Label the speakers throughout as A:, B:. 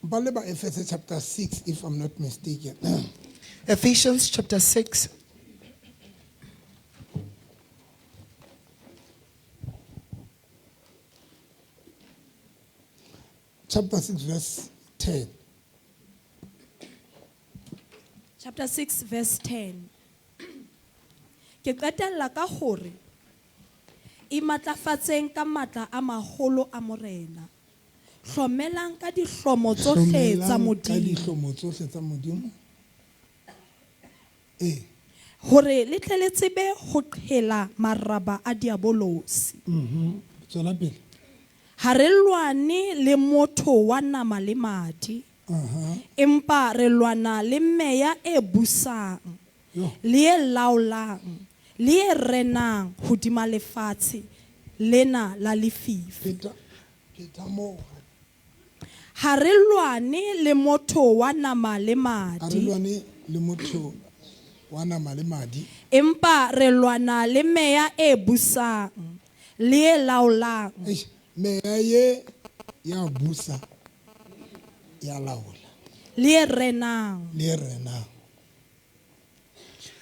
A: Baleba Ephesians chapter 6, if I'm not mistaken.
B: Ephesians chapter 6.
A: Chapter 6, verse 10.
C: Chapter 6 verse 10. Ke qetella ka hore e matlafatseng ka matla a maholo a morena. Hlomelang ka dihlomo tsohle tsa
A: Hlomelang ka
C: Modimo.
A: dihlomo tsohle tsa Modimo. Eh.
C: Hore le tle le tsebe ho qhela maraba a diabolosi.
A: Tswela pele.
C: Ha re lwane le motho wa nama le madi. Empa re lwana le meya e busang.
A: Yo.
C: Le e laolang. Le e renang hodima lefatshe lena la lefifi.
A: Peter mo.
C: Ha re lwane le motho wa nama le
A: A re
C: madi.
A: lwane le motho wa nama le madi.
C: Empa re lwana le meya e busang. Le e laolang.
A: Eish, meya ye ya busa ya laola
C: Le e renang.
A: le e renang.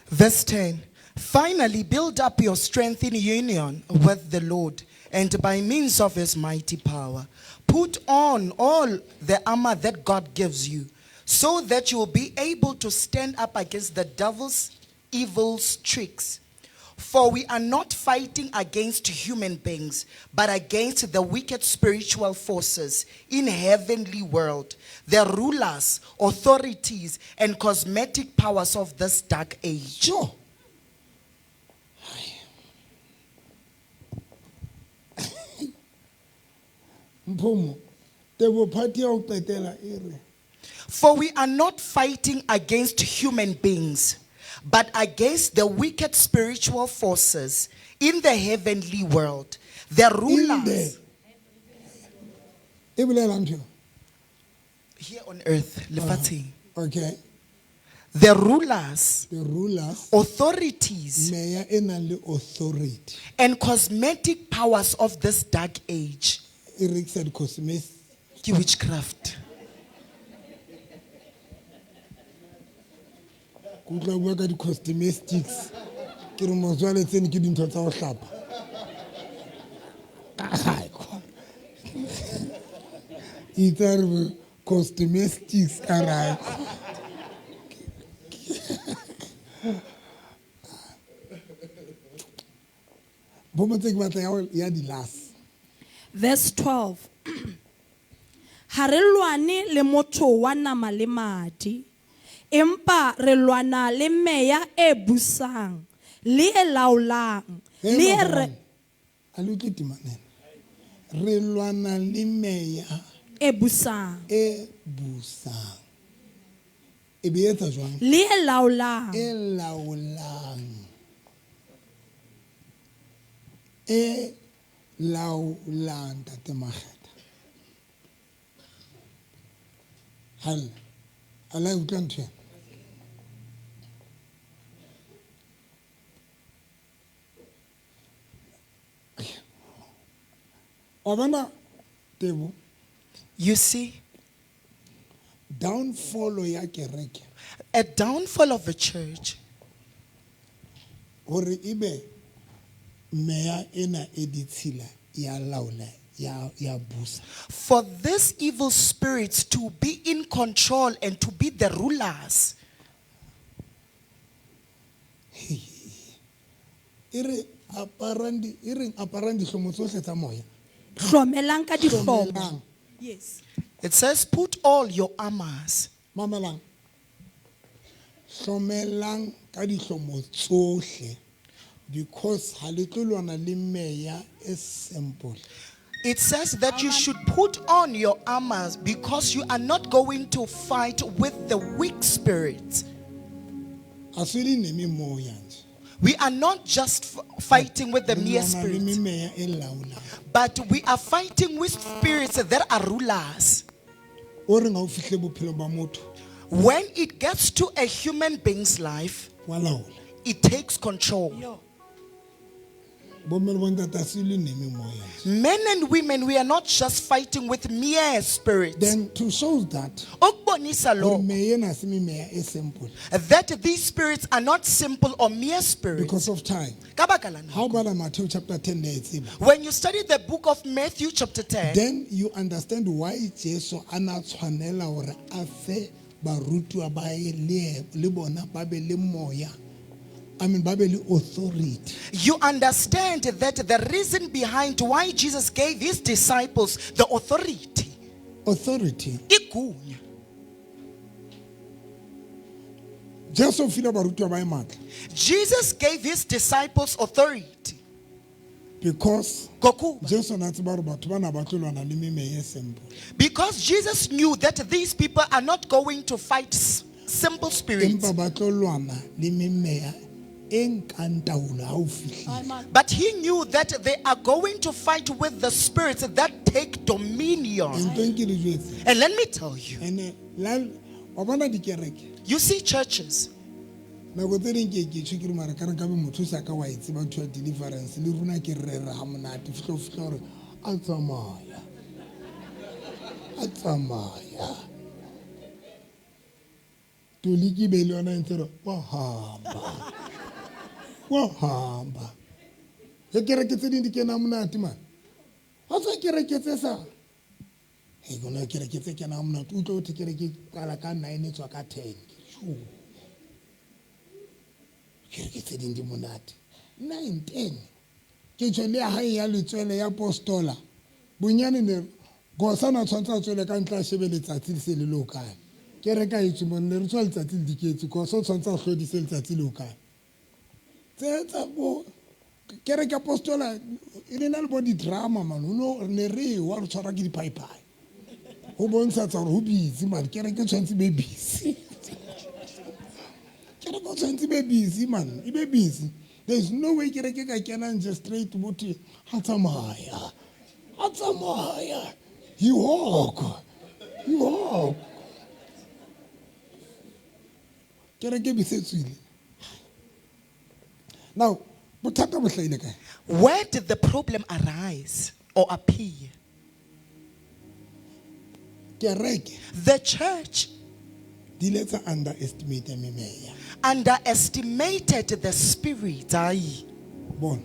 B: Verse 10. Finally, build up your strength in union with the Lord, and by means of his mighty power, put on all the armor that God gives you, so that you will be able to stand up against the devil's evil tricks. For we are not fighting against human beings, but against the wicked spiritual forces in heavenly world, the rulers, authorities, and cosmetic powers of this dark age.
A: Sure. Mphomo, tebo party ya ho qetela e re.
B: For we are not fighting against human beings, but against the wicked spiritual forces in the heavenly world, the rulers
A: E bolela ntho.
B: here on earth, lefatsheng.
A: Okay.
B: The rulers,
A: The rulers,
B: authorities,
A: meya e nang le authority.
B: and cosmetic powers of this dark age.
A: Eric said cosmic.
B: Ke witchcraft.
A: Ku tla bua ka di cosmetics. Ke re mozwale tsene ke dintho tsa ho hlapa. Ai kwa. Itse re cosmetics ka ra. Bo mo tse ke batla ya di last.
C: Verse 12. Ha re lwane le motho wa nama le madi. Empa re lwana le meya e busang. Le e laolang. Le e re
A: A le utlwe timanene. Re lwana le meya
C: e busang.
A: e busang. E be etsa jwang?
C: Le e laolang.
A: E laolang. E laolang tate Mageta. Hal. Ala e utlwa ntho ena? Wa bona Tebo,
B: You see,
A: downfall ya kereke
B: a downfall of the church
A: hore ebe meya ena e ditshila ya laola ya busa.
B: for these evil spirits to be in control and to be the rulers.
A: E re aparang dihlomo tsohle tsa moya.
C: Hlomelang ka dihlomo.
A: Hlomelang.
C: Yes.
B: It says, put all your armors.
A: Mamelang. Hlomelang ka dihlomo tsohle, because ha le tlo lwana le meya e simple.
B: It says that you should put on your armors because you are not going to fight with the weak spirits.
A: A se le neme moya nje.
B: We are not just fighting with the mere
A: Re lwana le
B: spirits,
A: meya e laolang.
B: but we are fighting with spirits that are rulers.
A: O reng ha o fihle bophelo ba motho
B: When it gets to a human being's life,
A: wa laola.
B: it takes control.
A: bomme le bontate ha se le neme moya.
B: Men and women, we are not just fighting with mere spirits.
A: Then to show that
B: Ukubonisa
A: hore
B: lo,
A: meya ena ha se meya e simple
B: that these spirits are not simple or mere spirits.
A: because of time.
B: Ka baka la nako.
A: How about Matthew chapter 10 le tseba?
B: When you study the book of Matthew chapter 10,
A: Then you understand why Jesu ana tshwanela hore a fe barutwa ba e le bona ba be le moya. I mean, ba be le authority.
B: you understand that the reason behind why Jesus gave his disciples the authority.
A: Authority.
B: Igunya.
A: Jesu file barutwa ba e matla
B: Jesus gave his disciples authority.
A: because
B: Kokuba.
A: Jesu na tseba hore batho bana ba tlo lwana le meya e simple.
B: Because Jesus knew that these people are not going to fight simple spirits,
A: Empa ba tlo lwana le meya e nkang taolo ha o fihlile.
B: but he knew that they are going to fight with the spirits that take dominion.
A: Entong ke le jwetse.
B: And let me tell you,
A: Ene la wa bona dikereke.
B: you see churches,
A: Nako tse ding ke tshwe ke re mara ka re ka be motho o sa ka wa itse batho ya deliverance le runa ke re ha monate fihlo hore a tsamaya toliki be le yona e ntse re wa hamba e kereke tse ding di kena monate man ha tsa kereke tse sa e gona kereke tse kena monate o tlo o the kereke kala ka 9 tswa ka 10 kereke tse ding di monate 9 10 ke tshwe le ha ya letswele ya apostola bonyane ne go sana tshwantsa tswele ka ntla shebe letsatsi se le lokane ke re ka itse mo ne re tswa letsatsi le diketse go so tshwantsa hlodise letsatsi le lokane tsetsa bo ke re ka apostola e le na le bo di drama man no ne re wa re tshwara ke di paipai ho bontsha tsa ho busy man ke re ke tshwantse be busy ke re go tshwantse be busy man e be busy. There is no way ke re ke ka kena just straight boti ha tsamaya you walk ke re ke bisetswile. Now bothata bo hlaile kae?
B: where did the problem arise or appear?
A: Kereke
B: The church
A: di letsa underestimate meya
B: underestimated the spirit. Aye.
A: bona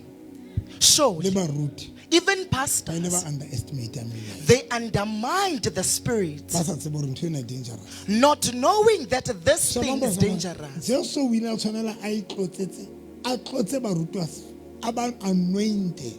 B: So
A: le baruti
B: even
A: ba ne ba
B: pastors,
A: underestimate meya
B: they undermined the spirit,
A: ba sa tsebe hore ntho ena e dangerous.
B: not knowing that this
A: So
B: thing
A: number
B: is
A: one,
B: dangerous.
A: Jesu o ile a tshwanela a tlotse barutwa a ba anointe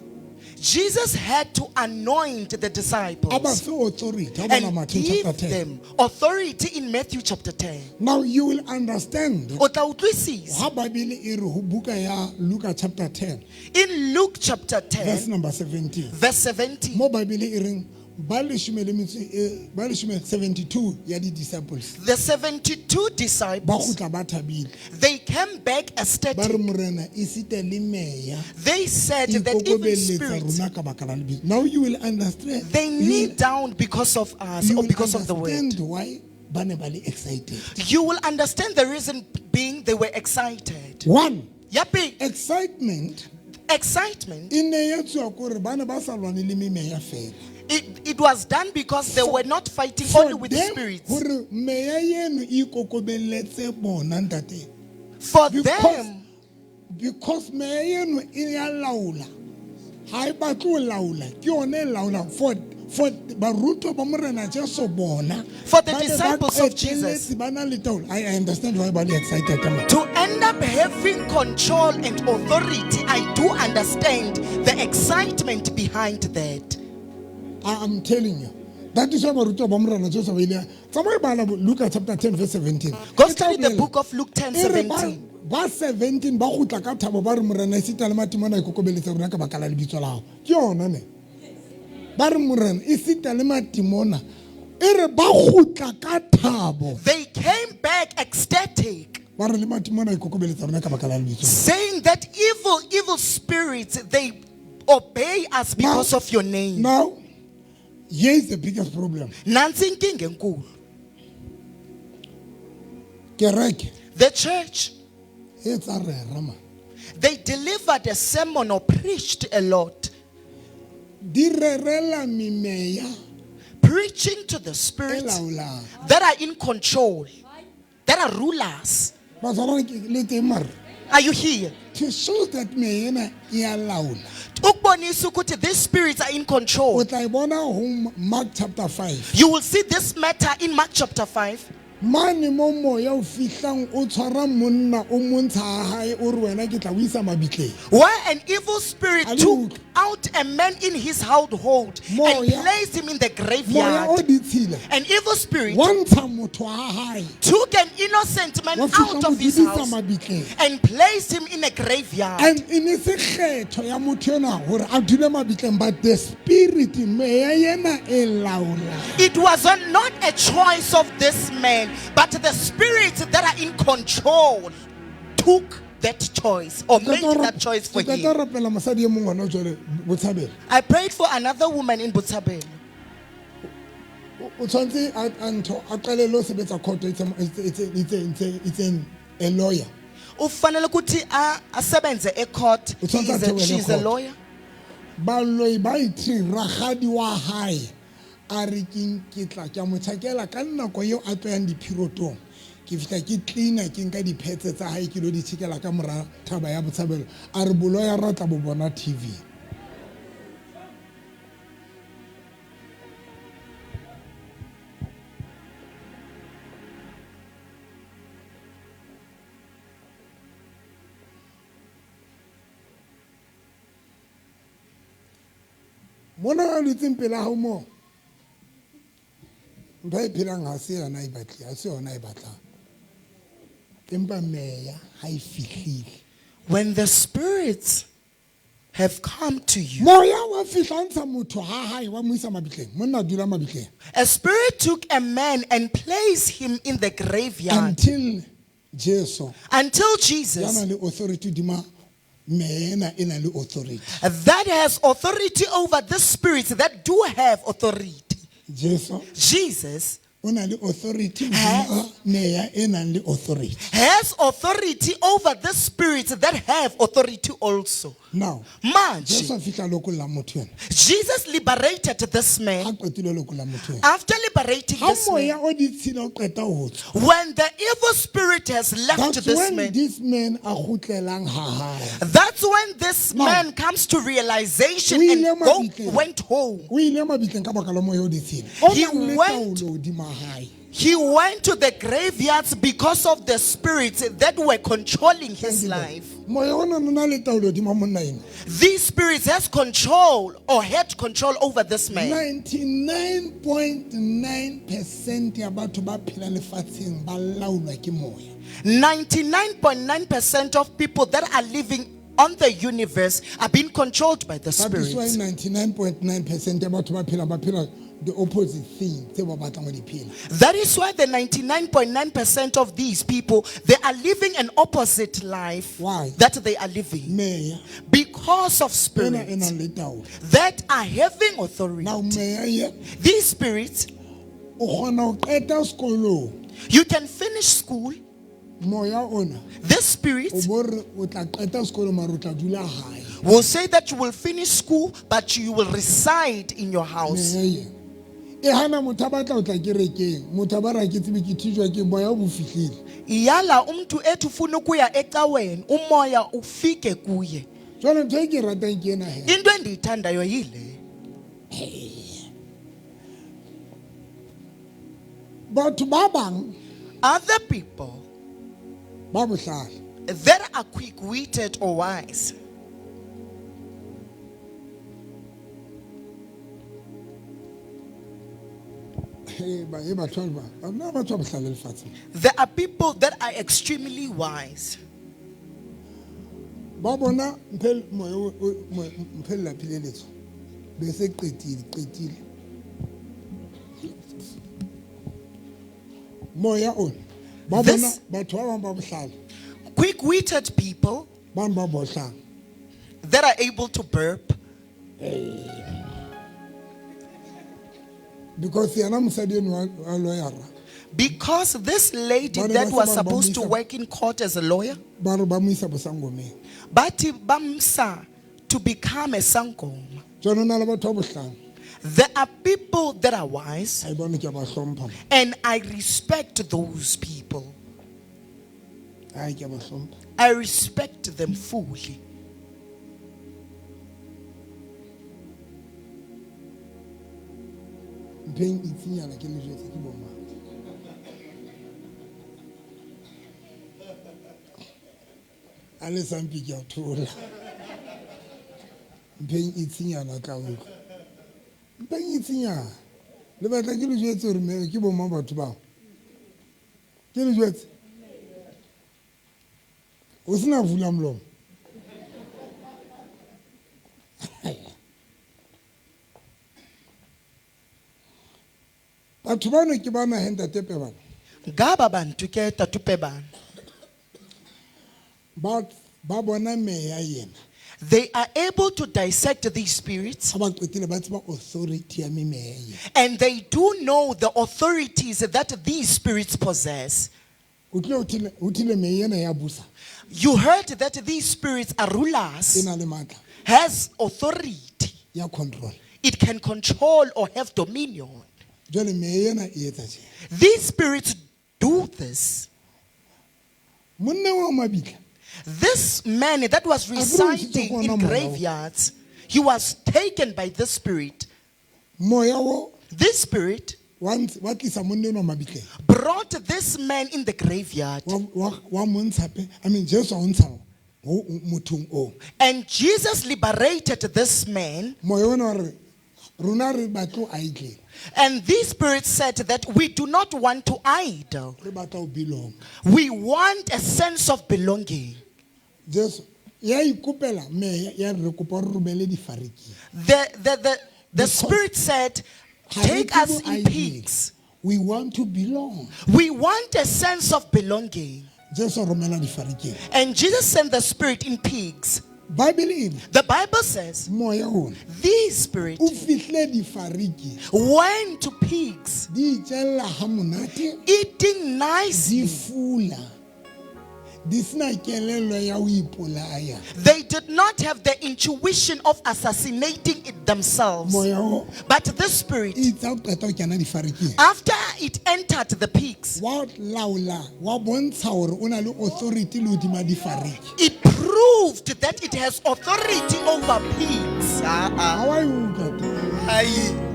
B: Jesus had to anoint the
A: a ba
B: disciples
A: fe authority ha o bala
B: and
A: Matthew
B: give
A: chapter 10.
B: them authority in Matthew chapter 10.
A: Now you will understand
B: O tla utlwisisa.
A: ha Bible e re ho buka ya Luka chapter 10
B: In Luke chapter
A: verse
B: 10,
A: number 17
B: verse 17,
A: mo Bible e reng ba leshome le metso ba leshome 72 ya di disciples
B: the 72
A: ba
B: disciples,
A: khutla ba thabile
B: they came back
A: ba
B: ecstatic.
A: re morena e site le meya
B: They said
A: e
B: that even
A: kokobelletsa
B: spirits,
A: rona ka baka la lebitso. Now you will understand.
B: they kneel down because of us
A: You
B: or
A: will
B: because of the
A: understand
B: word.
A: why ba ne ba le excited.
B: You will understand the reason being they were excited.
A: One,
B: Yappy,
A: excitement
B: excitement.
A: e ne ya tswa ko re ba ne ba sa lwane le meya fela.
B: It was done because they were not fighting
A: For
B: only with
A: them,
B: spirits.
A: hore meya eno e kokobelletse bona ntate.
B: For
A: Because
B: them,
A: because meya eno e ya laola. Ha e batle ho laola, ke yone e laola for baruto ba morena Jesu bona.
B: For the
A: Ba ne ba
B: disciples of Jesus.
A: qetelletse ba na le taolo. I understand why ba le excited ka mona.
B: to end up having control and authority, I do understand the excitement behind that.
A: I'm telling you. That is why baruto ba morena Jesu ba ile. Tsamaya bala Luka chapter 10 verse 17.
B: Go study the book of Luke 10,
A: E re
B: 17.
A: ba 17 ba khutla ka thabo ba re morena e sita le matimona e kokobelletsa rona ka baka la lebitso la hao. Ke yona ne. Ba re morena e sita le matimona e re ba khutla ka thabo
B: They came back ecstatic,
A: ba re le matimona e kokobelletsa rona ka baka la lebitso.
B: saying that evil spirits, they obey us because of your name.
A: Now, here is the biggest problem.
B: Nansi inkinga enkulu.
A: Kereke
B: The church,
A: e tsa rera man.
B: They delivered a sermon or preached a lot,
A: di rerela memeya
B: preaching to the
A: e
B: spirits
A: laolang.
B: that are in control, that are rulers.
A: Ba tshwarwa ke le teng mare.
B: Are you here?
A: To show that meya ena e a laola.
B: Ukubonisa ukuthi these spirits are in control.
A: O tla e bona ho Mark chapter 5.
B: You will see this matter in Mark chapter 5.
A: Mane mo moya o fihlang o tshwara monna o montsha hae o re wena ke tla o isa mabitleng.
B: Where an evil spirit
A: Hallelujah.
B: took out a man in his household and
A: Moya.
B: placed him in the
A: Moya o
B: graveyard.
A: ditshile.
B: An evil spirit
A: Wa ntsha motho wa hae.
B: took an innocent man
A: Wa
B: out
A: fihla mo
B: of his
A: dudisa
B: house
A: mabitleng.
B: and placed him in a graveyard.
A: And e ne se kgetho ya motho enwa hore a dule mabitleng, but the spirit meya yena e laola.
B: It was not a choice of this man, but the spirits that are in control took that choice or made that choice for
A: Ke
B: him.
A: tla rapela mosadi e mongwe hona jwale Botshabelo.
B: I prayed for another woman in Botshabelo.
A: O tshwantse a ntho a qalelle ho sebetsa court itseng a lawyer.
B: Ufanele ukuthi asebenze ecourt.
A: O tshwantse a theohele
B: She's a
A: court.
B: lawyer.
A: Baloi ba itse ragadi wa hae a re ke tla ke mo tshakela ka nako eo a tloyang diphirotong ke fihla ke cleaner ke nka diphetse tsa hae ke lo di tshekela ka mora thaba ya Botshabelo a re boloya ra tla bo bona TV. Mona a letseng pela hao mo ntho e phelang ha se yona e batli ha se yona e batlang empa meya ha e fihlile
B: When the spirits have come to you,
A: moya wa fihla ntsha motho ha hae wa mo isa mabitleng monna dula mabitleng
B: a spirit took a man and placed him in the graveyard
A: until Jesu
B: until
A: ya
B: Jesus,
A: na le authority dima meya ena e na le authority
B: that has authority over the spirits that do have authority.
A: Jesu
B: Jesus
A: o na le authority dima meya e nang le authority.
B: has authority over the spirits that have authority also.
A: Now
B: Manje,
A: Jesu a fihla lokolla motho ena
B: Jesus liberated this
A: ha
B: man.
A: qetile lokolla motho ena
B: After liberating
A: ha
B: this man,
A: moya o ditshila o qeta ho tswa
B: when the evil spirit has left
A: that's
B: this
A: when
B: man,
A: this man a khutlelang ha hae
B: that's when this
A: Now,
B: man comes to realization
A: o ile
B: and
A: mabitleng.
B: went home.
A: o ile mabitleng ka baka la moya o ditshila o
B: He
A: nang le
B: went-
A: taolo hodima hae
B: He went to the graveyards because of the spirits that were controlling his life.
A: moya o nang o na le taolo hodima monna ena
B: These spirits has control or had control over this man.
A: 99.9% ya batho ba phelang lefatsheng ba laolwa ke moya
B: 99.9% of people that are living on the universe are being controlled by the
A: that is why
B: spirits.
A: 99.9% ya batho ba phela the opposite thing tse ba batlang ho di phela
B: That is why the 99.9% of these people, they are living an opposite life
A: Why?
B: that they are living
A: meya
B: because of
A: ena e
B: spirits
A: nang le taolo
B: that are having authority.
A: now meya ye
B: These spirits,
A: o kgona ho qeta sekolong
B: you can finish school.
A: moya ona
B: This
A: o
B: spirit
A: bo re o tla qeta sekolo mara o tla dula hae
B: will say that you will finish school, but you will reside in your house.
A: meya ye e hana motho a batla o tla kerekeng motho a ba ra ke tsebe ke thijwa ke moya o bo fihlile
B: Iyala umntu ethi ufuna ukuya ecaweni, umoya ufike kuye.
A: jwale ntho e ke e ratang ke ena he
B: Into endiyithandayo yile.
A: batho ba bang
B: Other people
A: ba bohlale
B: that are quick-witted or wise,
A: batho ba bohlale lefatsheng
B: there are people that are extremely wise.
A: ba bona mphe lelapileletso be se qetile moya ona ba bona
B: This-
A: batho ba bang ba bohlale
B: Quick-witted people
A: bang ba bohlang
B: that are able to burp,
A: because yena mosadi eno wa lawyera
B: Because this lady
A: Bana
B: that
A: ba
B: was
A: sa ba
B: supposed to
A: bonisa-
B: work in court as a lawyer,
A: ba re ba mo isa bosangomeng
B: but bamsa to become a sangoma.
A: jone o na le batho ba bohlano
B: There are people that are wise,
A: a e bone ke a ba hlompha man.
B: and I respect those people.
A: Ai, ke a ba hlompha
B: I respect them fully.
A: mpeng itsinyana ke le jetse ke bomang a le sampi ke a thola mpeng itsinyana ka utlwa mpeng itsinyana le batla ke le jetse gore ke bomang batho bao ke le jetse o sena vula molomo batho bano ke ba nahendatepe bana
B: Ngaba bantu ke tatupe bana.
A: ba bona meya yena
B: They are able to dissect these spirits,
A: ga ba qetile ba tseba authority ya memeya yena
B: and they do know the authorities that these spirits possess.
A: o tlile meya ena ya busa
B: You heard that these spirits are
A: e
B: rulers,
A: na le maatla
B: has authority.
A: ya control
B: It can control or have dominion.
A: jwale meya ena e etsa tjena
B: These spirits do this.
A: monna wa mabitla
B: This man that was residing in graveyards, he was taken by this spirit.
A: moya o
B: This spirit
A: wa tlisa monne eno wa mabitleng
B: brought this man in the graveyard,
A: wa montsha pe I mean Jesu a o ntsha mothong o
B: and Jesus liberated this man.
A: moya ona wa re rona re batlo a itleng
B: And this spirit said that we do not want to idle.
A: re batla o belong
B: We want a sense of belonging.
A: Jesu ya ikopela meya ya re kopa re romele difariki
B: The spirit said, take us in pigs.
A: we want to belong
B: We want a sense of belonging.
A: Jesu a romela difariki
B: And Jesus sent the spirit in pigs.
A: Bible ena
B: The Bible says
A: moya ona
B: this spirit
A: o fihle difariki
B: went to pigs,
A: di itjella ha monate
B: eating nicely.
A: di fula di sena kelello ya ho ipolaya
B: They did not have the intuition of assassinating it themselves.
A: moya o
B: But this spirit,
A: e tsa o qeta ho kena difariki
B: after it entered the pigs,
A: wa laola wa bontsha hore o na le authority le hodima difariki
B: it proved that it has authority over pigs.
A: ha wa e utlwa to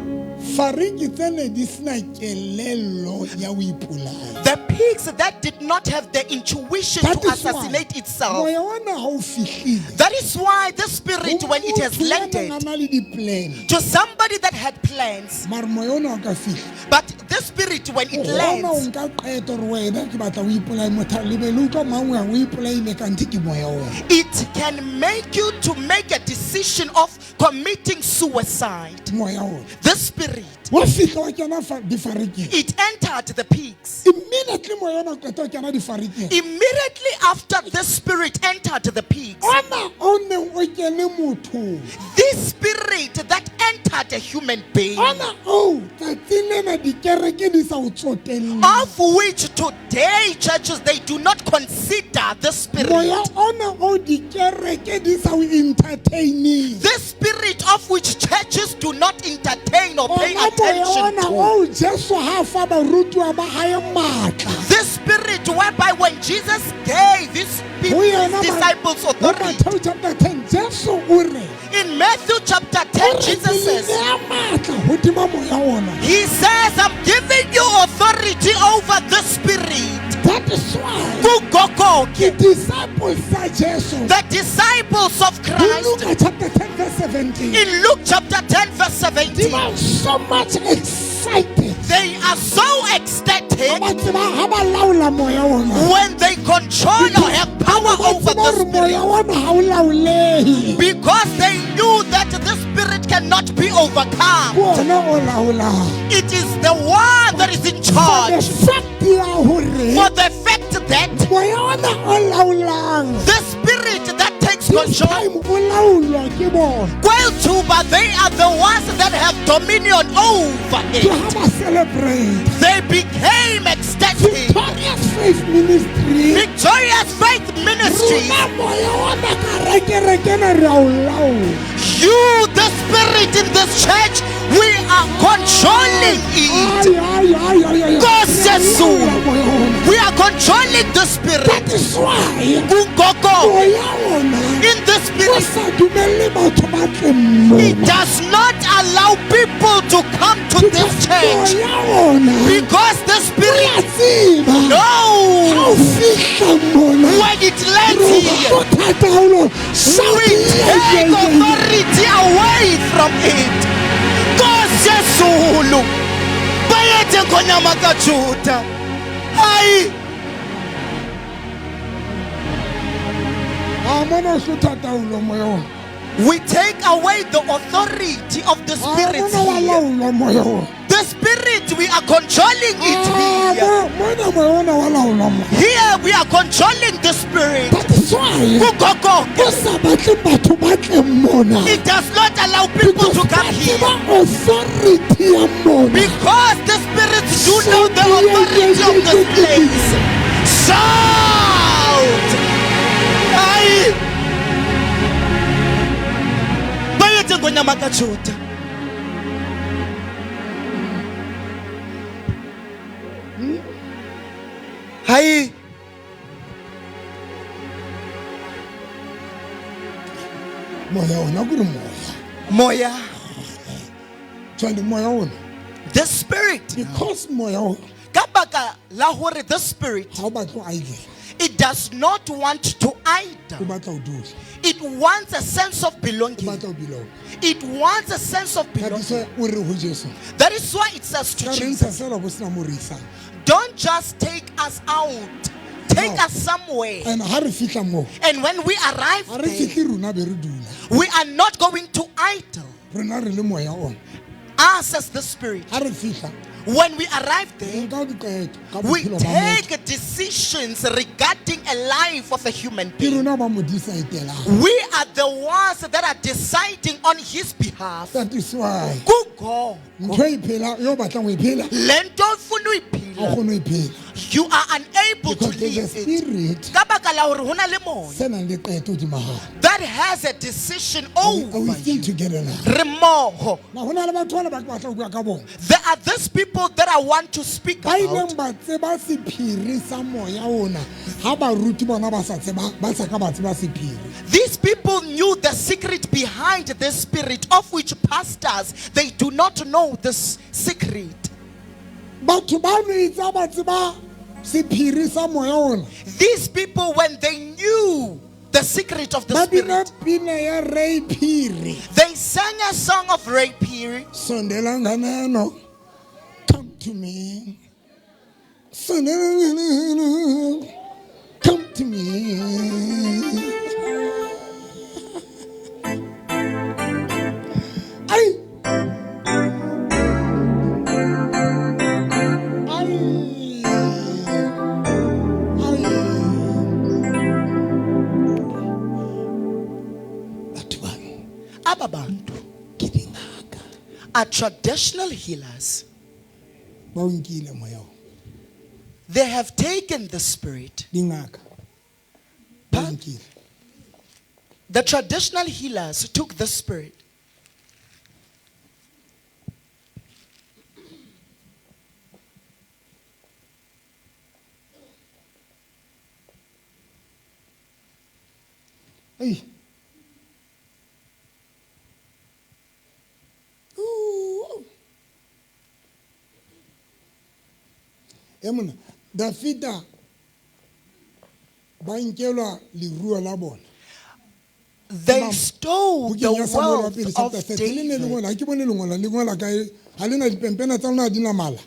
A: fariki tsene di sena kelello ya ho ipolaya
B: The pigs that did not have the intuition
A: That
B: to
A: is why
B: assassinate itself.
A: moya ona ha o fihlile
B: That is why the spirit, when it has
A: Motho ya nang a
B: landed
A: na le di-plan
B: to somebody that had plans,
A: mare moya ona o ka fihla
B: but the spirit, when it
A: gona o
B: lands,
A: nka qeto gore wena ke batla o ipolaya motho le be le utlwa mangwe o ipolaile kante ke moya ona
B: it can make you to make a decision of committing suicide.
A: moya ona
B: The spirit,
A: wa fihla wa kena difarikeng
B: it entered the pigs.
A: immediately moya ona o qeta ho kena difarikeng
B: Immediately after the spirit entered the pigs,
A: ona o neng o kene mothong
B: this spirit that entered a human being,
A: ona o tsatsing lena dikereke di sa o tsotelle
B: of which today churches, they do not consider the spirit.
A: moya ona o dikereke di sa o entertaining
B: The spirit of which churches do not entertain or pay
A: ona moya
B: attention
A: ona
B: to.
A: o Jesu ha fa barutwa ba hae matla
B: The spirit whereby when Jesus gave his people,
A: Ho
B: his
A: yena
B: disciples
A: mo
B: authority.
A: Matthew chapter 10 Jesu o re
B: In Matthew chapter 10, Jesus says, He says, I'm giving you authority over the spirit.
A: That is why
B: Kugoko,
A: the disciples of Jesus
B: the disciples of
A: in
B: Christ,
A: Luke chapter 10 verse 17
B: in Luke chapter 10, verse
A: they
B: 17,
A: were so much excited
B: they are so ecstatic
A: Abantu ba ha ba laola moya ona
B: when they control or have power over the
A: Ba moya
B: spirit,
A: ona ha o laolehe
B: because they knew that the spirit cannot be overcome.
A: bona o laola
B: It is the one that is in
A: the
B: charge.
A: fact ya hore
B: For the fact that
A: moya ona o laolang
B: the spirit that takes
A: this
B: control,
A: time o laolwa ke bona
B: well too, but they are the ones that have dominion over
A: ke
B: it.
A: ha ba celebrate
B: They became ecstatic
A: Faith Ministry.
B: Victorious Faith Ministries.
A: Rona moya wa makarekerekena re a o laola.
B: You, the spirit in this church, we are controlling it.
A: Ay, ay, ay, ay, ay.
B: Nkosi
A: Re a
B: Yesu.
A: laola moya ona.
B: We are controlling the spirit.
A: That is why
B: Kugogo,
A: moya ona
B: in the
A: o
B: spirit,
A: sa dumelle batho ba tle
B: it
A: mona.
B: does not allow people to come to this church
A: Moya ona
B: because the
A: o
B: spirit
A: a tseba. Ha
B: no.
A: o fihla mona.
B: When it lands here,
A: Go thata holo.
B: we take authority away from it. Nkosi Yesu, bayethe ngonyama kaJuda. Hayi,
A: Amona o thata holo moya ona.
B: we take away the authority of the spirit
A: Amona wa
B: here.
A: laola moya ona.
B: The spirit, we are controlling it here.
A: Mona moya ona wa laola moya.
B: Here we are controlling the spirit.
A: That is why
B: Kugogo,
A: o sa batle batho ba tle mona.
B: it does not allow people to come here
A: Authority ya mona.
B: because the spirits do know the authority of this place. Shout! Aye. Bayethe ngonyama kaJuda. Hayi.
A: Moya ona kuri moya.
B: Moya,
A: Tshwane moya ona.
B: the spirit.
A: Because moya ona
B: Ka baka la hore the spirit,
A: ha o batle o idle.
B: it does not want to
A: O
B: idle.
A: batla o dula.
B: It wants a sense of
A: O
B: belonging.
A: batla o belong.
B: It wants a sense of
A: That is
B: belonging.
A: why o re ho Jesu.
B: That is why it says to
A: Ka re
B: Jesus,
A: ntsha fela bo sena mo re isang.
B: don't just take us out, take
A: No.
B: us somewhere.
A: And ha re fihla mo.
B: And when we arrive
A: Ha re
B: there,
A: fihle rona be re dula.
B: we are not going to idle.
A: Rona re le moya ona.
B: Us as the spirit.
A: Ha re fihla
B: When we arrive
A: re
B: there,
A: nka diqeto ka
B: we
A: bophelo ba motho.
B: take decisions regarding a life of a human
A: Ke
B: being.
A: rona ba mo decide-elang.
B: We are the ones that are deciding on his behalf.
A: That is why
B: Kugo.
A: ntho e phela yo batlang ho e phela
B: Lento ofuna
A: ha o
B: uyiphila,
A: kgone ho e phela.
B: you are unable to
A: Because there's a
B: live it.
A: spirit
B: Ka baka la hore hona le mona
A: se nang le qeto hodima hao.
B: that has a decision
A: Are we
B: over
A: still
B: you.
A: together now?
B: Re mmoho.
A: Na ho na le batho bana ba ke batla ho bua ka bona.
B: There are these people that I want to speak
A: Ba
B: about.
A: ileng ba tseba sephiri sa moya ona ha baruti bona ba sa tseba ba sa ka ba tseba sephiri.
B: These people knew the secret behind the spirit, of which pastors, they do not know this secret.
A: Batho ba no itse ba tseba sephiri sa moya ona.
B: These people, when they knew the secret of the
A: Ba bina
B: spirit,
A: pina ya Ray Phiri.
B: they sang a song of rapier.
A: Sondela nganeno. Come to me. Sondela nganeno. Come to me. Ay.
B: Aba bantu are traditional healers. They have taken the spirit. The traditional healers took the spirit.
A: Hey. Emona Dafita ba nkelwa leruo la bona.
B: They stole
A: Bukeng
B: the
A: ya Samuel wa pele
B: wealth
A: chapter
B: of
A: 30 le ne le
B: David.
A: ngola ha ke bone le ngola kae ha le na dipempena tsa lona di na mala.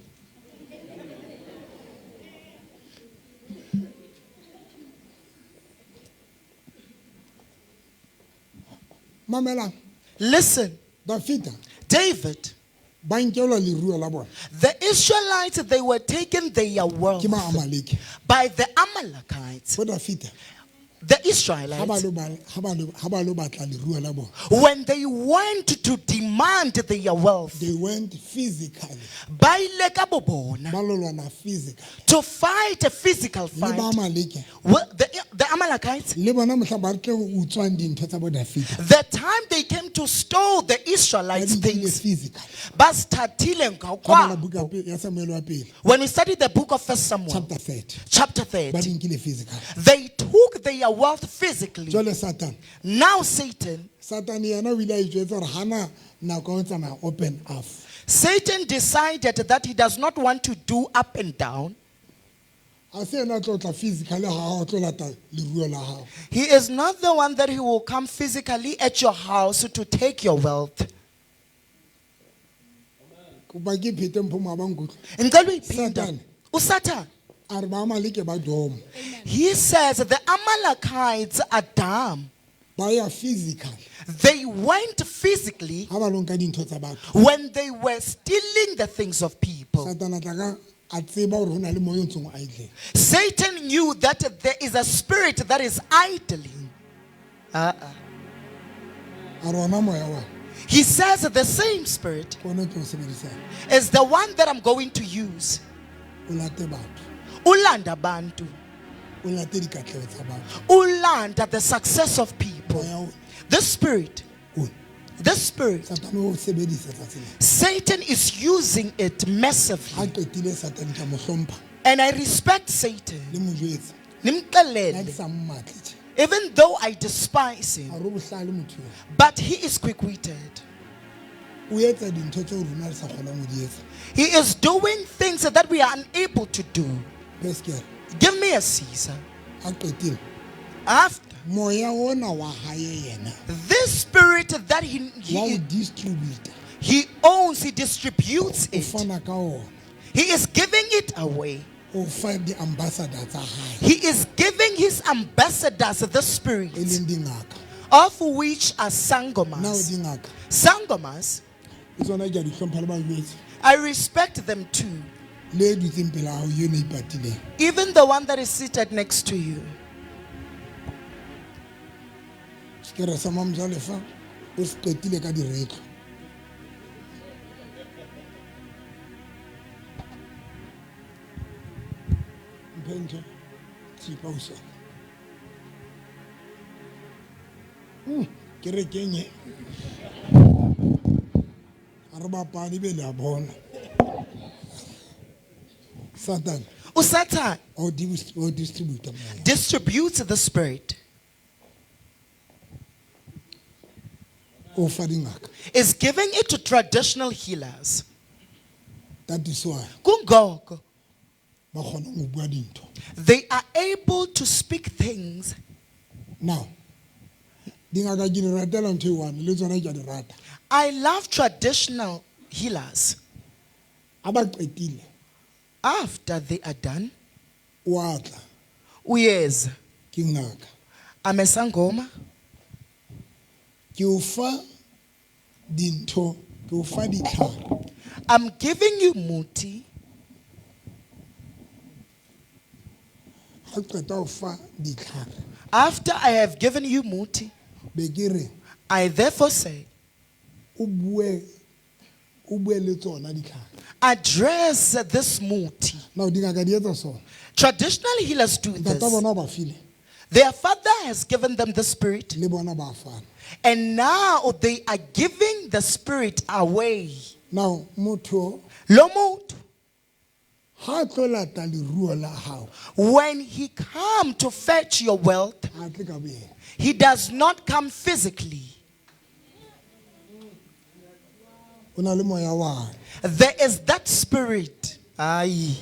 A: Mamelang
B: Listen,
A: Dafita
B: David,
A: ba nkelwa leruo la bona
B: the Israelites, they were taken their wealth
A: ke ma Amaleki.
B: by the Amalekites.
A: Bo Dafita
B: the
A: ha
B: Israelites,
A: ba lo batla leruo la bona,
B: when they went to demand their wealth,
A: they went physically,
B: ba ile ka bo bona
A: ba lo lwana physical.
B: to fight a physical
A: Le ba
B: fight.
A: Amaleke,
B: Well, the Amalekites,
A: le bona mohla ba tle ho utswang dintho tsa bo Dafita,
B: the time they came to steal the
A: ba
B: Israelites
A: di nkile
B: things,
A: physical.
B: ba startile nga
A: Ha
B: kwa.
A: bala buka ya Samuel wa pele,
B: When we study the book of 1 Samuel,
A: chapter 30,
B: chapter
A: ba
B: 30,
A: di nkile physical.
B: they took their wealth physically.
A: Jwale Satan,
B: Now Satan
A: yena o ile a itjwetsa hore hana nako ya ho tsamaya open up.
B: Satan decided that he does not want to do up and down.
A: Ha se yena a tlo tla physically ha o tlo lata leruo la hao.
B: He is not the one that he will come physically at your house to take your wealth.
A: Kopa ke phete mpho mo ba nkutlwa.
B: Ngicela uyiphinda.
A: Satan.
B: uSatan,
A: A re ba Amaleke ba dom.
B: he says the Amalekites are dumb.
A: Ba ya physical.
B: They went physically
A: Ha ba lo nka dintho tsa batho.
B: when they were stealing the things of people.
A: Satan a tla ka a tseba hore ho na le moya o ntsong o idle.
B: Satan knew that there is a spirit that is idling.
A: A re ona moya wa
B: He says the same spirit
A: ko ne tlo sebedisa
B: is the one that I'm going to use.
A: o late batho.
B: Ulanda bantu.
A: O late dikatleho tsa batho.
B: Ulanda the success of people.
A: Moya o
B: The spirit,
A: o
B: the spirit,
A: Satan o sebedisa tsatsi le.
B: Satan is using it
A: Ha
B: massively.
A: qetile Satan ka mo hlompha
B: And I respect Satan.
A: le mo jwetsa. La
B: Nimqalele.
A: ke sa mmatle tje.
B: Even though I despise
A: Ha
B: him,
A: re bohlale motho yo.
B: but he is quick-witted.
A: O etsa dintho tseo rona re sa kgonang ho di etsa.
B: He is doing things that we are unable to do.
A: Peske
B: Give me a Caesar.
A: ha qetile
B: After
A: moya ona wa hae yena
B: this spirit that
A: wa o distribute
B: he owns, he distributes
A: o
B: it.
A: fana ka ona
B: He is giving it away.
A: o fa di ambassador tsa hae
B: He is giving his ambassadors the spirit,
A: e leng dingaka.
B: of which are
A: Now
B: sangomas.
A: dingaka
B: Sangomas,
A: ke tsona ke a di hlompha le ba jwetse.
B: I respect them too.
A: Le dutseng pela hao yeno e ipatileng.
B: Even the one that is seated next to you.
A: Ke re sa mamjalefa o se qetile ka diretlo. Mpentho tsipa o sona. Ke re kenye. A re bapadi be le a bona. Satan
B: Usatan
A: o distribute moya.
B: distributes the spirit,
A: O fa dingaka.
B: is giving it to traditional healers.
A: That is why
B: Kungoko,
A: ba kgona ho bua dintho.
B: they are able to speak things.
A: Now dingaka ke di ratela ntho e one le tsona ke a di rata.
B: I love traditional healers.
A: A ba qetile
B: After they are done,
A: o a tla
B: uyeza,
A: ke ngaka.
B: amesangoma,
A: Ke o fa dintho, ke o fa ditlhare.
B: I'm giving you muti.
A: Ha qeta o fa ditlhare
B: After I have given you muti,
A: be ke re
B: I therefore say,
A: o bue le tsona ditlhare.
B: address this muti.
A: Now dingaka di etsa sona.
B: Traditional healers do
A: Ntata
B: this.
A: bona o ba file
B: Their father has given them the spirit,
A: le bona ba fana.
B: and now they are giving the spirit away.
A: Now motho
B: Lo mutu,
A: ha tlo lata leruo la hao
B: when he come to fetch your wealth,
A: ha tle ka boyena.
B: he does not come physically.
A: O na le moya wa hae.
B: There is that spirit. Aye.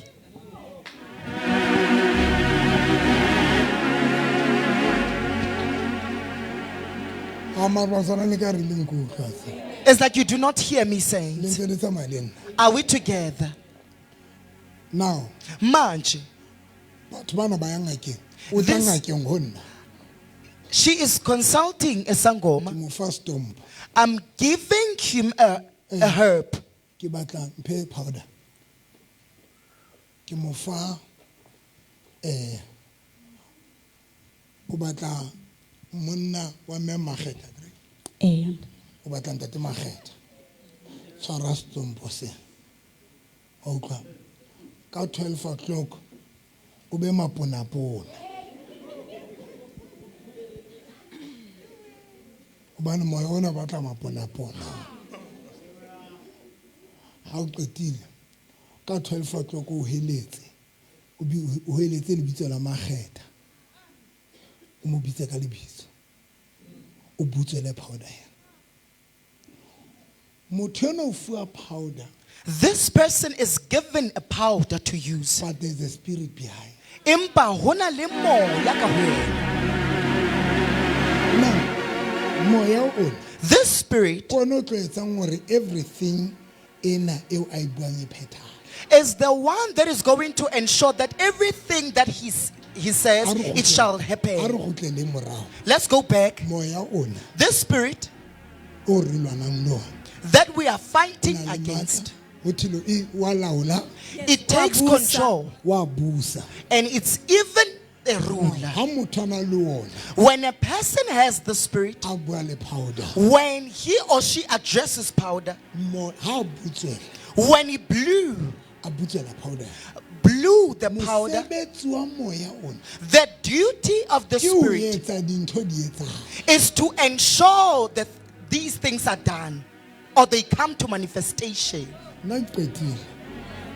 A: A mara ba tsona le ka re leng ko utlwa se.
B: It's like you do not hear me
A: Le
B: saying.
A: ntse le tsamaya le nna.
B: Are we together?
A: Now
B: Manje,
A: batho bana ba ya ngakeng. O tla
B: This-
A: ngakeng ho nna.
B: she is consulting a
A: Ke
B: sangoma.
A: mo fa stomp.
B: I'm giving him a herb.
A: Ke batla mphe powder. Ke mo fa o batla monna wa mme Mageta,
D: And
A: o batla ntate Mageta. Tshwara setompo se. O utlwa? Ka 12 o'clock o be maponapona. Obane moya ona batla maponapona. Ha o qetile ka 12 o'clock o heletse. O heletse lebitso la Mageta. O mo bitse ka lebitso. O butsele powder ya. Motho ena o fuwa powder,
B: This person is given a powder to use.
A: but there's a spirit behind.
B: Empa hona le moya ka ho yena.
A: Now, moya ona
B: This spirit
A: o no tlo etsang hore everything ena eo a e buang e phethahale.
B: is the one that is going to ensure that everything that he says, it shall
A: A re
B: happen.
A: kgutlele morao.
B: Let's go back.
A: Moya ona
B: This spirit
A: o re lwanang le ona.
B: that we are fighting
A: O na le matla,
B: against,
A: ho thilo e wa laola,
B: it takes
C: Wa busa.
B: control,
A: wa busa.
B: and it's even a ruler.
A: Ha motho a na le ona,
B: When a person has the spirit,
A: a bua le powder.
B: when he or she addresses powder,
A: Ha a butswela,
B: when he blew
A: a butswela powder.
B: the powder,
A: Mosebetsi wa moya ona
B: the duty of the
A: ke ho
B: spirit
A: etsa dintho di etsahale.
B: is to ensure that these things are done or they come to manifestation.
A: Nna ke qetile.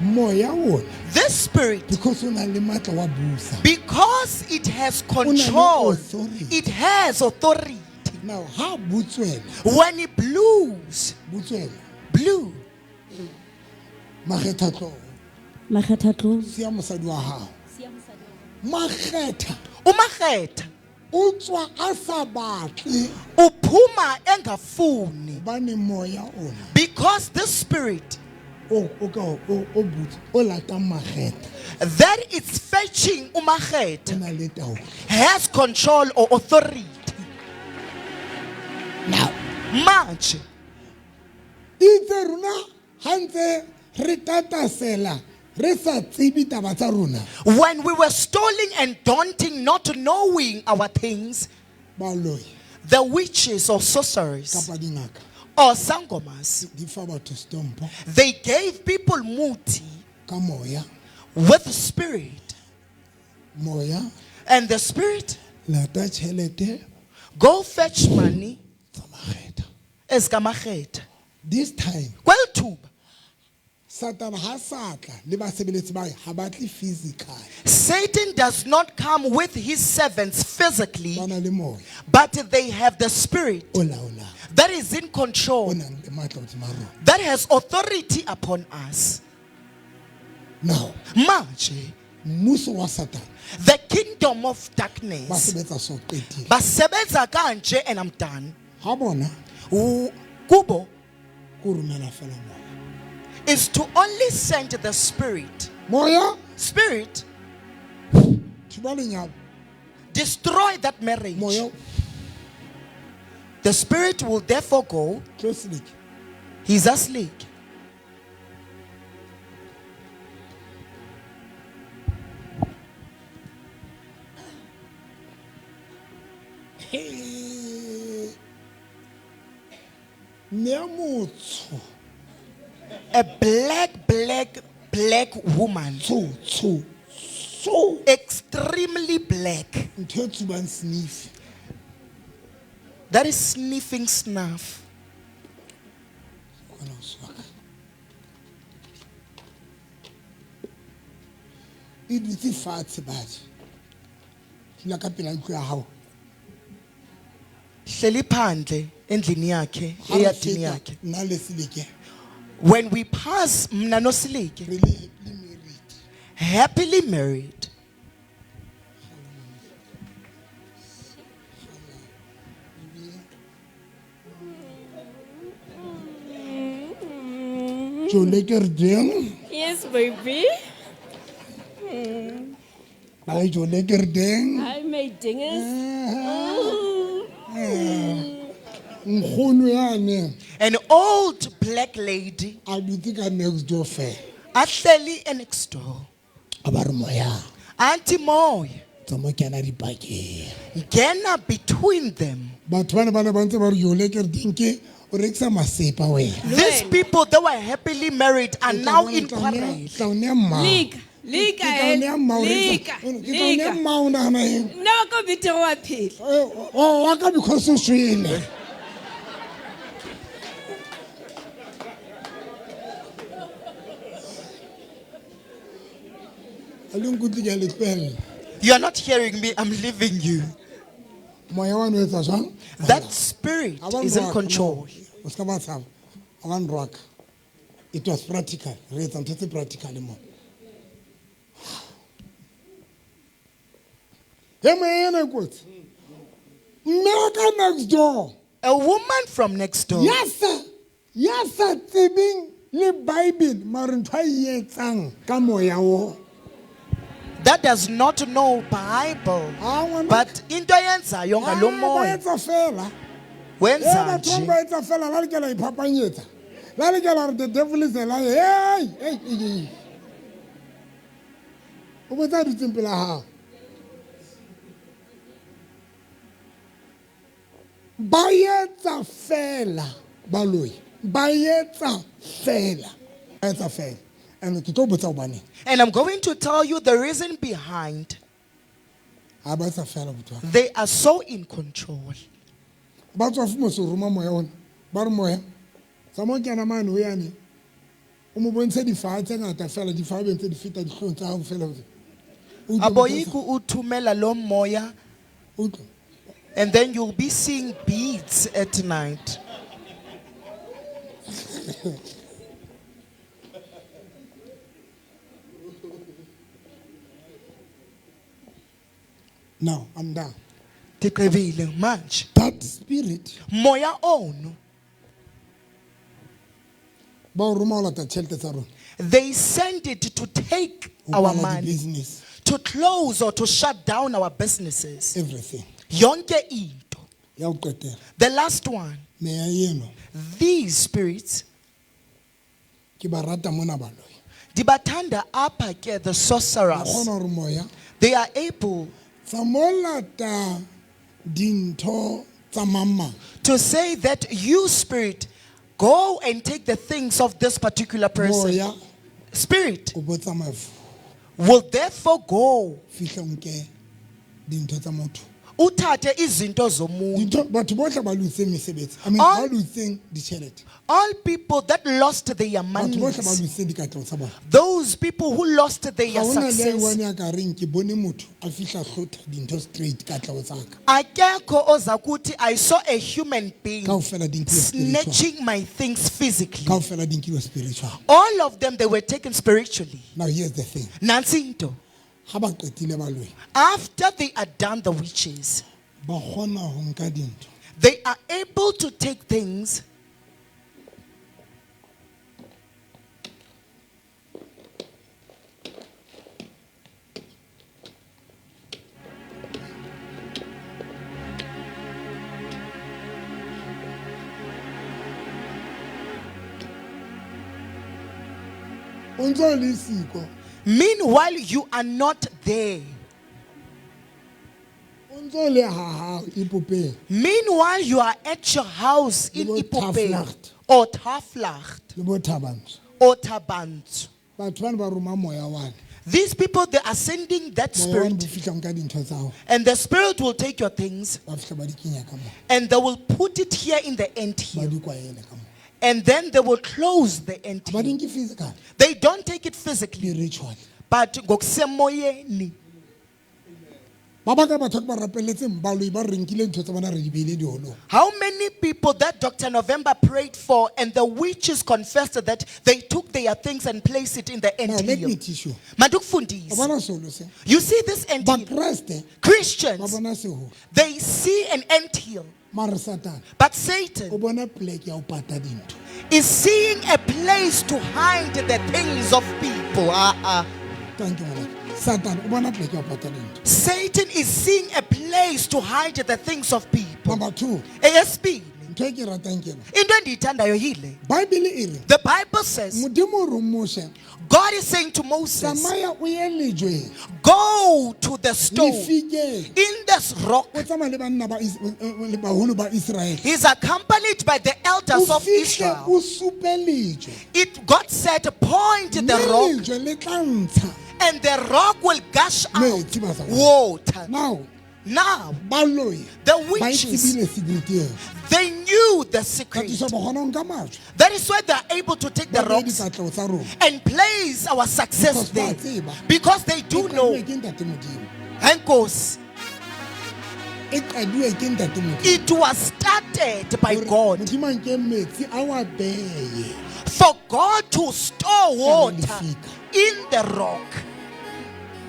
A: Moya ona
B: This spirit,
A: because o na le matla wa busa.
B: because it has control,
A: authority.
B: it has authority.
A: Now ha butswela,
B: When he blew,
A: Mageta tlo
D: Mageta
A: sia mosadi wa hao. Mageta
B: umageta
A: o tswa a sa batle
B: uphuma engafuni,
A: bane moya ona
B: because this spirit
A: o butse o latang Mageta
B: that is fetching
A: o
B: umageta
A: na le taolo.
B: has control or authority.
A: Now
B: Manje,
A: itse rona ha ntse re tatasela re sa tsibi taba tsa rona
B: when we were stalling and daunting, not knowing our things,
A: baloi
B: the witches or sorcerers
A: kapa dingaka
B: or sangomas,
A: di fa batho setompo
B: they gave people muti
A: ka moya
B: with spirit,
A: moya
B: and the spirit
A: lata tjhelete
B: go fetch money
A: tsa Mageta.
B: as kamageta.
A: This time
B: Kwelthuba,
A: Satan ha satla le basebeletsi ba ha batle physical
B: Satan does not come with his servants physically,
A: ba na le moya
B: but they have the spirit
A: o laolang
B: that is in
A: o
B: control,
A: nang le matla hodima rona.
B: that has authority upon us.
A: Now
B: Manje,
A: mmuso wa Satan
B: the kingdom of
A: ba
B: darkness,
A: sebetsa so qetile
B: basebenza kanje, and I'm done.
A: ha bona
B: Kubo
A: ko romela fela moya
B: is to only send the spirit.
A: moya
B: Spirit,
A: thiba lenyalo
B: destroy that marriage.
A: moya
B: The spirit will therefore go.
A: close leak
B: He's asleep.
A: ne motsho
B: A black woman,
A: so
B: extremely black,
A: ntho e tsubang sniff
B: that is sniffing snuff.
A: Kona ho swaka. E dutse fatshe batho dula ka pela ntlo ya hao
B: Hleli phandle endlini yakhe,
A: Ha re
B: eyadini
A: feta,
B: yakhe.
A: nna le Seleke
B: When we pass mna noSilike,
A: re le
B: happily
A: happily married.
B: married.
A: Jole ke re ding
E: Yes, baby.
A: ba jole ke re ding
E: Hi, my dingers.
A: nkgono yane
B: An old black lady,
A: a dutse ka next door fair
B: ahleli next door.
A: a ba re moya
B: Auntie Moy,
A: tsama kena dipakeng
B: Ngena between them.
A: batho ba ne ba ntse ba re yole ke re dinke o rekisa masepa wena
B: These people that were happily married are now in quarrel.
A: tlaone mma
E: Lika. Lika.
A: tlaone mma o
E: Lika.
A: tlaone
E: Lika.
A: mma o nagana eng
E: No, go beat your appeal.
A: o wa ka because o swele a le nkutli ke a le tlohella
B: You are not hearing me, I'm leaving you.
A: moya wa no etsa jwang
B: That spirit
A: Ha ba
B: is in
A: nrwaka,
B: control.
A: o ska ba tshaba ha ba nrwaka. It was practical re etsa ntho tse practical mo he moena kotsi mme wa ka next door
B: A woman from next door.
A: ya sa tsebeng le bible mare ntho a e etsang ka moya wo
B: That does not know Bible.
A: Ah, ngwana-
B: But into yenzayo ngalo
A: ba
B: moya.
A: etsa fela
B: Wenza
A: batho
B: nje.
A: ba etsa fela la lekela iphapanyetsa la lekela re the devil is a liar hey o botsa dutseng pela hao ba etsa fela baloi ba etsa fela and ke tlo botsa o baneng
B: And I'm going to tell you the reason behind.
A: ha ba etsa fela botho
B: They are so in control.
A: ba tswa fo moso roma moya ona ba re moya sa mo kena mane o yane o mo bontshe difaa tse ngata fela difaa bentse di feta dihlong tsa gago fela O utlwa
B: Aboyiku uthumela lo moya,
A: o utlwa?
B: and then you'll be seeing beads at night.
A: Now I'm done.
B: Tiqebile manje.
A: That spirit
B: Moya ono.
A: ba o roma o lata tšhelete tsa rona
B: They send it to take
A: Ho
B: our
A: kwala
B: money,
A: di-business,
B: to close or to shut down our businesses.
A: everything
B: Yonke into.
A: ya o qetela
B: The last one,
A: meya eno
B: these spirits,
A: ke ba rata mona baloi
B: dibatanda apa ke the
A: ba
B: sorcerers.
A: kgona gore moya
B: They are able
A: tsa mo lata dintho tsa mamang
B: to say that you spirit go and take the things of this particular person.
A: moya
B: Spirit
A: o bo tsamaya fo
B: will therefore go
A: fitlha o nke dintho tsa motho
B: uthathe izinto zomuntu.
A: dintho batho botlhe ba lotseng mesebetsi I mean
B: All-
A: ba lotseng ditšhelete
B: All people that lost their
A: batho botlhe ba
B: money,
A: lotseng dikatlego tsa bona
B: those people who lost
A: ga
B: their
A: ona le
B: success,
A: one ya ka reng ke bone motho a fitlha hlotha dintho straight katlego tsa ka
B: akekho ozakuthi I saw a human being
A: kaofela di nkiwe spiritual
B: snatching my things physically.
A: kaofela di nkiwe spiritual
B: All of them, they were taken spiritually.
A: now here's the thing
B: Nansi into.
A: ga ba qetile baloi
B: After they are done the witches,
A: ba kgona go nka dintho
B: they are able to take things
A: o ntse o le siko
B: meanwhile you are not there.
A: o ntse o le hahao ipopeng
B: Meanwhile you are at your house in
A: Lebo
B: Ipopeng
A: Taflacht.
B: or Taflacht
A: le bo thabantsho
B: or Tabantu.
A: batho bane ba roma moya wane
B: These people, they are sending that
A: moya wane bo
B: spirit,
A: fitlha nka dintho tsa gago
B: and the spirit will take your things
A: ba fitlha ba di kenya ka mo
B: and they will put it here in the end
A: ba
B: here,
A: di kwaele ka mo
B: and then they will close the end
A: ba di
B: here.
A: nke physical
B: They don't take it physically,
A: spiritual
B: but ngokusemoyeni.
A: ba baka batho ba rapeletseng baloi ba re nkile ntho tsa bona re di beile diholong
B: How many people that Dr. November prayed for, and the witches confessed that they took their things and placed it in the
A: now
B: end
A: let me
B: here?
A: teach you o
B: Mandukufundisi.
A: bona solo se
B: You see this end
A: ba
B: hill.
A: kreste ba
B: Christians,
A: bona seho
B: they see an end hill,
A: mare satane
B: but
A: o
B: Satan
A: bona plek ya o pata dintho
B: is seeing a place to hide the things of people.
A: thank you ngwanaka satane o bona plek ya o pata dintho
B: Satan is seeing a place to hide the things of people.
A: number 2
B: ASP.
A: ntho e ke ratang ke ena.
B: Into endiyithandayo yile.
A: Bible e re
B: The Bible says,
A: modimo o re mose
B: God is saying to Moses,
A: tsamaya o ye lejweng
B: go to the stone
A: lefikeng
B: in this rock.
A: o tsamaya le banna ba le baholo ba Israel
B: He's accompanied by the elders
A: o
B: of
A: fihle
B: Israel.
A: o supe lejwe
B: God said, point the
A: mme
B: rock,
A: lejwe le tla ntsha
B: and the rock will gush out
A: metsi basadi.
B: water.
A: Now
B: Now,
A: baloyi
B: the
A: ba
B: witches,
A: itsebile secret eo
B: they knew the secret.
A: katiso ba kgona ho nka majwe
B: That is why they are able to take the
A: ba beye
B: rocks
A: dikatleho tsa rona
B: and place our success
A: Because ba
B: there.
A: tseba.
B: Because they do
A: E
B: know.
A: qaduwe ke ntate modimo
B: Enkos,
A: e qaduwe ke ntate modimo
B: it was started by
A: Hore
B: God.
A: modimo a nke metsi a wa beye
B: For God to store water
A: lefika.
B: in the rock.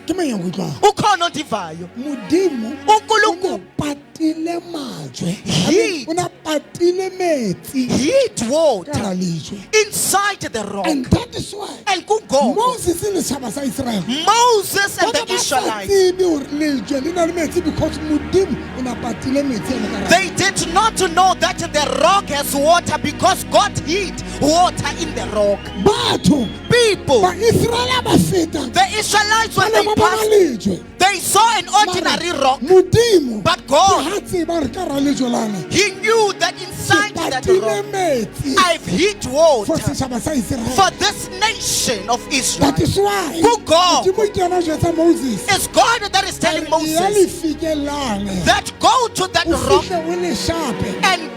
A: ke mang ya nkutlwang
B: Ukhona ondivayo.
A: modimo
B: uNkulunkulu
A: o ne patile majwe
B: Heat.
A: o ne patile metsi
B: Heat
A: ka
B: water
A: hara lejwe
B: inside the rock.
A: and that is why
B: And kungoku,
A: Moses le setjhaba sa Israel
B: Moses and
A: Bona
B: the
A: ba sa
B: Israelites,
A: tsebe hore lejwe le na le metsi because modimo o ne patile metsi ene ka hara
B: they did not know that the rock has water because God hid water in the rock.
A: batho
B: People,
A: ba Israel ba feta
B: the Israelites, when
A: ba
B: they
A: ne ba bona
B: passed,
A: lejwe
B: they saw an ordinary rock.
A: modimo
B: But God,
A: ha tseba re ka hara lejwe lane
B: He knew that
A: ke
B: inside that
A: patile
B: rock,
A: metsi
B: I've hid
A: for
B: water
A: setjhaba sa Israel
B: for this nation of Israel.
A: that is why
B: Who God?
A: modimo ke yena a jwetsa Moses
B: It's God that is telling
A: ya
B: Moses
A: lefikelane
B: that go to that
A: o
B: rock
A: fihle o le shape
B: and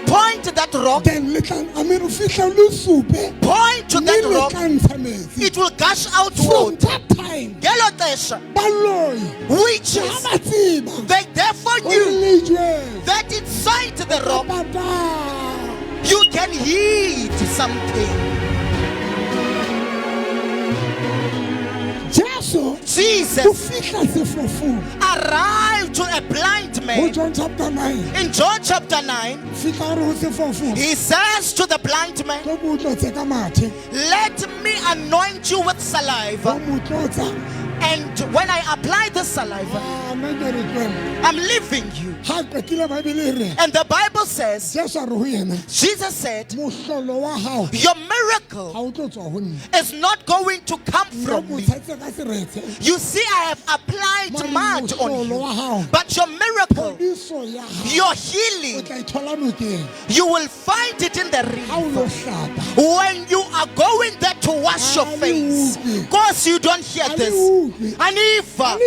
B: point that rock,
A: then le tla I mean o fihle o le supe
B: point to
A: mme
B: that
A: le
B: rock,
A: tla ntsha metsi
B: it will gush out
A: from
B: water.
A: that time
B: Ngelo xesha,
A: baloyi
B: witches,
A: ha ba tseba
B: they therefore
A: o
B: knew
A: lejwe
B: that inside the rock
A: pata
B: you can heed something.
A: Jesu o
B: Jesus
A: fihla sefofong
B: arrived to a blind
A: ho
B: man.
A: John chapter 9
B: In John chapter 9,
A: fihla hore ho sefofong
B: he says to the blind man,
A: tlo mo tlotse ka mathe
B: let me anoint you with
A: o
B: saliva.
A: mo tlotsa
B: And when I apply the saliva,
A: nna ke re tlohella
B: I'm leaving you.
A: ha qetile Bible e re
B: And the Bible says,
A: Jesu a re ho yena
B: Jesus said,
A: mohlolo wa hao
B: your
A: ha
B: miracle
A: o tlo tswa ho nna
B: is not going to come
A: nna
B: from
A: mo
B: me.
A: tshetse ka seretse
B: You see, I have applied much on
A: mohlolo wa
B: you.
A: hao
B: But your miracle,
A: phodiso ya hao
B: your
A: o
B: healing,
A: tla ithola nokeng
B: you will find it in the
A: ha o lo
B: river.
A: hlapa
B: When you are going there to wash your face. Of course, you don't hear this. Hanifa,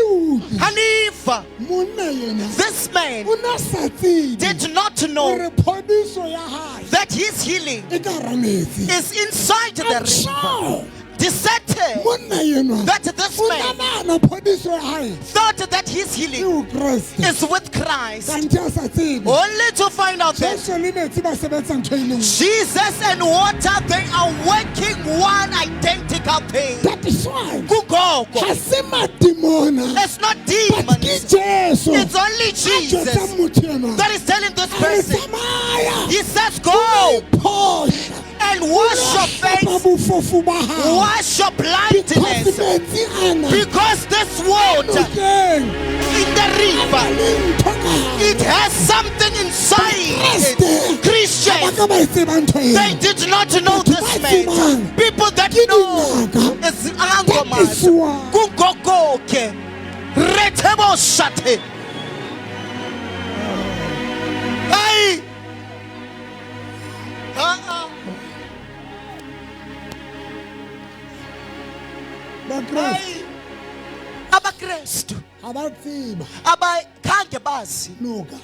B: Hanifa,
A: monna yena
B: this man
A: o na sa tsebe
B: did not know
A: hore phodiso ya hae
B: that his healing
A: e ka hara metsi
B: is inside the
A: I'm
B: river.
A: sure
B: Deserted
A: monna yenwa
B: that this
A: o
B: man
A: nagana phodiso ya hae
B: thought that his
A: ke
B: healing
A: o Kreste
B: is with Christ,
A: kante a sa tsebe
B: only to find out that
A: Jesu le metsi ba sebetsa ntho e le nngwe
B: Jesus and water, they are working one identical thing.
A: that is why
B: Kugogo.
A: ha se madimona
B: It's not
A: but ke
B: demons.
A: Jesu
B: It's only
A: a jwetsa
B: Jesus
A: motho enwa
B: that is telling this
A: a re
B: person.
A: tsamaya
B: He says,
A: o
B: go
A: iphosha
B: and wash your face,
A: bofofu ba hao
B: wash your
A: because
B: blindness,
A: metsi ana
B: because this water
A: nokeng
B: in the river,
A: le ntho ka hare.
B: it has something inside it.
A: Kreste ba
B: Christians,
A: ka ba e tseba ntho eo.
B: they did not know this man. People that know is
A: That is why.
B: Kugogoke. Retebo shate. Hey.
A: Ba Kreste
B: Hey. AmaKristu
A: ha ba tseba
B: abakhange bazi
A: noka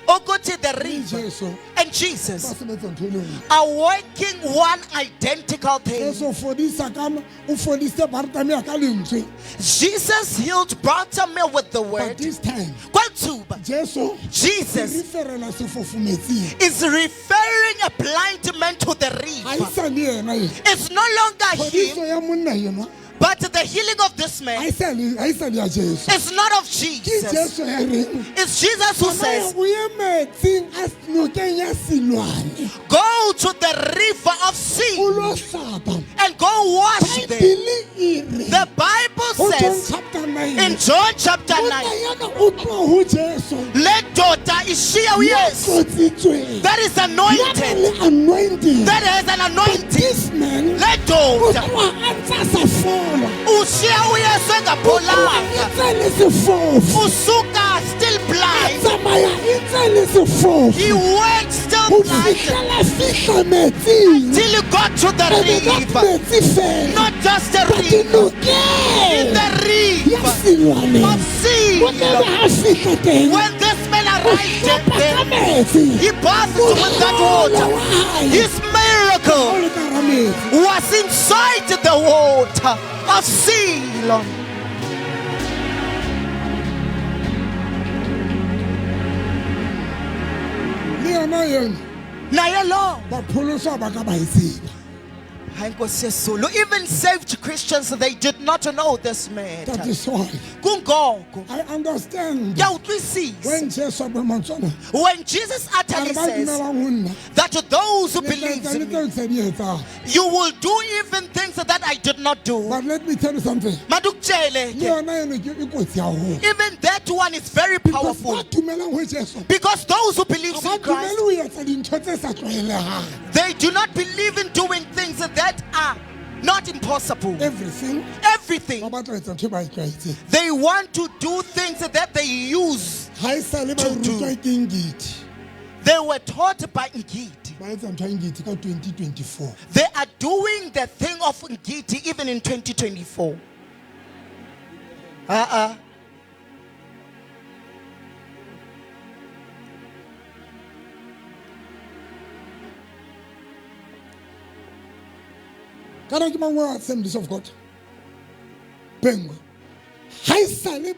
B: ukuthi the
A: le
B: river
A: Jesu
B: and
A: ba
B: Jesus
A: sebetsa ntho e le nngwe.
B: are working one identical thing.
A: Jesu o fodisa ka o fodiste Bartimaeus ka lentswe
B: Jesus healed Bartimaeus with the
A: but
B: word.
A: this time
B: Kwathuba,
A: Jesu
B: Jesus
A: referela sefofu metsing
B: is referring a blind man to the
A: ha
B: river.
A: isa le yena ye
B: It's no longer
A: phodiso
B: him,
A: ya monna yenwa
B: but the healing of this
A: ha
B: man
A: isa le ya Jesu
B: is not of
A: ke
B: Jesus.
A: Jesu ya reng
B: It's Jesus who
A: tsamaya
B: says,
A: o ye metsing a nokeng ya silwane
B: go to the river of
A: o
B: sea
A: lo hlapa
B: and go wash there.
A: Bible e re
B: The Bible
A: ho John
B: says
A: chapter 9 9
B: In John chapter 9,
A: motanyana o tloa ho Jesu
B: le ndoda ishiya uYesu
A: tlotsitsweng
B: that is
A: ya
B: anointed,
A: le anointing
B: that has an anointing.
A: this man
B: Le
A: o
B: ndoda
A: tloa a ntse a sa folwa
B: ushiya uYesu
A: o tloa
B: engapholanga,
A: ntse le sefofu
B: usuka still blind.
A: tsamaya ntse le sefofu
B: He went still
A: ho
B: blind
A: fihlela fihla metsing
B: till he got to the
A: ene not
B: river.
A: metsi fela
B: Not just the
A: but
B: river, in
A: dinokeng
B: the
A: ya
B: river
A: silwaneng
B: of sea.
A: o nebe a fihla teng
B: When this man
A: o
B: arrived
A: hlapa ka
B: there,
A: metsi
B: he passed with that water. His
A: o
B: miracle
A: le kara metsi
B: was inside the water of Ceylon.
A: le yona yena
B: Naye lo,
A: bapholoso ba ka ba e tseba
B: hayi Nkosi yesizulu, even saved Christians, they did not know this matter.
A: that is why
B: Kungoko,
A: I understand
B: ke a utlwisisa.
A: when Jesu a boema tsona
B: When Jesus
A: a
B: utterly
A: re ba
B: says
A: dumelang ho nna
B: that to those who
A: le tla
B: believe
A: etsa le
B: in me,
A: tseo ke sa di etsang
B: you will do even things that I did not do.
A: but let me tell you something
B: Madukutshele
A: le
B: ke,
A: yona eno ke e kotsi haholo
B: even that one is very
A: because
B: powerful,
A: ba dumelang ho Jesu
B: because those who believe
A: ga ba
B: in Christ,
A: dumele ho etsa dintho tse sa tlwaelehang
B: they do not believe in doing things that are not impossible.
A: everything
B: Everything.
A: ba batla ho etsa ntho e ba e tlwaetseng
B: They want to do things that they use.
A: ha e sa le ba
B: To do.
A: rutwa ke ngiti
B: They were taught by Ngiti.
A: ba etsa ntho ya ngiti ka 2024
B: They are doing the thing of Ngiti even in 2024.
A: kana ke mangwe a Assemblies of God pengwe ha e sa le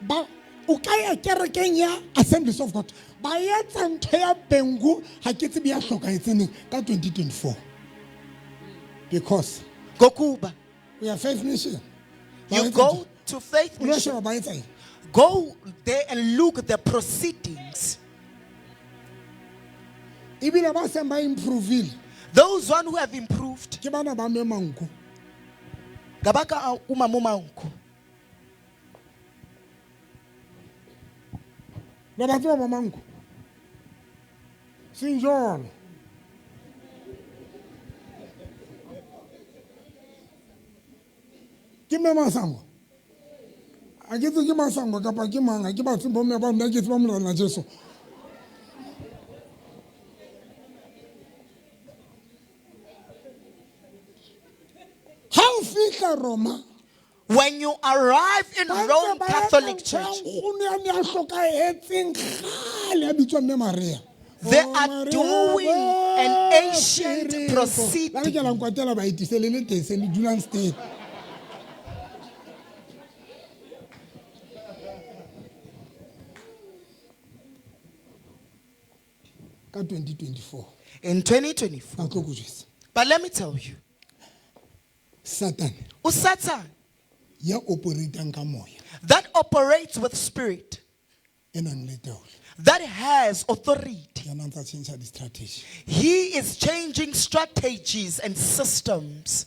A: ba o ka ya kerekeng ya Assemblies of God ba etsa ntho ya pengu ha ke tsebe ya hlokaetseneng ka 2024 because
B: Gokuba,
A: we are faith mission Ba
B: you
A: etsa
B: go
A: ntho.
B: to faith
A: O lo
B: mission.
A: sheba ba etsa eng?
B: Go there and look at the proceedings.
A: ebile ba seng ba improvile
B: Those one who have improved.
A: ke bana ba memanko
B: Gabaka umamumanku.
A: le ba tseba ba manko sinjolo ke me masango a ke tse ke masango kapa ke mang a ke ba tsebo me ba nna ke tseba molana Jesu ha o fihla Roma
B: When you arrive in
A: ba ntse
B: Rome
A: ba
B: Catholic
A: etsa
B: Church,
A: nkgono ya ne a hlokahetseng kgale a bitswa mme Maria
B: they
A: Oh,
B: are
A: Maria,
B: doing an
A: oh,
B: ancient
A: Filipo. Ba
B: proceeding.
A: re ke la nkwatela baeti se le le teng se le dulang state ka 2024
B: In 2024.
A: a tlo go jwetsa
B: But let me tell you,
A: Satan
B: Satan
A: ya operatang ka moya
B: that operates with spirit,
A: e nang le taolo
B: that has authority,
A: yana ntsa change di strategy
B: he is changing strategies and systems.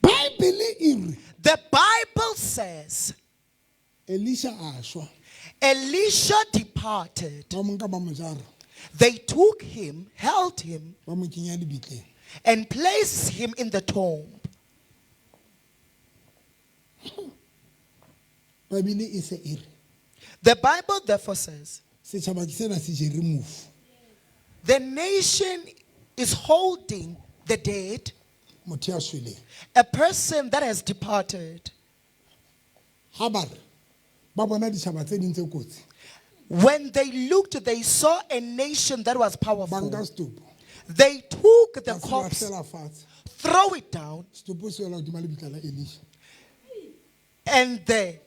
A: Bible e re
B: The Bible says
A: Elisha a shwa
B: Elisha departed.
A: ba mo nka ba mo jara
B: They took him, held him,
A: ba mo kenya dibitleng
B: and placed him in the tomb.
A: Bible e se e re
B: The Bible therefore says
A: setšhaba ke sena se jere mofu
B: the nation is holding the dead,
A: motho ya shweleng
B: a person that has departed.
A: ha ba re ba bona ditšhaba tse ding tse kotsi
B: When they looked, they saw a nation that was
A: ba
B: powerful.
A: nka stopo
B: They took the
A: ba se
B: corpse,
A: latlhela fatshe
B: throw it down,
A: stopo se wela hodima lebitla la Elisha
B: and the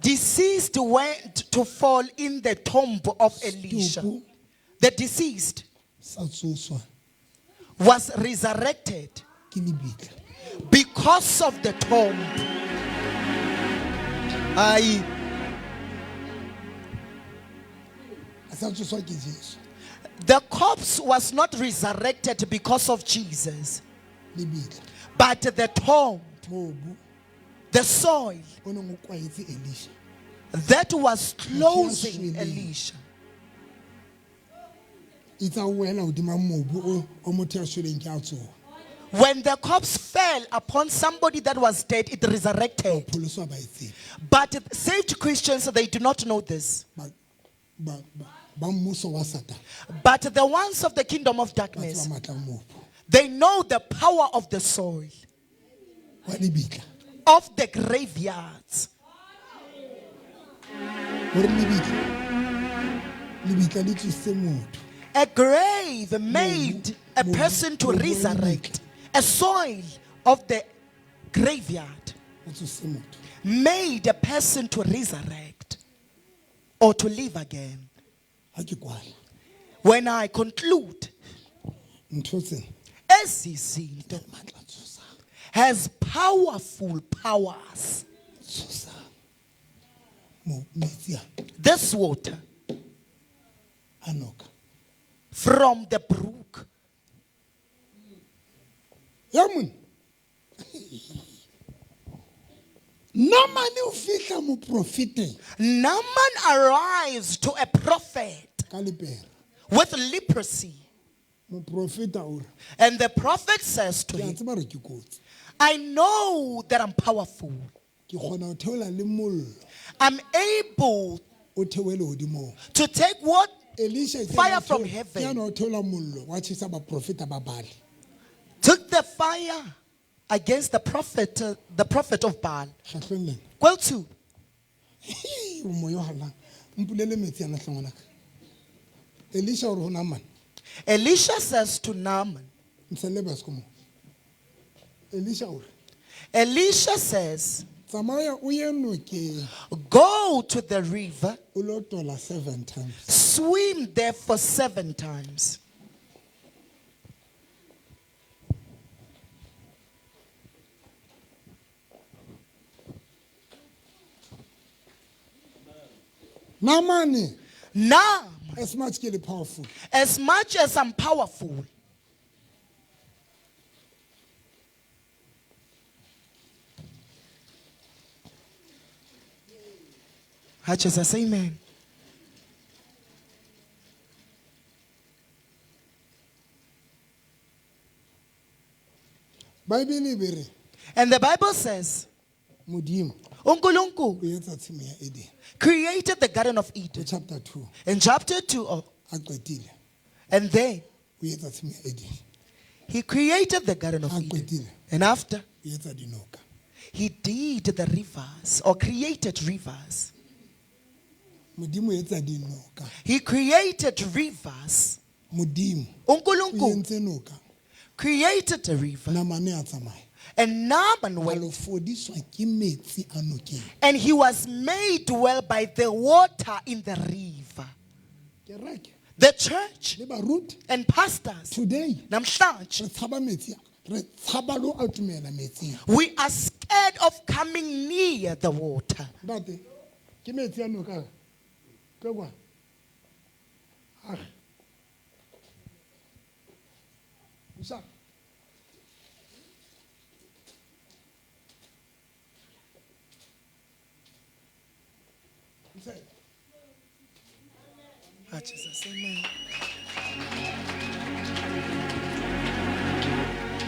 B: deceased went to fall in the tomb of Elisha.
A: Stopo
B: The deceased
A: sa tsoswa
B: was resurrected
A: ke lebitla
B: because of the tomb.
A: a sa tsoswa ke Jesu
B: The corpse was not resurrected because of Jesus,
A: lebitla
B: but the tomb,
A: mobu
B: the soil
A: o neng o kwaetse Elisha
B: that was closing
A: shweleng.
B: Elisha.
A: e tsa wela hodima mobu o motho a shweleng ke a tsoha
B: When the corpse fell upon somebody that was dead, it resurrected.
A: pholoso ba etseng
B: But saved Christians, they do not know this.
A: ba mmuso wa Satan
B: But the ones of the kingdom of
A: ba
B: darkness,
A: tseba matla a mobu
B: they know the power of the soil,
A: wa lebitla
B: of the graveyards.
A: hore lebitla le tlisitse motho
B: A grave made a person to
A: mobu o
B: resurrect. A soil of the graveyard
A: o tsose motho
B: made a person to resurrect or to live again.
A: ha ke kwala
B: When I conclude,
A: ntho tsena
B: esi zinto
A: matla a tshosang
B: has powerful powers.
A: tshosang metsi a
B: This water
A: a noka
B: from the brook.
A: ya monna Namane o fihla moprofeteng
B: Naaman arrives to a prophet
A: ka lepere
B: with leprosy.
A: moprofeta o re
B: And the prophet says to
A: ke a
B: him,
A: tseba re ke kotsi
B: I know that I'm powerful.
A: ke kgona ho theola le mollo
B: I'm able
A: o theoele hodimong
B: to take what?
A: Elisha
B: Fire from heaven.
A: ke yana o theola mollo wa tshisa baprofeta ba Baal
B: Took the fire against the prophet of Baal.
A: kgahlong lena
B: Well, too.
A: o moya o halang mpulele metsi ana hle ngwanaka Elisha o re ho Naaman
B: Elisha says to Naaman,
A: ntshelle bas ko mo Elisha o re
B: Elisha says,
A: tsamaya o ye nokeng
B: go to the river,
A: o lo tola 7 times
B: swim there for 7 times.
A: Naamane
B: Now,
A: as much ke le powerful
B: as much as I'm powerful, I just say amen.
A: Bible e be re
B: And the Bible says,
A: modimo
B: uNkulunkulu
A: o etsa tshimo ya Eden
B: created the Garden of
A: go
B: Eden.
A: chapter 2
B: In chapter 2,
A: a qetile
B: and then
A: o etsa tshimo ya Eden
B: he created the Garden of
A: a
B: Eden.
A: qetile
B: And after,
A: o etsa dinoka
B: he did the rivers or created rivers.
A: modimo o etsa dinoka
B: He created rivers.
A: modimo o
B: uNkulunkulu
A: entse noka
B: created a river.
A: Naamane a tsamaya
B: And Naaman
A: a
B: went.
A: lo fodiswa ke metsi a nokeng
B: And he was made well by the water in the river.
A: kereke
B: The church
A: le baruti
B: and pastors,
A: today
B: namhlanje,
A: re tshaba metsi re tshaba lo atumela metsing
B: we are scared of coming near the water.
A: ntate ke metsi a noka ke kwa ah Isa Isa
B: Ah, Jesus, amen.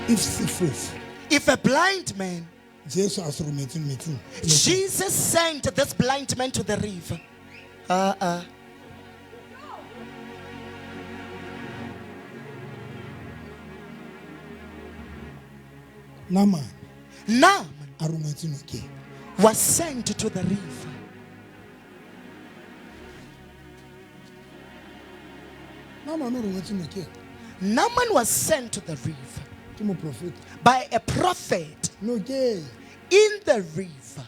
A: if sefofu
B: If a blind man,
A: Jesu a se rometseng metsing
B: Jesus sent this blind man to the river.
A: Naaman
B: Naaman
A: a rometswe nokeng
B: was sent to the river.
A: Naaman o rometswe nokeng
B: Naaman was sent to the river
A: ke moprofeta
B: by a prophet
A: nokeng
B: in the river.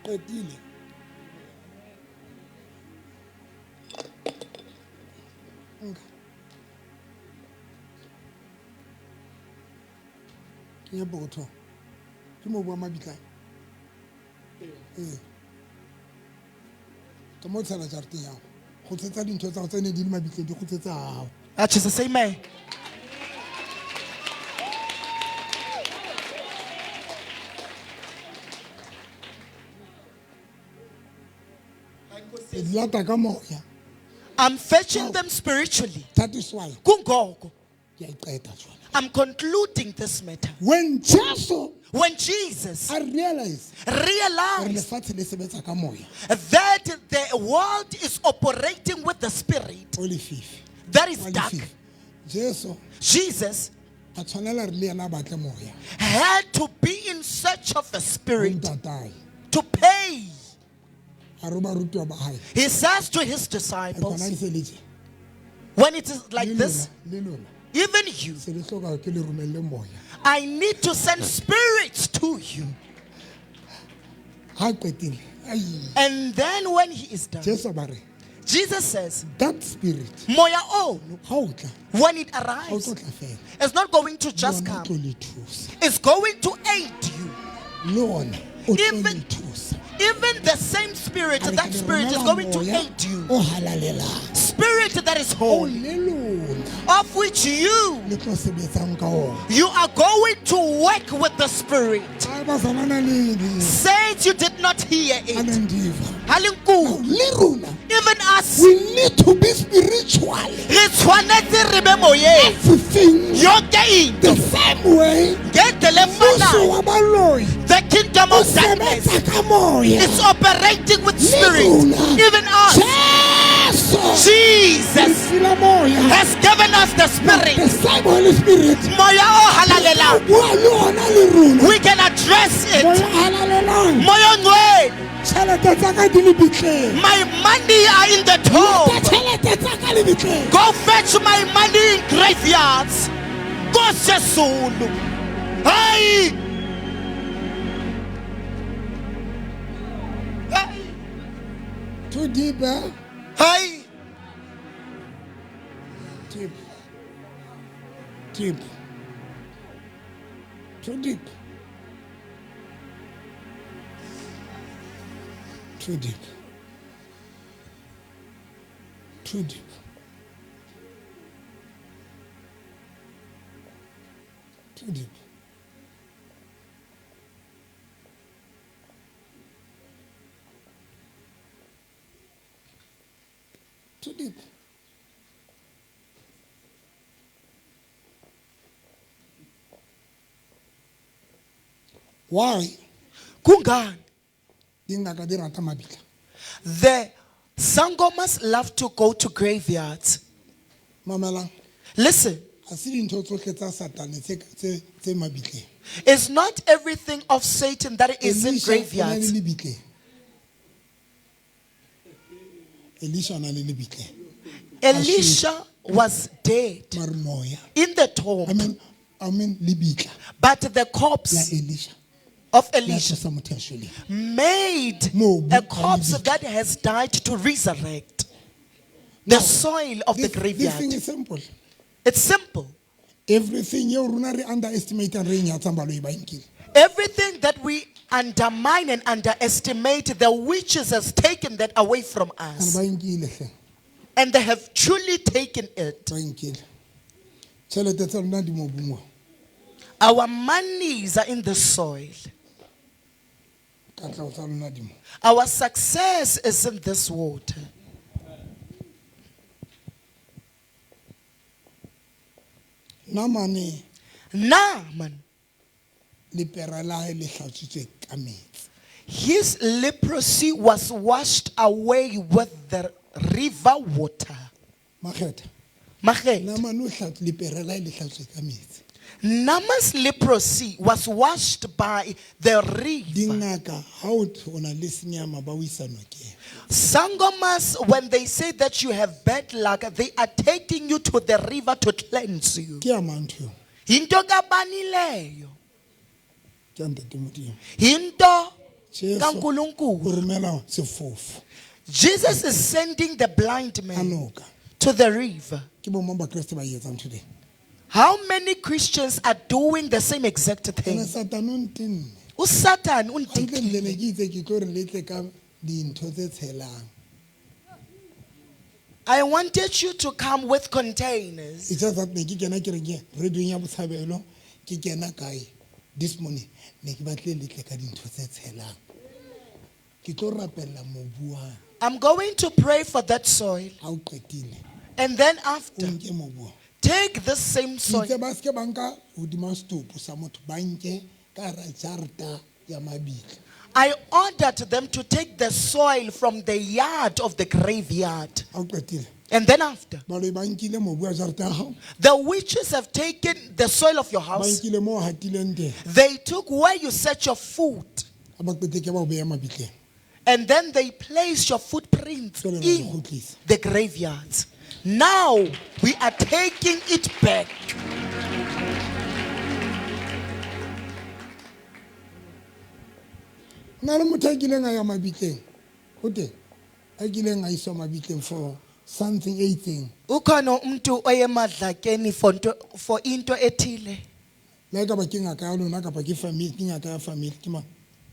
A: qetile nka ke nya botho ke mo bua mabitla ka mo tsala jarteng ya go tsetsa dintho tsa go tsene di le mabitleng di go tsetsa hao
B: Jesus, amen.
A: e di lata ka moya
B: I'm fetching them spiritually.
A: that is why
B: Kungoko.
A: ke a iqeta tsona
B: I'm concluding this matter.
A: when Jesu
B: When Jesus
A: I realize
B: realized
A: lefatshe le sebetsa ka moya
B: that the world is operating with the spirit
A: o lefifi
B: that is
A: o
B: dark,
A: lefifi Jesu
B: Jesus
A: a tshwanela re le yena a batle moya
B: had to be in search of the
A: o
B: spirit
A: ntatae
B: to pay.
A: a ro ba rutwa ba hae
B: He says to his
A: a
B: disciples,
A: tsona di se le tje
B: when it is like
A: Le
B: this,
A: lona, le lona
B: even you,
A: se le hloka ke le romelle moya
B: I need to send spirits to you.
A: ha qetile ai
B: And then when he is done,
A: Jesu ba re
B: Jesus says,
A: that spirit
B: Moya oh,
A: ha o tla
B: when it
A: ha o
B: arrives,
A: tlo tla fela
B: it's not going to just
A: Lona o tlo
B: come,
A: le thusa
B: it's going to aid you.
A: le ona o tlo
B: Even-
A: le thusa
B: Even the same spirit,
A: A re
B: that
A: ke le
B: spirit is
A: romela
B: going to
A: moya
B: aid you.
A: o halalelang
B: Spirit that is
A: o
B: holy,
A: le lona
B: of which you
A: le tlo sebetsang ka ona
B: are going to work with the spirit.
A: a ba sanana le di
B: Saints, you did not hear
A: a
B: it.
A: neng diva
B: Hallelujah.
A: le rona
B: Even us,
A: we need to be spiritual
B: re tshwanetse re be moyeng.
A: everything
B: Yonke into
A: the same way
B: ngendlela
A: mmuso
B: efanayo.
A: wa baloi
B: The kingdom
A: o
B: of darkness
A: sebetsa ka moya
B: is operating with spirit.
A: rona.
B: Even us,
A: Jesu
B: Jesus
A: sila moya
B: has given us the
A: the
B: spirit.
A: same Holy Spirit
B: Moya o halalelang.
A: bua le ona le rona
B: We can address it.
A: moya halalelang
B: Moya ngwe.
A: tšhelete tsa ka di le bitleng
B: My money are in the
A: ka
B: tomb.
A: tšhelete tsa ka le bitleng
B: Go fetch my money in graveyards. Go Sesulu. Hey. Hey.
A: too deep
B: Hey.
A: deep deep too deep too deep too deep too deep too deep why
B: Kungani?
A: dingaka di rata mabitla
B: The Sangomas love to go to graveyards.
A: mamelang
B: Listen,
A: a se dintho tsotlhe tsa satane tse mabitleng
B: it's not everything of Satan that is in
A: Elisha o na le
B: graveyards.
A: lebitleng Elisha o na le lebitleng
B: Elisha was dead
A: mare moya
B: in the tomb,
A: I mean lebitla
B: but the
A: la
B: corpse
A: Elisha
B: of
A: la
B: Elisha
A: tlosa motho ya shweleng
B: made
A: Mobu
B: a
A: wa
B: corpse
A: lebitla.
B: that has died to resurrect the soil of the
A: This thing
B: graveyard.
A: is simple
B: It's simple.
A: everything yeo rona re underestimate re e nyatsang baloi ba nkile
B: Everything that we undermine and underestimate, the witches has taken that away from
A: ane
B: us.
A: ba nkile hle
B: And they have truly taken it.
A: ba nkile tšhelete tsa rona di mobung wa
B: Our monies are in the soil.
A: katlao tsa rona di mo
B: Our success is in this water.
A: namane
B: Naaman,
A: lepera la hae le hlatswitswe ka metsi
B: his leprosy was washed away with the river water.
A: makgetha
B: Maged,
A: namane lepera la hae le hlatswitswe ka metsi
B: Naaman's leprosy was washed by the river.
A: dingaka ha o na le senyama ba o isa nokeng
B: Sangomas, when they say that you have bad luck, they are taking you to the river to cleanse you.
A: ke ya mantho
B: Into kabani leyo?
A: ke ya ntate modimo
B: Into
A: Jesu
B: kaNkulunkulu.
A: o romela sefofu
B: Jesus is sending the blind
A: a
B: man
A: noka
B: to the river.
A: ke bo mang ba kreste ba e etsang today
B: How many Christians are doing the same exact
A: ene
B: thing?
A: Satan o ntenne
B: Satan
A: hantle le ne ke itse ke tlo re letle ka dintho tse tshelang.
B: I wanted you to come with containers.
A: It's just that ne ke kena ke re ke radio ya Botshabelo ke kena kae this morning ne ke batle letle ka dintho tse tshelang. Ke tlo rapella mobu wa
B: I'm going to pray for that soil.
A: ha o qetile
B: And then
A: o
B: after,
A: nke mobu.
B: take this same soil.
A: Itse ba ske banka hodima stopo sa motho ba nke ka hara jarata ya mabitla.
B: I ordered them to take the soil from the yard of the graveyard.
A: Ha o qetile
B: And then after,
A: ba lo ba nkile mobu wa jarata ya hao
B: the witches have taken the soil of your
A: ba
B: house.
A: nkile mo o hatileng teng
B: They took where you set your foot.
A: ha ba qete ke ba o beya mabitleng.
B: And then they placed your footprints
A: Jwale ba
B: in
A: re kgutlisa.
B: the graveyards. Now we are taking it back.
A: Na le motho a kileng a ya mabitleng o teng a kileng a iswa mabitleng for something e itseng
B: Ukhona umuntu oye madlakeni for into etile.
A: le ka ba ke ngaka ya lona kapa ke family ke ngaka ya family ke mang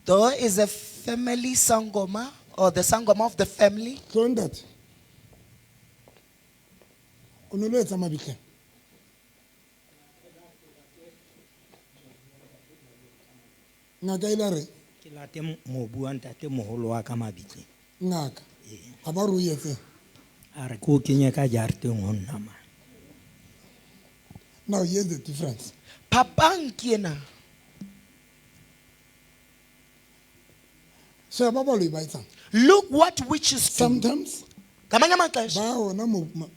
B: There is a family sangoma or the sangoma of the family.
A: tlo ntate o ne lo etsa mabitleng ngaka ile a re
F: ke late mobu wa ntate moholo wa ka mabitleng
A: ngaka ga ba re o etseng
F: a re ke o kenye ka jareteng ho nna man.
A: now here's the difference
B: Papang kiena.
A: so ba ba lo ba etsang
B: Look what witches do.
A: sometimes
B: Ngamanye amaxesha,
A: ba ona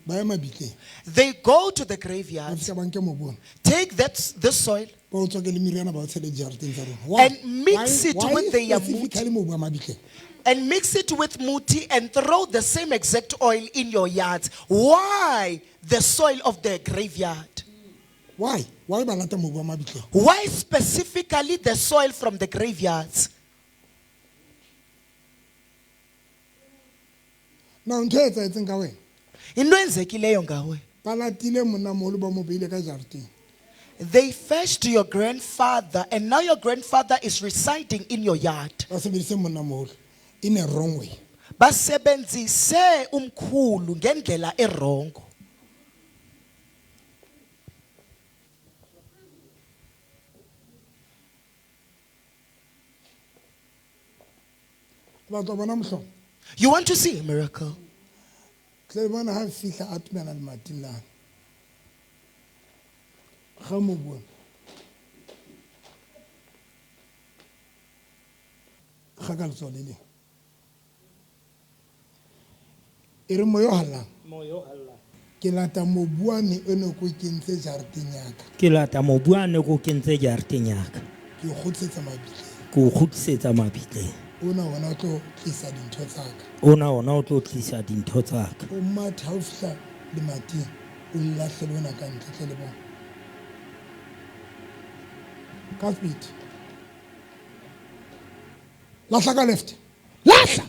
A: ba ya mabitleng
B: they go to the
A: ba
B: graveyard,
A: fika ba nke mobu ona
B: take this soil,
A: ba o tswa ke le meriana ba o tshele dijareteng tsa rona Why?
B: And mix it
A: Why
B: with their
A: specifically mobu wa mabitleng
B: and mix it with muti and throw the same exact oil in your yards. Why the soil of the graveyard?
A: why ba lata mobu wa mabitleng
B: Why specifically the soil from the graveyards?
A: now ntho e etsahetseng ka wena
B: Into enzekileyo ngawe.
A: ba latile monnamoholo ba mo beile ka jareteng
B: They fetched your grandfather, and now your grandfather is residing in your yard.
A: ba sebedise monnamoholo in a wrong way
B: Basebenzise umkhulu ngendlela erongo.
A: ba tlo bona mohlolo
B: You want to see a miracle?
A: tle le bona ha fihla a tumela le mating lane ga mobu ona ga ka letsoho le leng e re moyo hallang ke lata mobu wane e ne ko kentse jareteng yaka
F: ke lata mobu a ne ko kentse jareteng yaka
A: ke o kgutlisetsa mabitleng
F: ke o kgutlisetsa mabitleng
A: ona ona o tlo tlisa dintho tsaka
F: ona o tlo tlisa dintho tsaka
A: o matha ha o fihla le mating o lahle le ona ka ntle tle le bona ka speed lahla ka left lahla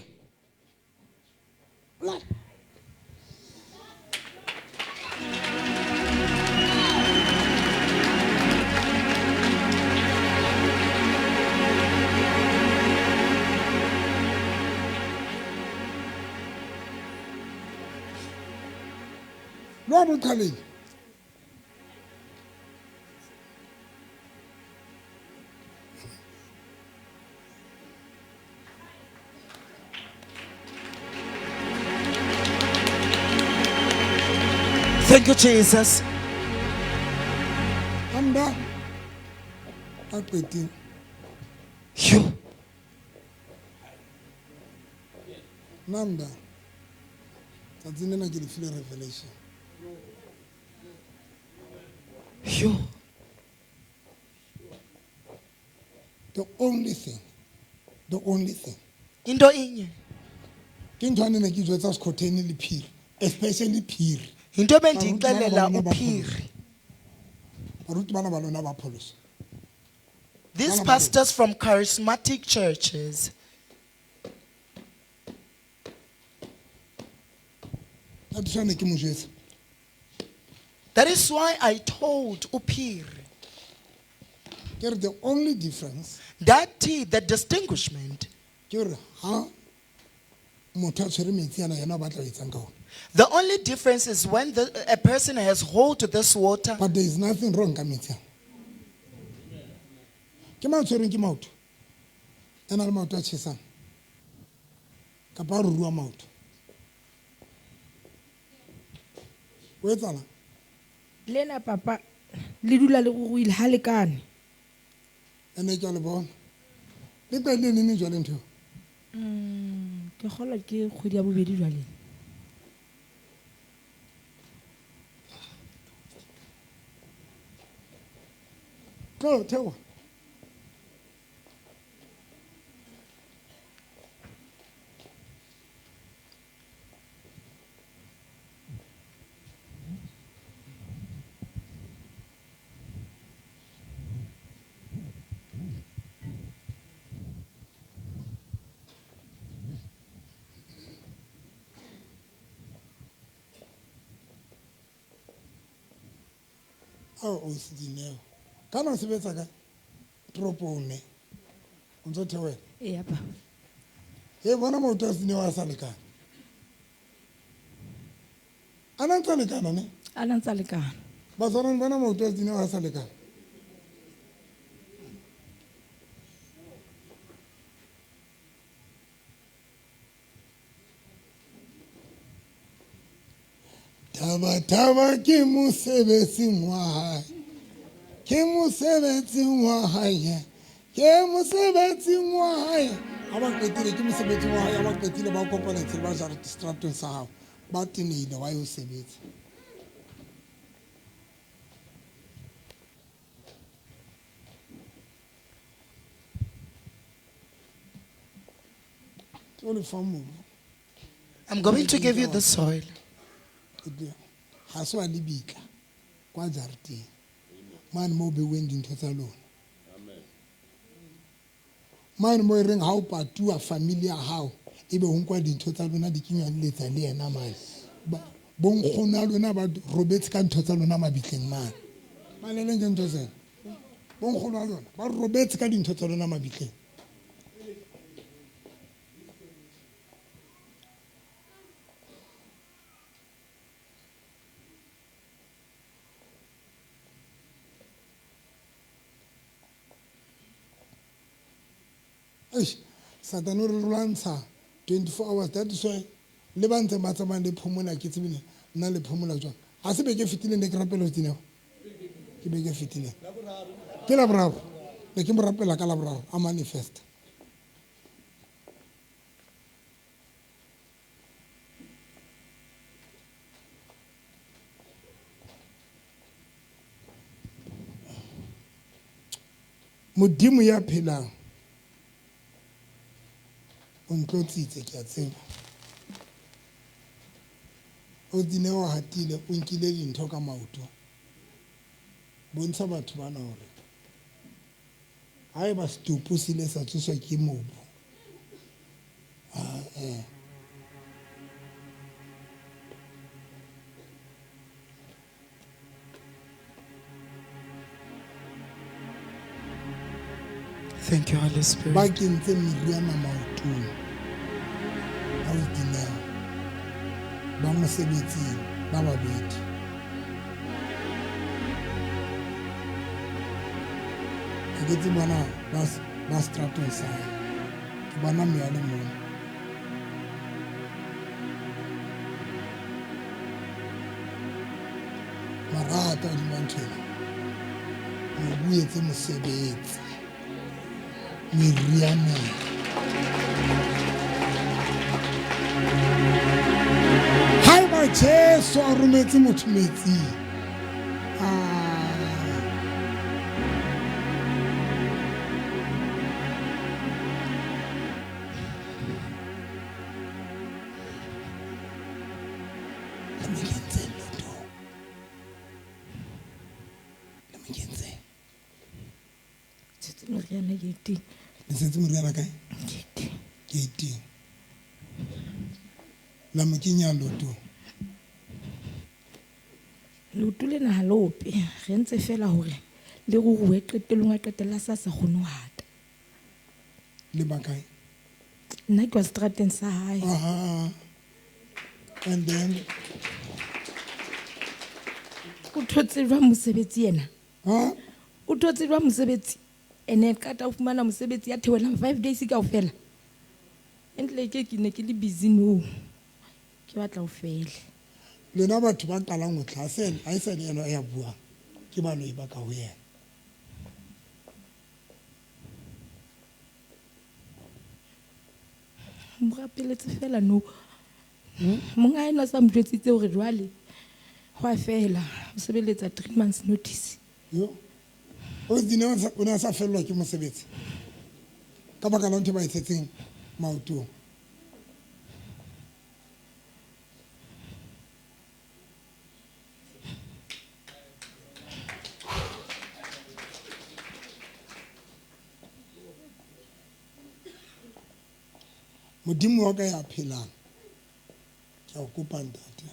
A: lo bothaleng
B: Thank you, Jesus.
A: I'm done a qeteng
B: Phew.
A: nna I'm done tsatsing lena ke le file revelation
B: Phew.
A: the only thing
B: Into inye.
A: ke ntho ane ne ke jwetsa Scotland le Phiri especially Phiri
B: Into bendixelela uPhiri.
A: baruti bana ba lona ba pholoso
B: These pastors from charismatic churches,
A: ka tshwane ke mo jwetsa
B: That is why I told Upir
A: The only difference,
B: that the distinguishment,
A: how motho a tshwere metsi ana yena o batla ho etsang ka ona.
B: the only difference is when a person has hold to this water.
A: But there is nothing wrong ka metsi ana. Ke mang a tshwereng ke maoto? A na le maoto a tjhesang kapa a ruruwa maoto? O etsahalang?
E: Lena papa le dula le ruruile ha lekane.
A: Ene ke a le bona. Le qadile neng jwale ntho eo?
E: Ke kgolwa ke kgwedi ya bobedi jwale.
A: Tlo thewa. O se Dineo. Kana o sebetsa ka toropong ne? O ntso theohela?
E: Eya pa.
A: E bona maoto a se Dineo a sa lekana. A na ntse a lekana ne?
E: A na ntse a lekana.
A: Batswalane bona maoto a se Dineo a sa lekana. Taba ke mosebetsing wa hae. Ke mosebetsing wa hae. Ke mosebetsing wa hae. Ha ba qetile ke mosebetsing wa hae, ha ba qetile ba kopanetse ba jara stratong sa hao. Ba tenehile wa yo sebetsa. Tole fa mobu.
B: I'm going to give you the soil.
A: Ha se wa le bitla kwa jareteng. Mane mo beweng dintho tsa lona. Mane mo reng ha o patuwa family ya hao ebe ho nkwa dintho tsa lona di kenywa le letsa le yena mane. Bonkgono a lona ba robetse ka ntho tsa lona mabitleng mane. Mane le ntho tsena. Bonkgono a lona ba robetse ka dintho tsa lona mabitleng. Satan o re lwantsha 24 hours. That is why le ba ntse ba tsamaya le phomola ke tsebile nna le phomola jwang. Ha se beke fetile ne ke rapela ho Dineo. Ke beke fetile. Ke la boraro. Ne ke mo rapela ka la boraro a manifest. Modimo ya phelang o ntlotsitse ke a tseba. O Dineo hatile o nkile dintho ka maoto. Bontsha batho bana hore haeba setupu se ile sa tsoswa ke mobu.
B: Thank you, Holy Spirit.
A: Ba kentse meriana maotong a o Dineo ba mosebetsing ba babedi. Ke tse bona ba stratong sa hae. Ke bona meya le mona. Marata a dimantshela o buetse mosebetsi meriana. Haeba Jesu a rometse motho metsing,
E: Meriana ke teng.
A: le setse moriana kae? Ke teng. La mo kenya loto.
E: leoto lena ha le ope re ntse fela hore le ruruhe qetellong a qetella sa kgone ho hata.
A: Le bakae?
E: Nna ke wa seterateng sa hae.
A: Aha. And then,
E: O thotse jwang mosebetsi yena?
A: huh?
E: O thotse jwang mosebetsi? Ene ka ta o fumana mosebetsi ya theolang 5 days kaofela. Entle ke ne ke le busy no. Ke batla ho fele.
A: Lena batho ba qalang ho tla sel a isa le yena ya buang ke ba loi ba ka ho yena.
E: Mo rapeletse fela no. Monga ena sa mjwetsitse hore jwale ho a fela o sebeletsa 3 months notice.
A: Yo. O dine o na sa fellwa ke mosebetsi. Ka baka la ntho ba itsetseng maotong. Modimo wa ka ya phelang. Ke a o kopa ntate.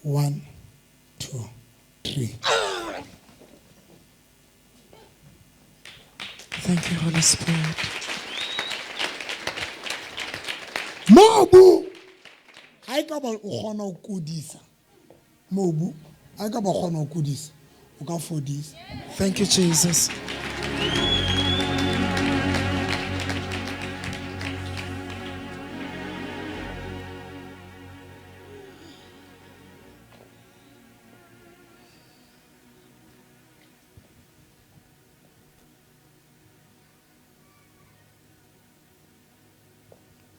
A: One, 2, 3.
B: Thank you, Holy Spirit.
A: Mobu ha ka ba o kgona ho kodisa. Mobu ha ka ba o kgona ho kodisa. O ka fodisa.
B: Thank you, Jesus.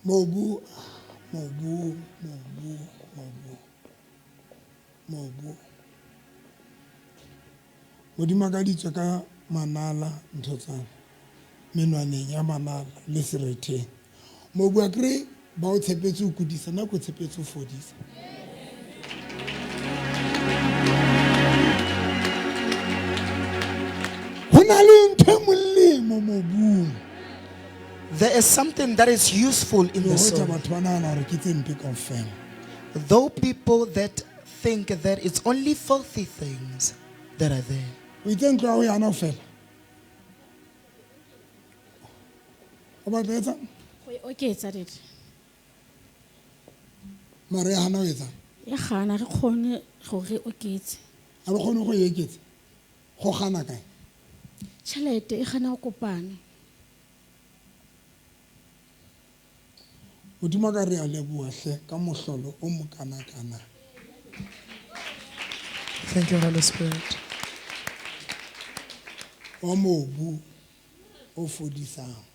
A: Mobu Modimo ka ditswe ka manala ntho tsana menwaneng ya manala le seretheng. Mobu a kre ba o tshepetse o kodisa na ko tshepetse o fodisa. Hona le ntho e molemo mobung.
B: There is something that is useful in the
A: Ho
B: soul.
A: tsa batho ba nahana hore ke tse mpe kaofela.
B: Though people that think that it's only filthy things that are there.
A: O itse ntlo ya ho yana ho fela. O batla etsa
D: Go oketsa dite.
A: mare ya hana ho etsa.
D: Ya gana re kgone gore oketse.
A: A re kgone go e eketsa. Go gana kae?
D: Tšhelete e gana go kopana.
A: Modimo ka re a leboha hle ka mohlolo o mokanakana.
B: Thank you, Holy Spirit.
A: Wa mobu o fodisang.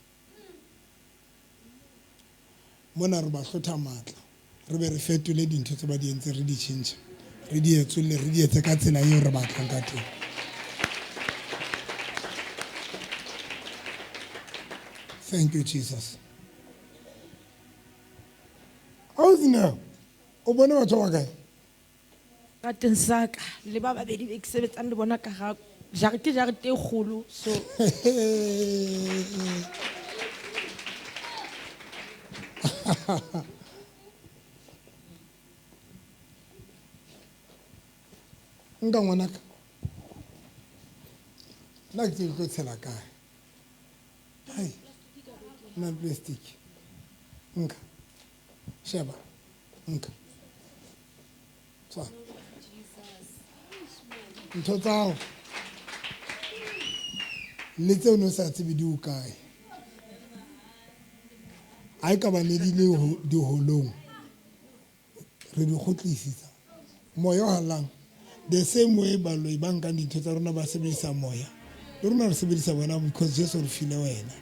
A: Mona re ba hlotha matla. Re be re fetole dintho tse ba di entse re di change. Re di etsole re di etse ka tsela eo re batlang ka teng. Thank you, Jesus. How's now? O bone batho ba kae?
E: Rateng saka le ba babedi be ke sebetsang le bona ka ga jarete e kgolo so
A: Nka ngwanaka. Nna ke tlo tshela kae? Hai. Na plastic. Nka. Sheba. Nka. Tsa. Ntho tsa hao. Le tseo no sa tsebe di o kae. A ka ba ne di le di holong. Re di khotlisisa. Moya o halang. The same way baloi ba nka dintho tsa rona ba sebedisa moya. Le rona re sebedisa bona because Jesu re file wena.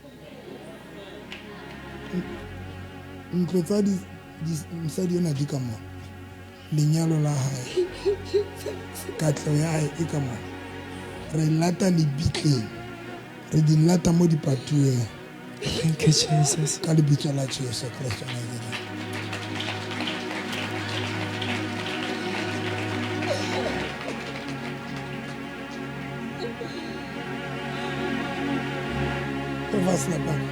A: Ntlo tsa di mosadi ena di ka mona. Lenyalo la hae. Katleho ya hae e ka mona. Re lata lebitleng. Re di lata mo dipatueng.
B: Thank you, Jesus.
A: Ka lebitso la Jesu Kriste wa Nazareth. selapaka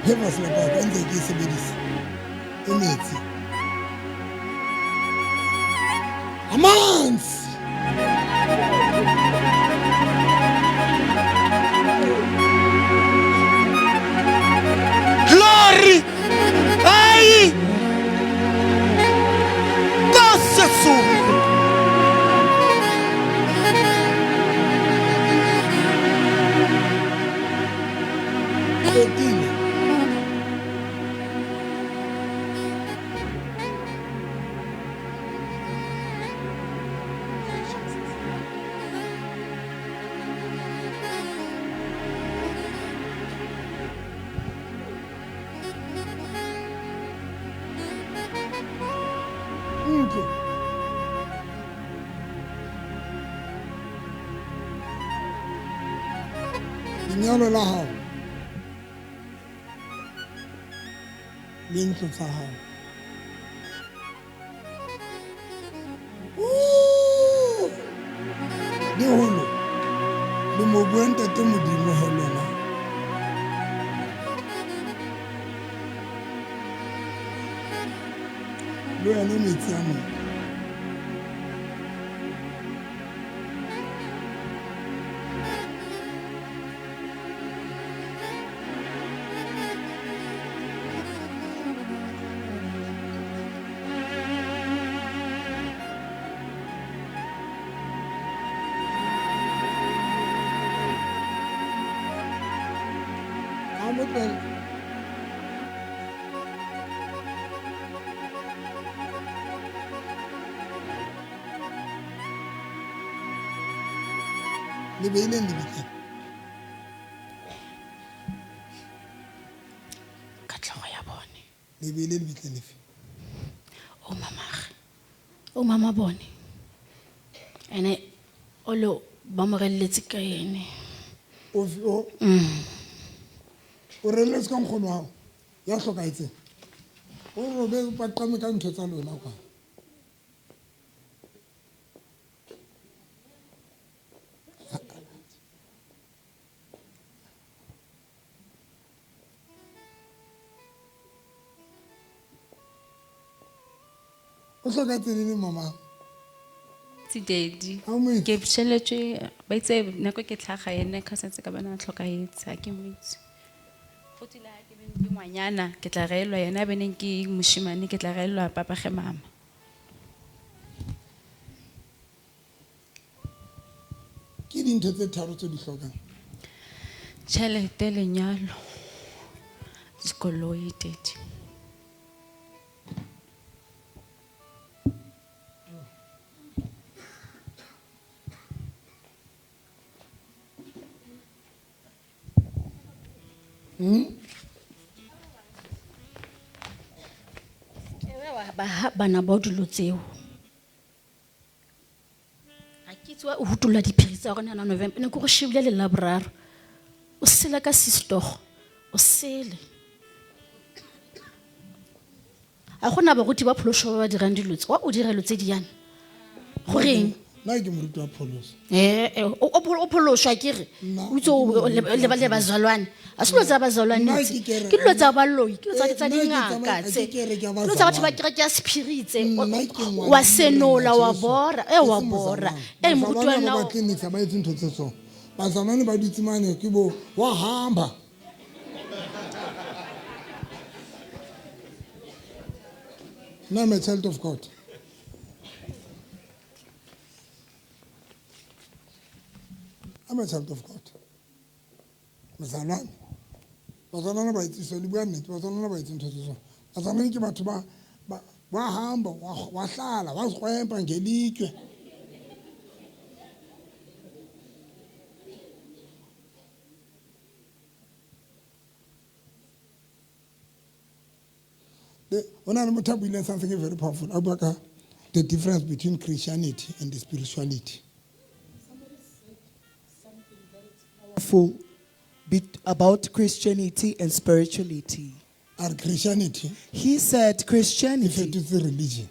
A: pheva selapaka e ntse ke e sebedisa e metsi amanzi
B: Glory! Ai! Nossa Senhora!
A: fetile ntlo lenyalo la hao le ntlo tsa hao di holo le mobu wa ntate Modimo he lona le yone metsi a moo Amen. Le beileng lebitla
D: Katlego ya bone.
A: le beile lebitla lefe
D: O mamage. O mama bone. Ene o lo ba mo reletse ka ene.
A: o reletse ka nkgono wa hao ya hlokaetseng o robe paqame ka ntho tsa lona kwa o hlokaetse neng mama
G: Daddy.
A: How many?
G: Ke psheletswe ba itse nako ke tlhaga ene ka setse ka bana tlhokaetse ha ke motse. Go tila ke beng ke ngwanyana ke tla reelwa yena beneng ke moshimane ke tla reelwa papa ge mama.
A: ke dintho tse tharo tse di hlokang
G: Tšhelete lenyalo. Dikoloi Daddy.
D: Bana ba dilo tseo. A ke tswa o hutulla diphiri tsa rona na November ne go go shibile le laboraro. O sela ka sistogo. O sele. A gona ba goti ba pholosho ba dirang dilo tse. Wa o direlo tse di yana. Goreng?
A: nna ke moruti wa pholoso
D: O pholosho ke re.
A: Nna-
D: O tso le ba bazalwane. A se lo tsa bazalwane
A: Nna
D: tse.
A: ke kere-
D: Ke dilo tsa baloi, ke dilo
A: Eh,
D: tsa
A: nna ke
D: dingaka
A: tsamaya-
D: tse.
A: ke kere ke a
D: Ke dilo tsa batho ba
A: bazalwane.
D: kere ke a spiritse.
A: Nna ke ngwana
D: Wa
A: wa
D: senola
A: Morena
D: wa
A: Jesu.
D: bora.
A: E
D: Wa
A: seng
D: bora.
A: Mozamane.
D: Moruti wa
A: Mozamane ba
D: nao.
A: batlenisa ba etse ntho tse tsona bazalwane ba dutse mane ke bo wa hamba Now I'm a child of God. I'm a child of God. Bazalwane. Bazalwane ba itse so le bua nnete bazalwane ba itse ntho tse tsona. Bazalwane ke batho ba hamba wa hlala wa swempa ngelitwe. When I'm talking about something very powerful, about the difference between Christianity and the spirituality.
B: Powerful bit about Christianity and spirituality.
A: Our Christianity,
B: He said
A: if it
B: Christianity
A: is a religion,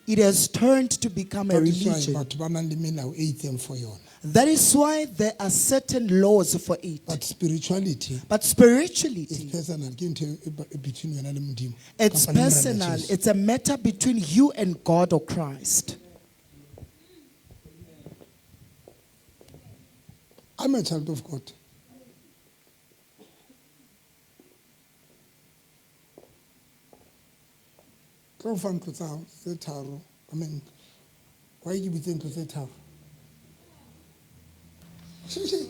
B: It has turned to become a
A: That is why
B: religion.
A: batho ba nang le melao e itseng for yona.
B: That is why there are certain laws for it.
A: But spirituality
B: But
A: is
B: spirituality,
A: personal. Ke ntho e between wena le Modimo.
B: it's
A: Kapa le Morena
B: personal.
A: Jesu.
B: It's a matter between you and God or Christ.
A: I'm a child of God. Tlo fa ntlo tsa hao tse tharo. I mean, why ke bitse ntlo tse tharo? Sheshe.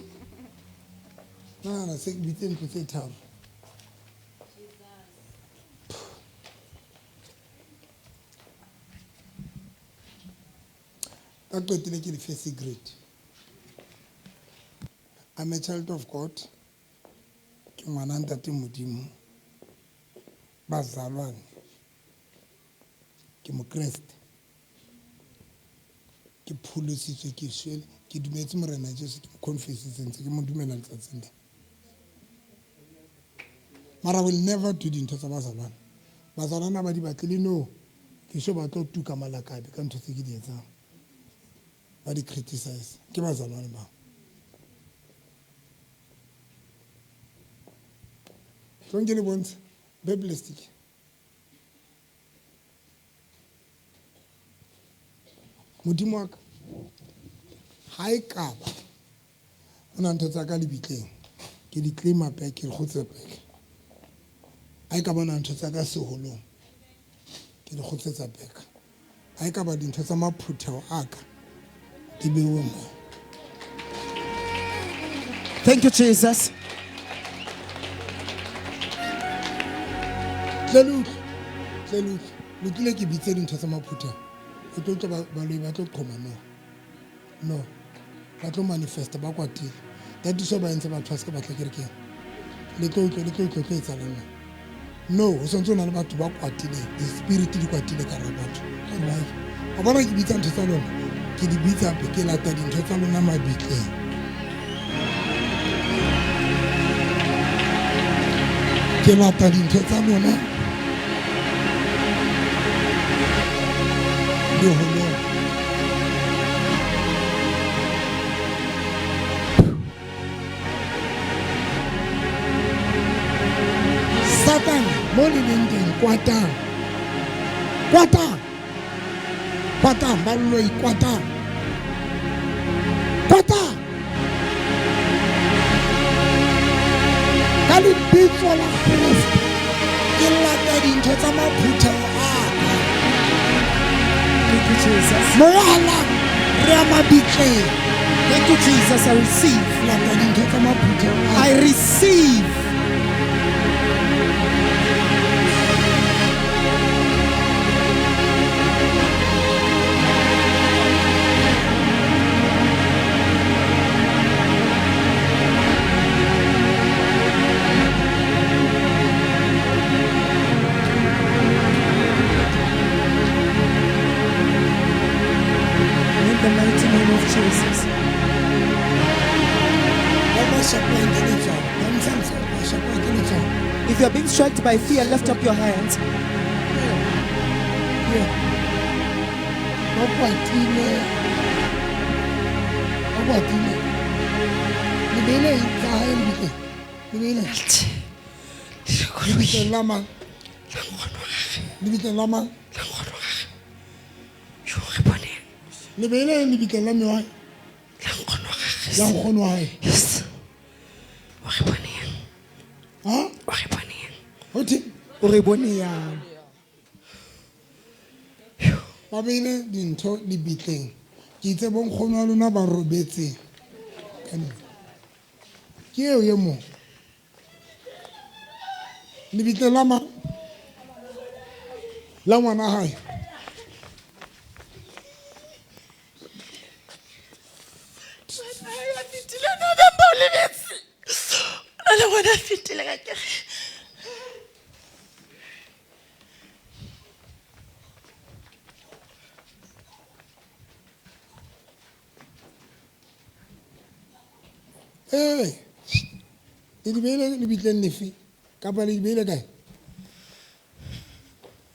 A: Se ke bitse ntlo tse tharo. Ka qetile ke le first grade. I'm a child of God. Ke ngwana ntate Modimo. Bazalwane. Ke mokreste. Ke pholositswe ke swele. Ke dumetse Morena Jesu ke confessitse ntse ke mo dumela letsatsing le. Mara I will never do dintho tsa bazalwane. Bazalwana ba di batlile no. Ke sho ba tlo tuka malakabe ka ntho tse ke di etsang. Ba di criticize. Ke bazalwane ba. Don't get it once. Biblistic. Modimo wa ka ha e ka ba o na ntho tsa ka lebitleng ke di claima back ke khotse back ha e ka ba na ntho tsa ka seholong ke di khotsetsa back ha e ka ba dintho tsa maphutheo a ka di bewe mo.
B: Thank you, Jesus.
A: Tlelut lokile ke bitse dintho tsa maphutheo o tlo tlo ba tlo qhoma no ba tlo manifesta ba kwatile that is why ba entse batho ba se ka batla kerekeng le tlo etsa lana no o sontse o na le batho ba kwatile the spirit di kwatile ka ra batho a bona ke bitsa ntho tsa lona ke di bitsa pe ke lata dintho tsa lona mabitleng ke lata dintho tsa lona le holong. Satan mo le leng teng kwatang ba lo ikwatang ka lebitso la Kristo ke lata dintho tsa maphutheo a
B: Thank you, Jesus.
A: moyala re a mabitleng
B: Thank you, Jesus. I receive.
A: lata dintho tsa maphutheo a
B: I receive. In the mighty name of Jesus.
A: ba ba shapa ke letsogo ba ntsantsha ba shapa ke letsogo
B: If you are being struck by fear, lift up your hands.
A: ba kwatile lebele tsa hae lebele lebitso la mang lebitso la mang lebele lebitso la mewa la nkgono wa hae ha hothi
B: O re bone yang?
A: ba beile dintho lebitleng ke itse bonkgono wa lona ba robetseng ke eo ye mo lebitso la mang la ngwana hae le di beile lebitleng lefe kapa le di beile kae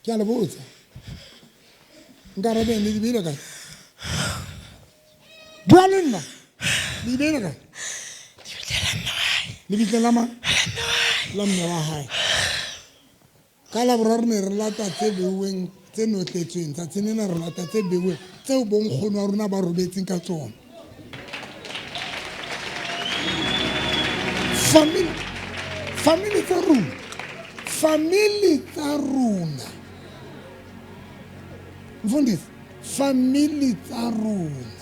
A: ke a le botsa Nkarabe le di beile kae? Bua le nna. Le beile kae? Lebitla la mang? La mme wa hae. Ka Laboraro ne re lata tse beuweng tse notletsweng tsatsing lena re lata tse beuweng tseo bonkgono wa rona ba robetseng ka tsona. Family tsa rona. Mfundisi, family tsa rona.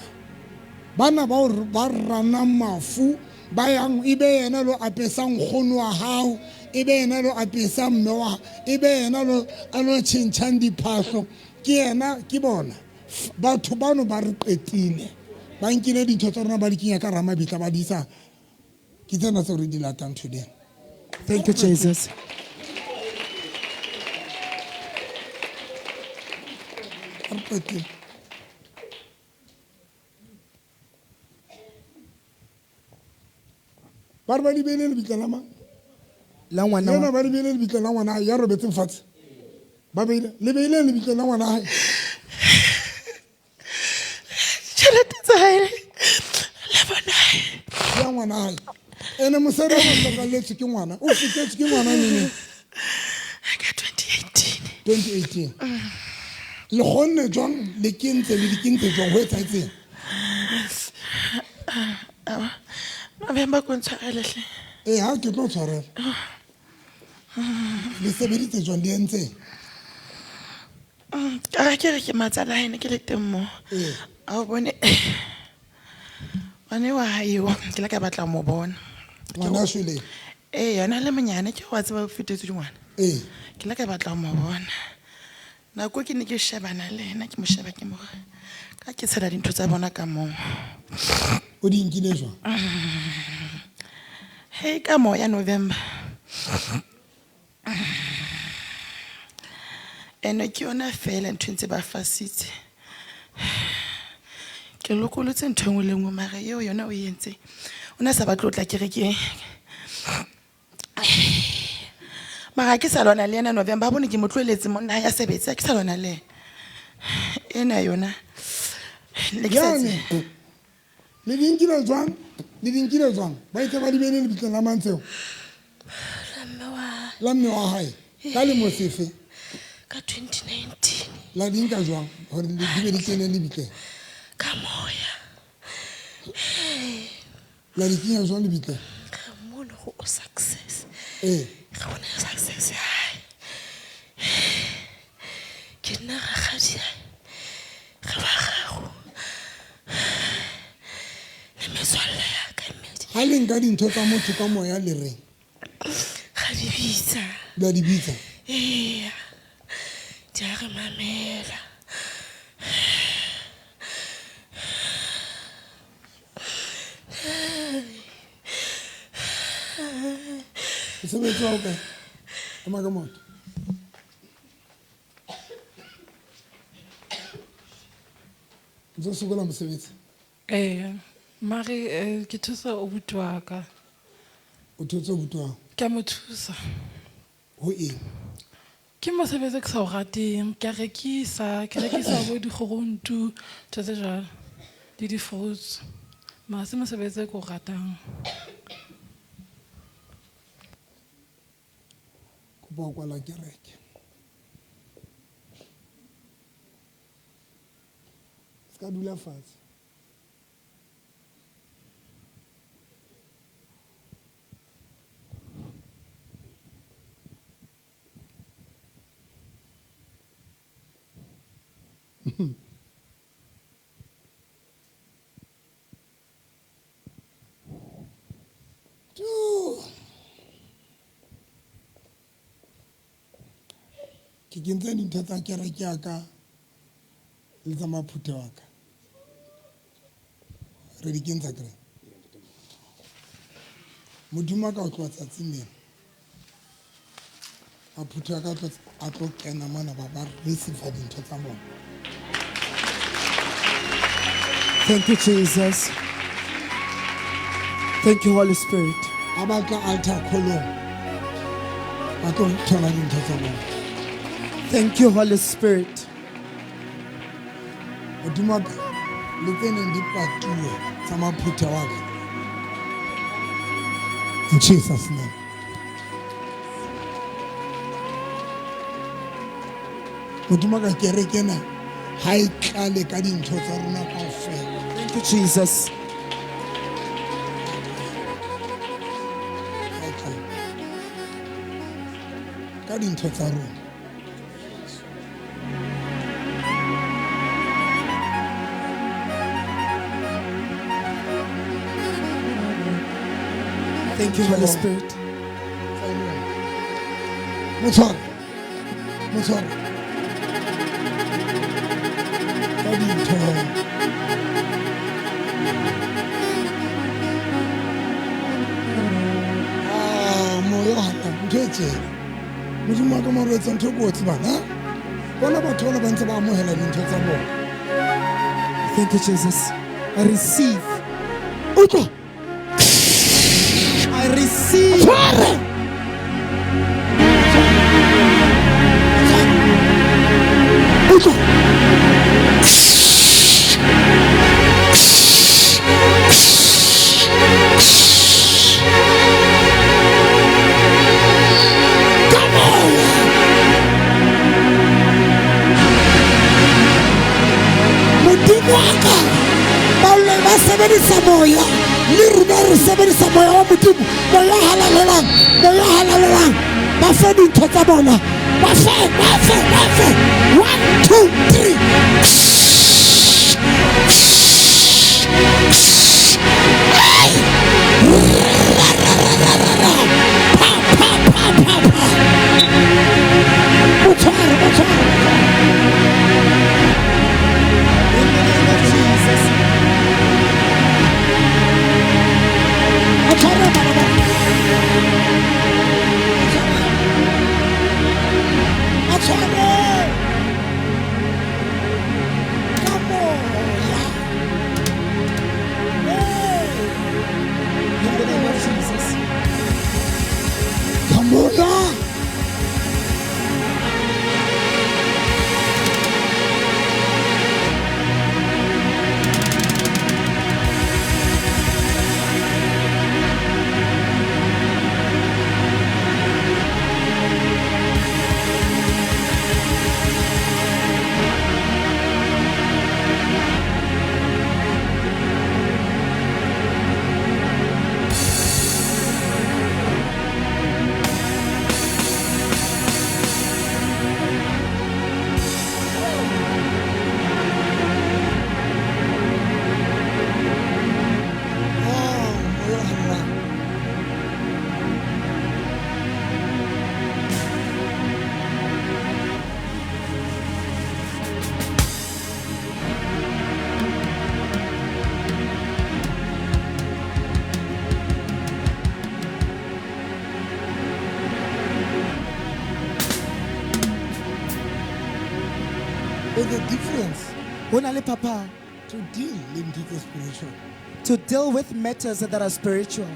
A: Bana ba rana mafu ba yang ibe yena lo apesang nkgono wa hao, ibe yena lo apesang mme wa, ibe yena lo a lo tjhentjhang diphahlo, ke yena ke bona batho bano ba re qetile ba nkile dintho tsa rona ba di kenya ka ramabitla ba di isa ke tsena tseo re di latang today.
B: Thank you, Jesus.
A: Ba re qetile. Ba re ba di beile lebitla la mang?
B: La ngwana
A: Lena
B: wa-
A: ba di beile lebitla la ngwana hae ya robetseng fatshe. Ba beile le beile lebitla la ngwana hae.
H: Tjhelete tsa hae le bona hae.
A: Ya ngwana hae. Ene mosadi wa hlokalletswe ke ngwana. O fetetswe ke ngwana neng?
H: Ka 2018.
A: 2018. Le kgonne jwang le kentse le dikentse jwang ho etsahetseng?
H: November ko ntshwarele hle.
A: Ha ke tlo tshwarela. Le sebeditse jwang le entseng?
H: Ka ra ke re ke matsala hae ne ke le teng mo. A o bone. Wane wa hae o ke la ka batla mo bona.
A: Ngwana shwele.
H: Yona le monyane ke wa tseba o fetetswe ke ngwana. Ke la ka batla mo bona. Nako ke ne ke shebana le ena ke mo sheba ke mo ka ke tshela dintho tsa bona ka moo.
A: O di nkile jwang?
H: Hey ka moya November. Ene ke yona fela ntho ntse ba fasitse. Ke lokolotse ntho engwe le engwe mara eo yona o yentse. Ona sa batlo tla ke re ke mara ke sa lona le ena November ba bone ke motlweletse monna ya sebetsa ke sa lona le ena yona le ke sa
A: Yane. Le di nkile jwang? Le di nkile jwang? Ba itse ba di beile lebitla la mang tseo? La mme wa hae. Ka lemo sefe?
H: ka 2019
A: La di nka jwang hore di be di kene lebitla?
H: ka moya
A: La di kenya jwang lebitla?
H: ka mona go o success ga bona success hai ke nna ga gadi ga ba gago le metswalle ya ka mmedi
A: Ha le nka dintho tsa motho ka moya le reng?
H: ga di bitsa
A: La di bitsa.
H: di a re mamela
A: Mosebetsi wa ho kae? Ema ka moto. Ntse o sokola mosebetsi?
I: Mare ke thusa obuti wa ka.
A: O thotse abuti wa hao?
I: Ke a mo thusa.
A: Ho eng?
I: Ke mosebetsi ke sa o rateng. Ke a rekisa bo dikgoruntu, ntho tse jwalo, le di-fruits. Mara se mosebetsi ke o ratang.
A: Kopa ho kwala kereke. Ska dula fatshe. Ke kentse dintho tsa kereke ya ka le tsa maphuthe wa ka. Re di kentsa kereke. Modimo a ka o tloha tsatsing lena. Maphuthe wa ka a tlo kena mona ba receive dintho tsa bona.
B: Thank you, Jesus. Thank you, Holy Spirit.
A: A batla altar call-ong ba tlo thola dintho tsa bona.
B: Thank you, Holy Spirit.
A: modimo wa ka le tseneng di patuwe tsa maphutha wa ka in Jesus name. modimo wa ka kereke ena ha e tlale ka dintho tsa rona kaofela.
B: Thank you, Jesus.
A: Ha e tlale ka dintho tsa rona.
B: Thank you, Holy Spirit.
A: Motshware ka dintho moya wa hana ntho e tsela modimo wa ka mo re etsa ntho e kotsi bana bona batho ba ba ntse ba amohela dintho tsa bona.
B: Thank you, Jesus. I receive.
A: Utlwa
B: I receive.
A: tshware utlwa modimo wa ka balle ba sebedisa moya le rona re sebedisa moya wa modimo moya halalelang ba fe dintho tsa bona ba fe 1 2 Come on now. There's a difference
B: Hona le papa
A: to deal with the spiritual.
B: to deal with matters that are spiritual.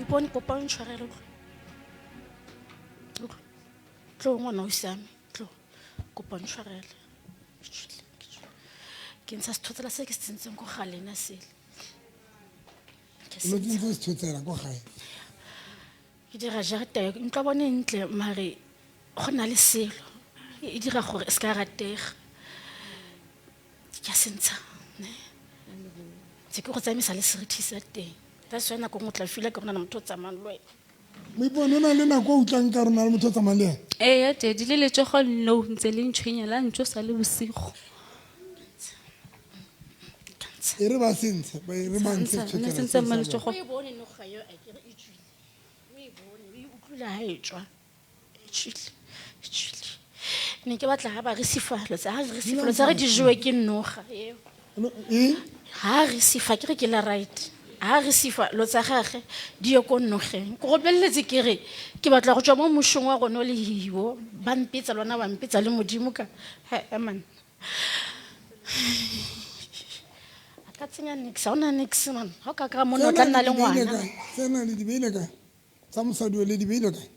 D: Ipone kopa o ntshwarele tlo ngwana o siame tlo kopa o ntshwarele ke ntsha sethotsela se ke se tsentseng ko galena sele
A: Lo dintse se thotsela go gae.
D: ke dira jarete ntlo bone ntle mare go na le selo e dira gore se ka ratega ke a sentsha ne se ke go tsamisa le serithi sa teng that's why nako ngwe tla fila ke gona na motho o tsamayang le wena
A: Mo ipone na le nako o utlang ka rona le motho o tsamayang le ena.
G: Ee tedi le letsogo no ntse le ntshwenya la ntso sa le bosigo.
A: E re ba sentse ba e re ba ntse
G: Nna sentse ma
A: thotsela.
G: letsogo.
D: o e bone no ga yo a ke re e tswile o e bone o e utlwile ha e tswa e tswile ne ke batla ha ba re sifalo tsa ha re sifalo tsa re di jowe ke noga eo
A: E
D: ha re sifa ke re ke la right ha re sifa lo tsa gage di yo ko nogeng go belletse ke re ke batla go tswa mo moshong wa gone le hiwo ba mpetsa lona ba mpetsa le modimo ka man a ka tsenya nix ha ona nix man ha o ka kry-a monna o tla nna le ngwana
A: Tsena le di beile kae? Tsa mosadi o le di beile kae?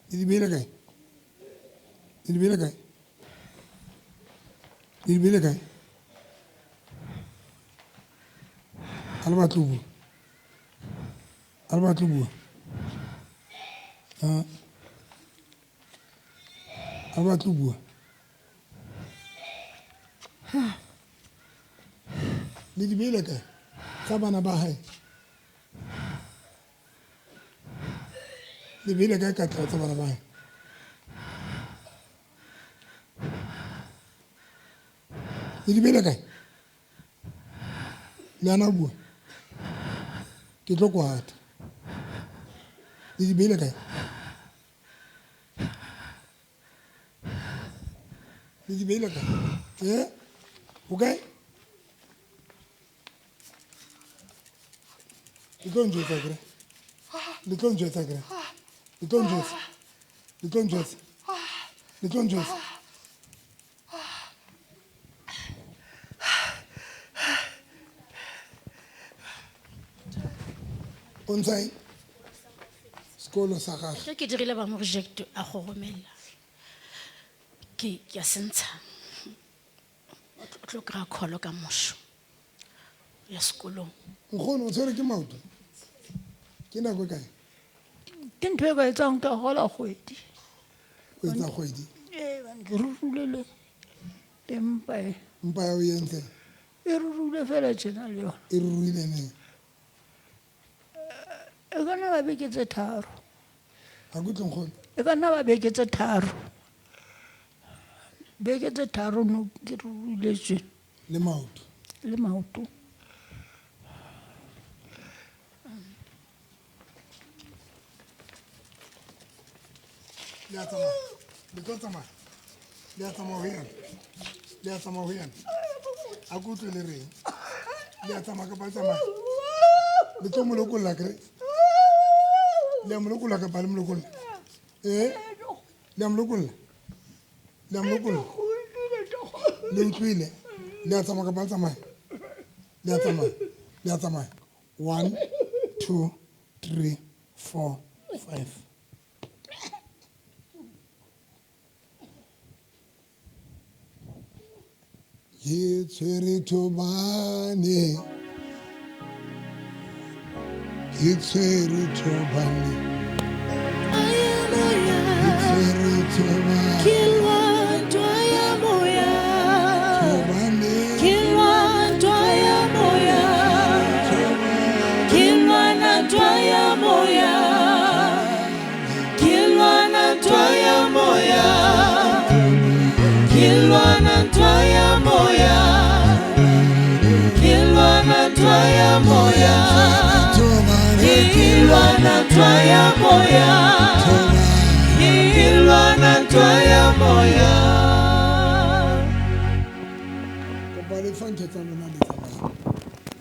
A: Le di beile kae? Le di beile kae? Le di beile kae? Ha le batle ho bua? Ha le batle ho bua? Ha le batle ho bua? Le di beile kae? Tsa bana ba hae? Le beile kae katleho tsa bana ba hae? Le di beile kae? Le hana ho bua? Ke tlo kwata. Le di beile kae? Le di beile kae? Ho kae? Le tlo njwetsa kere? Le tlo njwetsa kere? Le tlo njwetsa? Le tlo njwetsa? Le tlo njwetsa? O ntsha eng? Sekolo sa gagwe.
D: ge ke dirile ba mo reject a go romela ke a sentsha o tlo kry-a call ka moso ya sekolong
A: Nkgono o tshwere ke maoto? Ke nako e kae?
J: ke ntho e ka etsang ka gola kgwedi
A: O etsa kgwedi?
J: ke rurule le
A: Mpa ya o entse?
J: e rurule fela tjena le yona
A: E ruruile neng?
J: e ka nna ba beke tse tharo
A: Ha ke utlwe nkgono?
J: e ka nna ba beke tse tharo beke tse tharo no ke rurule tjena
A: Le maoto?
J: le maoto
A: Le a tsamaya? Le tlo tsamaya? Le a tsamaya ho yana? Le a tsamaya ho yana? Ha ke utlwe le reng? Le a tsamaya kapa le tsamaya? Le tlo mo lokolla kere? Le a mo lokolla kapa le mo lokolla? Le a mo lokolla? Le a mo lokolla? Le utlwile? Le a tsamaya kapa le tsamaya? Le a tsamaya? Le a tsamaya? 1, 2, 3, 4, 5. Ke tshwere thobane, ke tshwere thobane, ke tshwere thobane,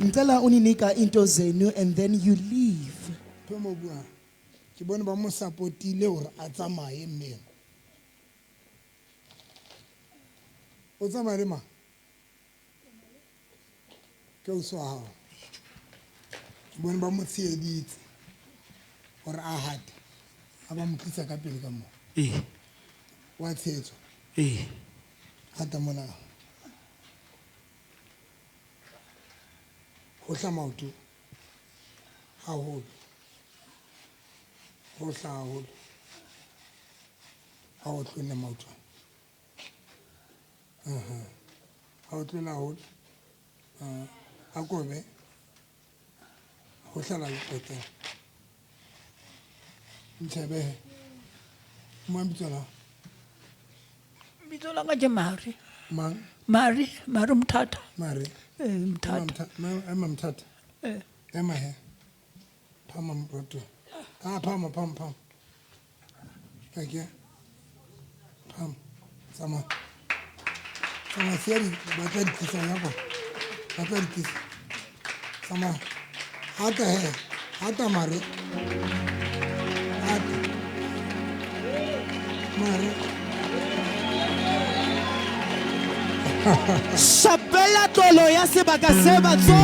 B: Ntela uninika into zenu and then you leave.
A: Phemo bua. Ke bone ba mo supportile hore a tsamaye mmeng. O tsamaya le mang? Ke o swa hao. Ke bone ba mo tsieditse hore a hate. A ba mo tlisa ka pele ka moo. Wa tshetso. Hata mona. Ho hla maoto. Haholo. Ho hla haholo. Ha o tlone maoto. Ha o tlone haholo. A kobe. Ho hla la poteng. Ntshebe. Mo ambitsela.
J: bitso la ka ke Mari
A: Mang?
J: Mari Mthata
A: Mari.
J: Mthata
A: Emma Mthata. Emma he. Phama mpoto. Phama. Okay. Phama. Sama seri batla dikisa ya go. Batla dikisa. Sama. Hata Mari. Mari.
B: Shapela tolo ya sebaka se batso.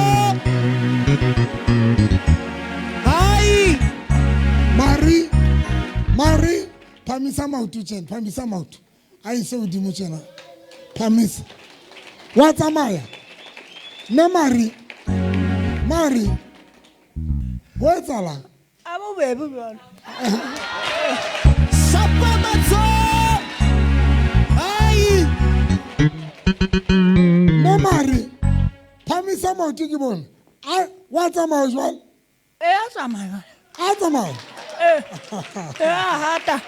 B: Hai.
A: Mari, phamisa maoto tjena, phamisa maoto. A ise hodimo tjena. Phamisa. Wa tsamaya. Ne Mari. Ho etsahala?
J: A bobebe jwalo.
B: Shapa matso. Hai.
A: Ne Mari. Phamisa maoto ke bona. Wa tsamaya jwalo?
J: A tsamaya.
A: A tsamaya.
J: A hata.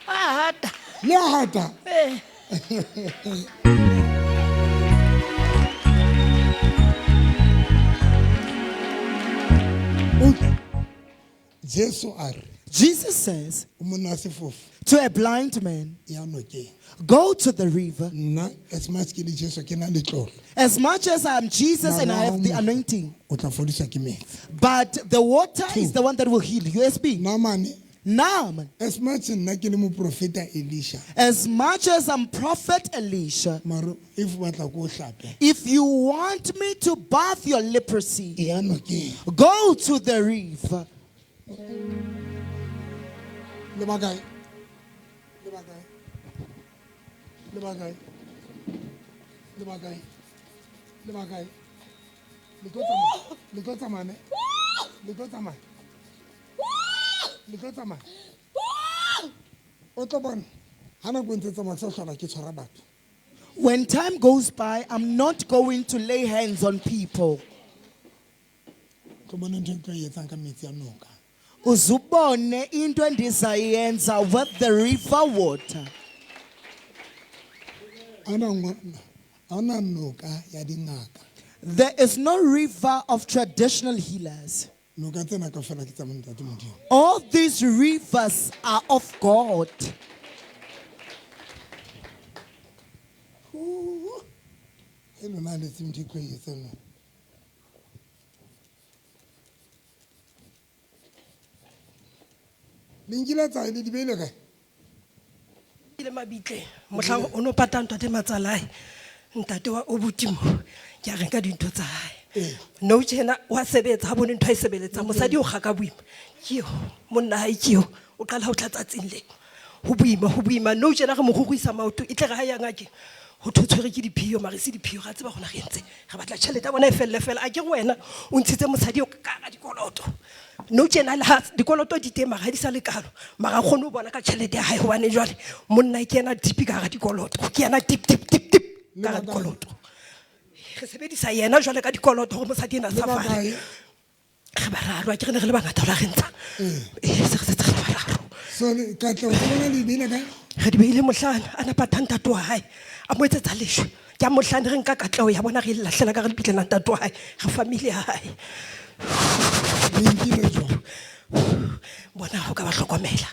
J: A hata.
A: Le a hata.
B: Jesus says
A: umona sefofu
B: to a blind man,
A: ya nokeng.
B: go to the river.
A: Nna as much ke le Jesu ke na le tlolo.
B: As much as I'm Jesus and I have the anointing,
A: O tla fodiswa ke metsi.
B: but the water is the one that will heal you. USB.
A: Namane
B: Now, man,
A: as much nna ke le mo profeta Elisha.
B: as much as I'm Prophet Elisha,
A: Maro if batla ko hlape.
B: if you want me to bath your leprosy,
A: Ya nokeng.
B: go to the river.
A: Le bakae? Le tlo tsamaya ne? Le tlo tsamaya. O tlo bona. Ha nako ntse tsamaya se hlola ke tshwara batho.
B: When time goes by, I'm not going to lay hands on people.
A: Tlo bona ntho e tlo e etsang ka metsi a noka.
B: Uzubone into endizayenza with the river water.
A: Ana noka ya dingaka.
B: There is no river of traditional healers.
A: Noka tsena ka fela ke tsa Ntate Modimo.
B: All these rivers are of God.
A: Hello na le tsimthi ko e tsena. Lingila tsa ile di beile kae?
J: Ile mabitle. Mohlang o no pata ntate Matsalai. Ntate wa Obutimo. Ke a reka dintho tsa hae. No tjena wa sebetsa ha bone ntho e sebeletsa mosadi o kgaka boima. Keo monna hae keo o qala ho tlatsatsing le. Ho boima no tjena re mo gugwisa maoto e tle ga ya ngake. Ho thotswere ke diphio mare se diphio ga tseba gona re ntse. Re batla tšhelete bona e felle fela a ke wena o ntshitse mosadi o ka ga dikoloto. No tjena le ha dikoloto di teng mara di sa le kalo mara khone o bona ka tšhelete ya hae hobane jwale monna ke yena tipi ka ga dikoloto ke yena tip ka ga dikoloto re sebedisa yena jwale ka dikoloto go mosadi ena sa fale re bararo ke re le bangata la rentsa se re tsa bararo
A: So ka tlo bona le bile kae?
J: re di beile mohlana ana patanta to hae a mo etsetsa leshwe ke a mohlana re nka katleo ya bona re lahlela ka re dipitlela ntate wa hae re family ya hae bona ho ka ba hlokomela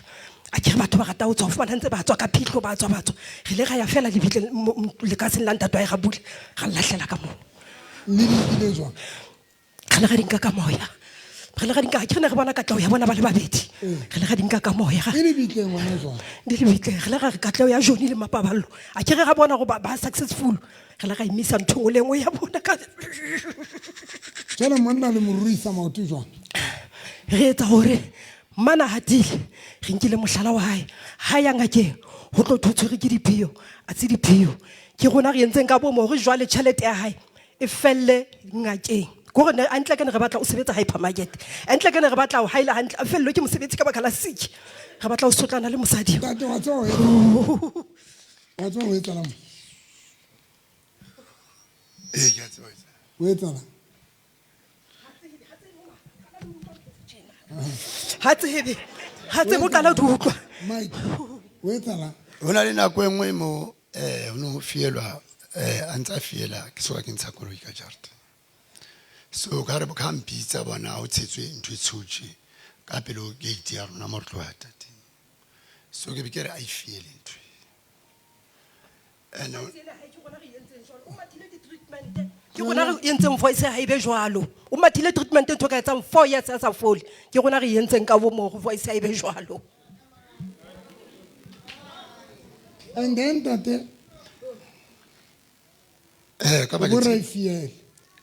J: a ke re batho ba rata ho tswa fumana ntse ba tswa ka phihlo ba tswa re le ga ya fela dibitle le ka seng la ntate wa ga bule ga lahlela ka mo
A: Le di jwa.
J: kana ga dinka ka moya re le ga dinka ke ne re bona katleo ya bona ba le babedi re le ga dinka ka moya ga
A: Ile bitle ngwana jwa.
J: di le bitle re le ga re katleo ya Joni le mapaballo a ke re ga bona go ba successful re le ga imisa ntho le ngwe ya bona ka
A: Tsena monna le moruisa maoto jwa.
J: re etsa hore mana hatile re nkile mohlala wa hae ha ya ngakeng ho tlo thotswe ke diphio a tse diphio ke rona re entseng ka bomo hore jwale tšhelete ya hae e felle ngakeng go re antle ke ne re batla o sebetsa hypermarket antle ke ne re batla o haila hantle a fellwe ke mosebetsi ka baka la sick re batla o sotlana le mosadi
A: Tate wa tso ho etsa la mo.
K: Ke a tseba.
A: O etsa la.
J: ha tsebe o qala di utlwa
A: Mike. O etsa la.
K: Hona le nako engwe mo ho no fielwa a ntsa fiela ke soka ke ntsha koloi ka jarete. So ka re bo kampitsa bona o tshetswe ntwe tshutshi ka pele o gate ya rona mo re tloa tate. So ke be ke re a e fiele ntwe.
J: ke rona re yentseng voice ha ibe jwalo o mathile treatment ntho ka etsang 4 years a sa fole ke rona re yentseng ka bo mo voice ha ibe jwalo
A: And then tate
K: ka
A: Bo re fiele.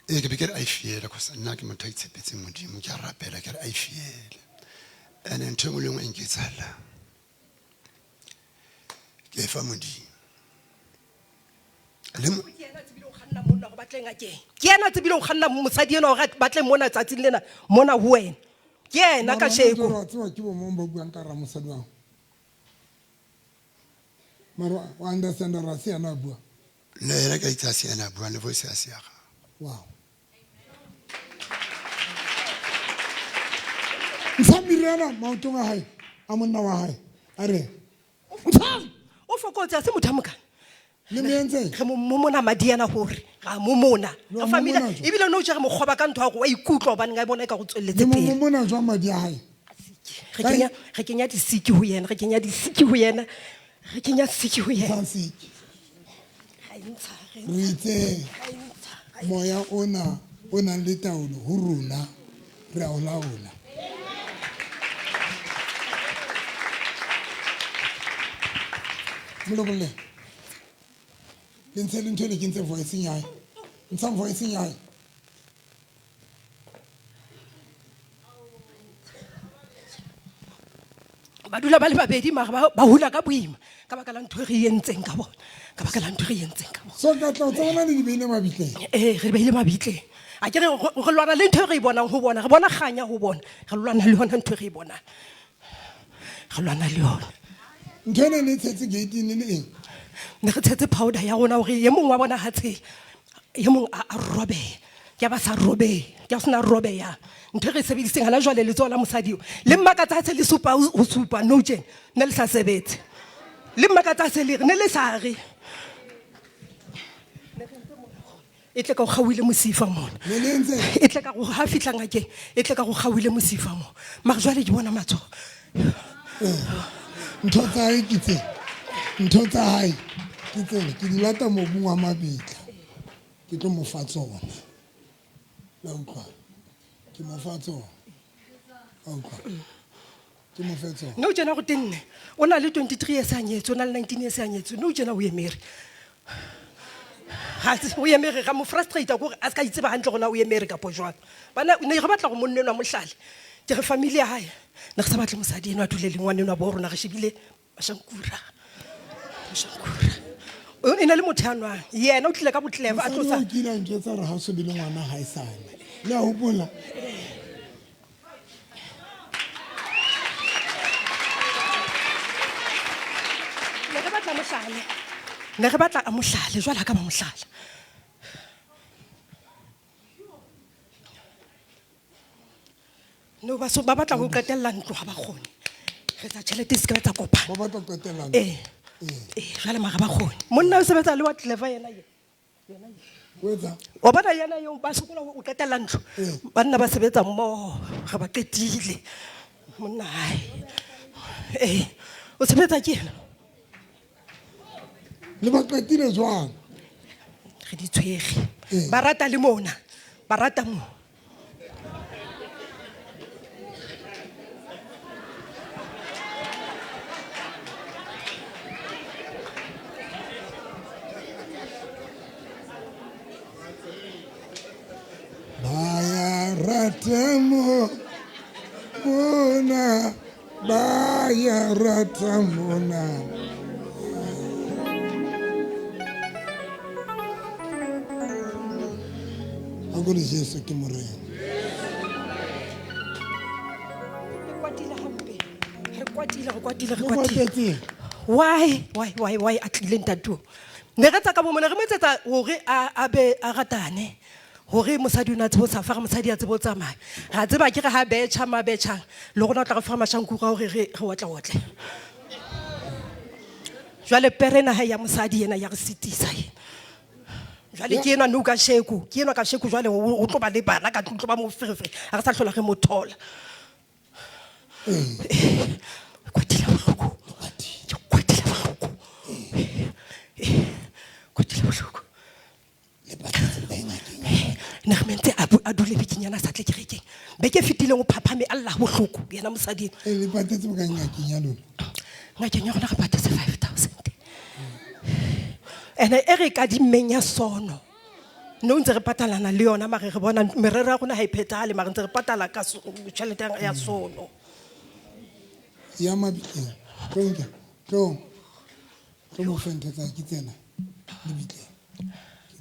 K: ke be ke re a ifiela because nna ke motho a itshepetseng modimo ke a rapela ke re a ifiele and ntho engwe le engwe e nke etsahala ke fa modimo le mo-
J: ke yena tsebile o kganna monna go batleng a keng ke yena tsebile o kganna mosadi ena gore a batle mona tsatsing lena mona ho wena ke yena ka sheko
A: Wa tswa ke bo mong ba buang ka ramosadi wa. Mara wa understand ra se yana bua.
K: le yena ka itse a se ena a buang le voice a se ya gago.
A: Wow. Nsamirana maotong a hae a monna wa hae a re
J: o fokotse a se motho a mokana
A: le me entse
J: re mo mona madiana gore ga mo mona
A: Lo
J: a
A: mo
J: family
A: mona jo.
J: ebile no tjere mokgoba ka ntho ya go wa ikutlwa ba nga bona ka go tswelletse
A: le mo
J: pele
A: mona jwa madi a hae.
J: re kenya disiki ho yena re kenya disiki ho yena re kenya siki ho yena
A: Sansiki. Re itse moya ona o nang le taolo ho rona re a o laola. Molokole ke ntse le ntho e le ke ntse voice ya hae ntsa voice ya hae.
J: ba dula ba le babedi mara ba hula ka boima ka baka la ntho e re entseng ka bona ka baka la ntho e re entseng ka bona
A: So ka tla o tsona le di beile mabitleng.
J: re beile mabitleng a ke re re lwana le ntho e re e bonang ho bona re bona kganya ho bona re lwana le yona ntho e re e bonang re lwana le yona
A: Ntho ene le tshetse gate le eng?
J: ne re tshetse powder ya rona gore ye mongwe wa bona ha tshela ye mongwe a robeya ke ba sa robeya ke a sena robeya ntho e re e sebediseng hana jwale le tsola mosadi le mmakatsa a tse le supa ho supa no tjena ne le sa sebetse le mmakatsa a se le re ne le sa re e tle ka go gawile mosifa mona
A: Le le ntse
J: e tle ka go ha fitla ngakeng e tle ka go gawile mosifa mo mara jwale ke bona matsogo
A: ntho tsa hae ke tse ntho tsa hae ke tsene ke di lata mobung wa mabitla ke tlo mo fa tsona la utlwa ke mo fa tsona la utlwa ke mo fa tsona
J: no tjena go tenne o na le 23 years a nyetse o na le 19 years a nyetse no tjena o emere ha o emere ga mo frustrate gore a ska itseba hantle gona o emere ka po jwang bana ne re batla go monnenwa mohlale ke re family ya hae ne re sa batle mosadi eno a dule le ngwaneno a bo rona re shebile mashankura o ena le motho a nwang yena o tlile ka botleva a tlosa
A: o kile a ntjwetsa gore ha o se bile ngwana ha e sane le a hopola
J: ne re batla a mohlale jwale ka ba mohlala no ba so ba batla go qetella ntlo ga ba gone re tsa tšhelete se ka tsa kopana
A: ba batla qetela
J: jwale mara ba gone monna o sebetsa le wa clever yena ye
A: wetsa
J: o bona yena yo ba sokola o qetella ntlo banna ba sebetsa mmoho ga ba qetile monna hae o sebetsa ke yena
A: le ba qetile jwang
J: re di tshwege ba rata le mona ba rata mo
A: Baya ratamo mona baya ratamona Agora Jesu ke morena
J: re kwatile why a tlile ntatuo ne re tsa ka bomona re mo etsetsa gore a be a ratane gore mosadi o ne a tsebo sa fara mosadi a tsebo tsamaya ga tseba ke re ha betšha mabetšhang le gona o tla go fara mashankura gore re otla-otle jwale perena ha ya mosadi ena ya re sitisa ena jwale ke enwa nou ka sheku ke enwa ka sheku jwale o tlo ba le bana ka tlo ba mo ferefere a re sa tlhola re mo thola kwatile bohloko ne re mentse a dule bekenyana sa tle kerekeng beke fetileng o phaphame allah bohloko yena mosading
A: le patetse mo ka ngakeng ya lona
J: ngakeng ya gona re patetse 5,000 ene e re ka dimmeng ya sono no ntse re patalana le yona mare re bona merero ya rona ha e phethale mare ntse re patala ka tšhelete ya sono
A: ya mabitleng tlo mo fente tsa ke tsena le bitleng ke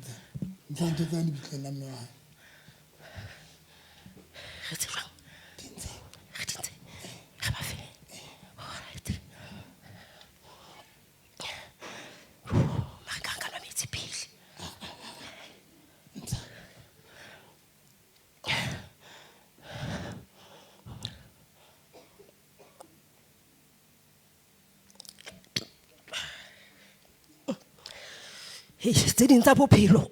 A: tsena ntse tsa le bitleng la mme wa
J: re tseba re ba fe alright mara ka la metsi pele Hey, tse ding tsa bophelo.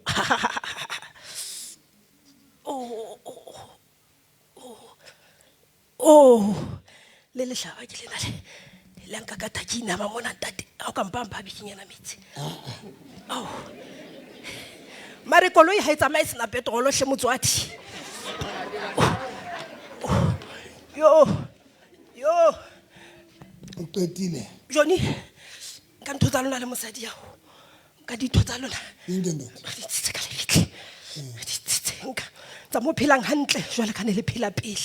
J: Le lehlaba ke lena le nka ka takina ba mona ntate a ka mpampa bikinyana metsi. Mare koloi ha e tsamaye sena petrol hle motswadi. Yo.
A: o qetile
J: Johnny, ka ntho tsa lona le mosadi yao. Ka ditho tsa lona.
A: ingendo
J: Ditse ka lefitle. Ditsenga. Tsa mo phelang hantle jwale ka ne le phela pele.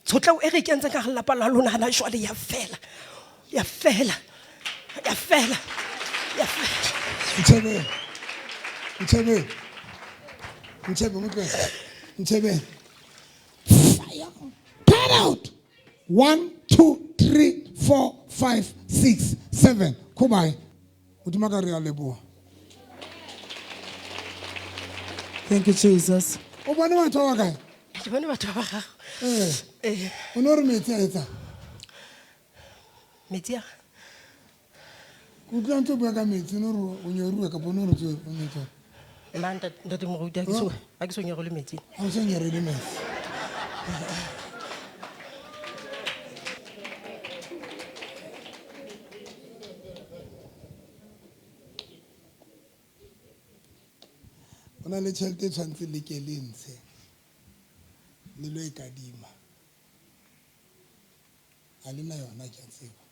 J: Tshotlo e re kentse ka lapa la lona hana jwale ya fela.
A: Ntshebe fire cut out 1 2 3 4 5 6 7 kubai udima ka re a leboha.
B: Thank you, Jesus.
A: o bone batho ba kae
J: Ke bone batho ba gago.
A: o no re metsi a etsa
J: Metsi ya.
A: o tla ntse bua ka metsi no re o nyoruwa ka bona re tswe o metsi
J: Manda ntate mo ruta a ke so nyego le metsi.
A: a o se nyere le metsi ona le tšhelete tshwantse le ke le ntshe le lo e kadima a le na yona ke a tseba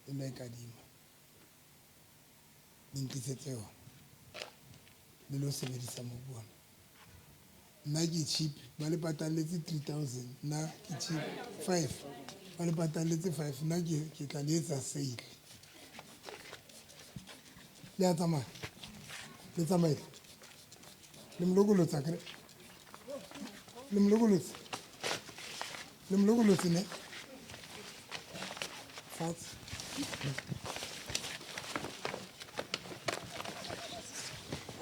A: le lo e kadima le ntlisetse yona le lo sebedisa mo bona nna ke cheap ba le pataletse 3000 nna ke cheap 5 ba le pataletse 5 nna ke tla le etsa sale le a tsamaya le tsamaile le mlokolotsa kre le mlokolotse ne fatshe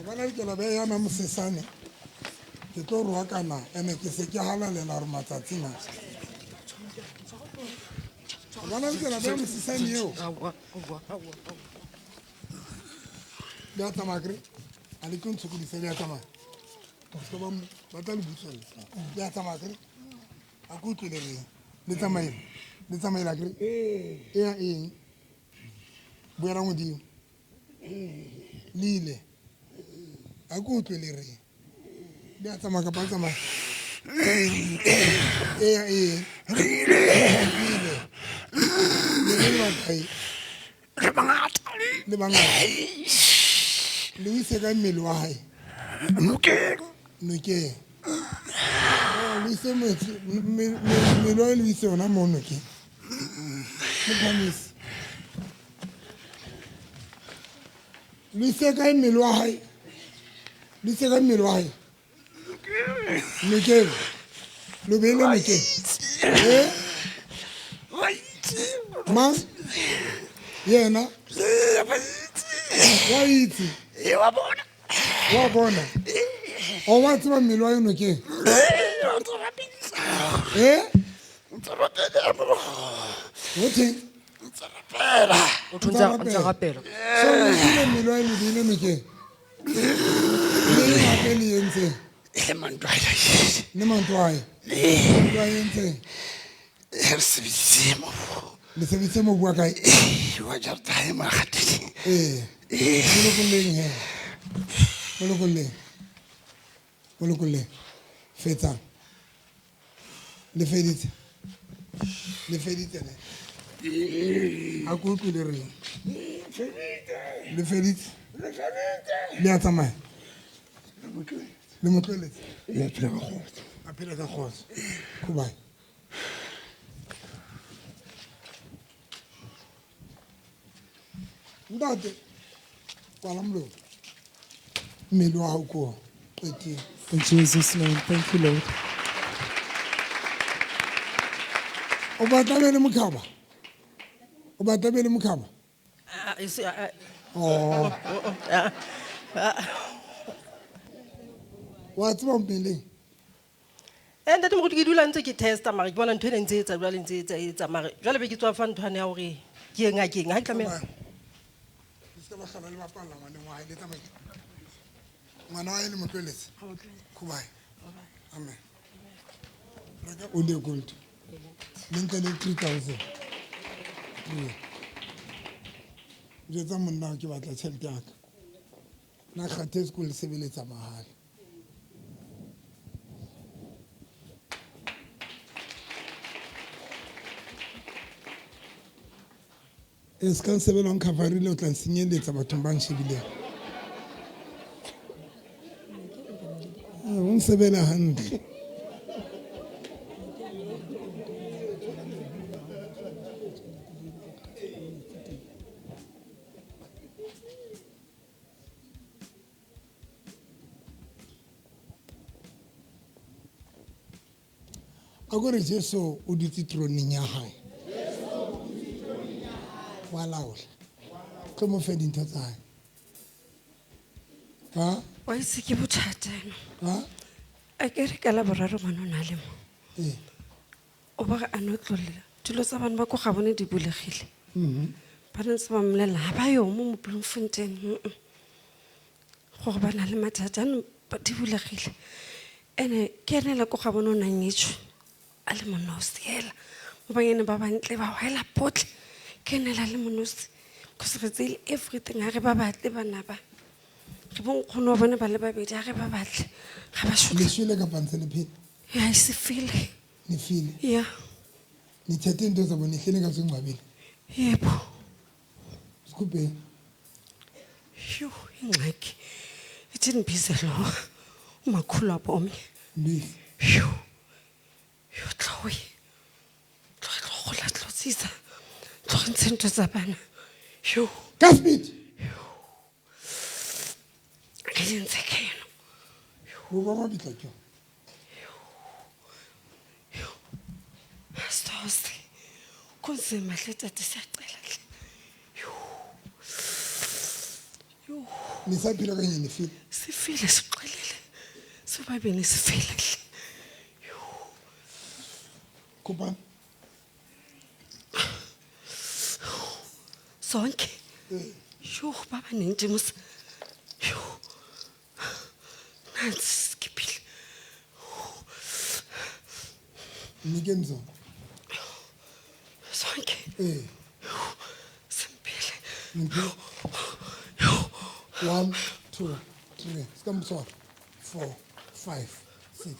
A: bona ke la be yana mosesane ke tlo roa kana ene ke se ke halalela gore matsatsing a bona ke la be mosesane eo le a tsamaya kre a le tlo ntshokodisa le a tsamaya ba tla le butswela le a tsamaya kre a ko utlwele reng le tsamaela kre e ya eng boela modimo le ile a ko utlwele reng le a tsamaya kapa a tsamaya e ya eng le bangata le ise ka mmele wa hae nokeng le ise mmele wa le ise ona mo nokeng le promise le ise ka mmele wa hae nokeng lo beile nokeng mang yena wa itse wa bona o wa tseba mmele wa yona ke o
J: rapela
A: so mmele wa yona dile nokeng le gape le yentseng le mantwae yentseng le sebedise mo bua kae molokolleng fetsang le feditse ne a ko utlwile reng le feditse le a tsamaya Le motloletsa.
K: Ya phela ka kgotso.
A: A phela ka kgotso. Kubai. Ntate. Kwala mlomo. Mmele wa hao ko. Qetile.
B: In Jesus' name, thank you, Lord.
A: O batla be le mokhaba. O batla be le mokhaba. Oh. Wa tseba mmeleng.
J: ntate mogodi ke dula ntse ke testa mare ke bona ntho ene ntse e etsa jwale ntse e etsa mare jwale be ke tswa fa nthwane ya gore ke ye ngakeng ha ke tlameha
A: Se ba khala le bapalla ngwane wa ile tsamaya. Ngwana wa ile motloletsa. Kubai. Amen. Raka o le gold. Lenka le 3000. Jetsa monna ke batla tšhelete ya ka. Na kgathe school sebeletsa mahala. Es kan sebela on kavarile o tla nsenyeletsa bathong ba nshebileng. O nsebela hantle. Agora Jesu o dutse troneng ya hae. Wa laola. Ke mo fe dintho tsa hae. Ha?
J: wa itse ke bothata eno
A: Ha?
J: a ke re ka la boraro ngwana o na le mo o ba a no tlolela dilo tsa bana ba ko ga bone di bulegile ba ne se ba mmolelela ga ba yo mo Bloemfontein gore ba na le mathata ano di bulegile ene ke ene la ko ga bone o nang etsho a le monosi hela mo banyene ba bantle ba hela potle ke ene la le monosi because re tsile everything ha re ba batle bana ba re bon khono bone ba le babedi ha re ba batle ga ba shotla
A: Le shile ka pantse le phile.
J: ya se feel
A: Ni file.
J: ya
A: Ni thethe into zabo ni hlele ka tsengcwabile.
J: yebo
A: Sikuphe.
J: yo ingxaki ithini bize lo umakhulu apho omnye
A: Mbisi.
J: yo yo tloy tloy khola tlotsisa tloy ntse tsa bana yo
A: Ka speed.
J: ke ntse keno
A: Bo ba mabitla tjo.
J: Stasi kunzima hle tata siyacela hle yo
A: Ni sa phila ka nyene file.
J: sifile siqelele sobabini sifile hle
A: Kopa.
J: sonke yo baba nenjimusa yo nansi skiphile
A: Ni kenzo.
J: sonke simpile
A: Ni. 1 2 3. Skam so. 4 5 6.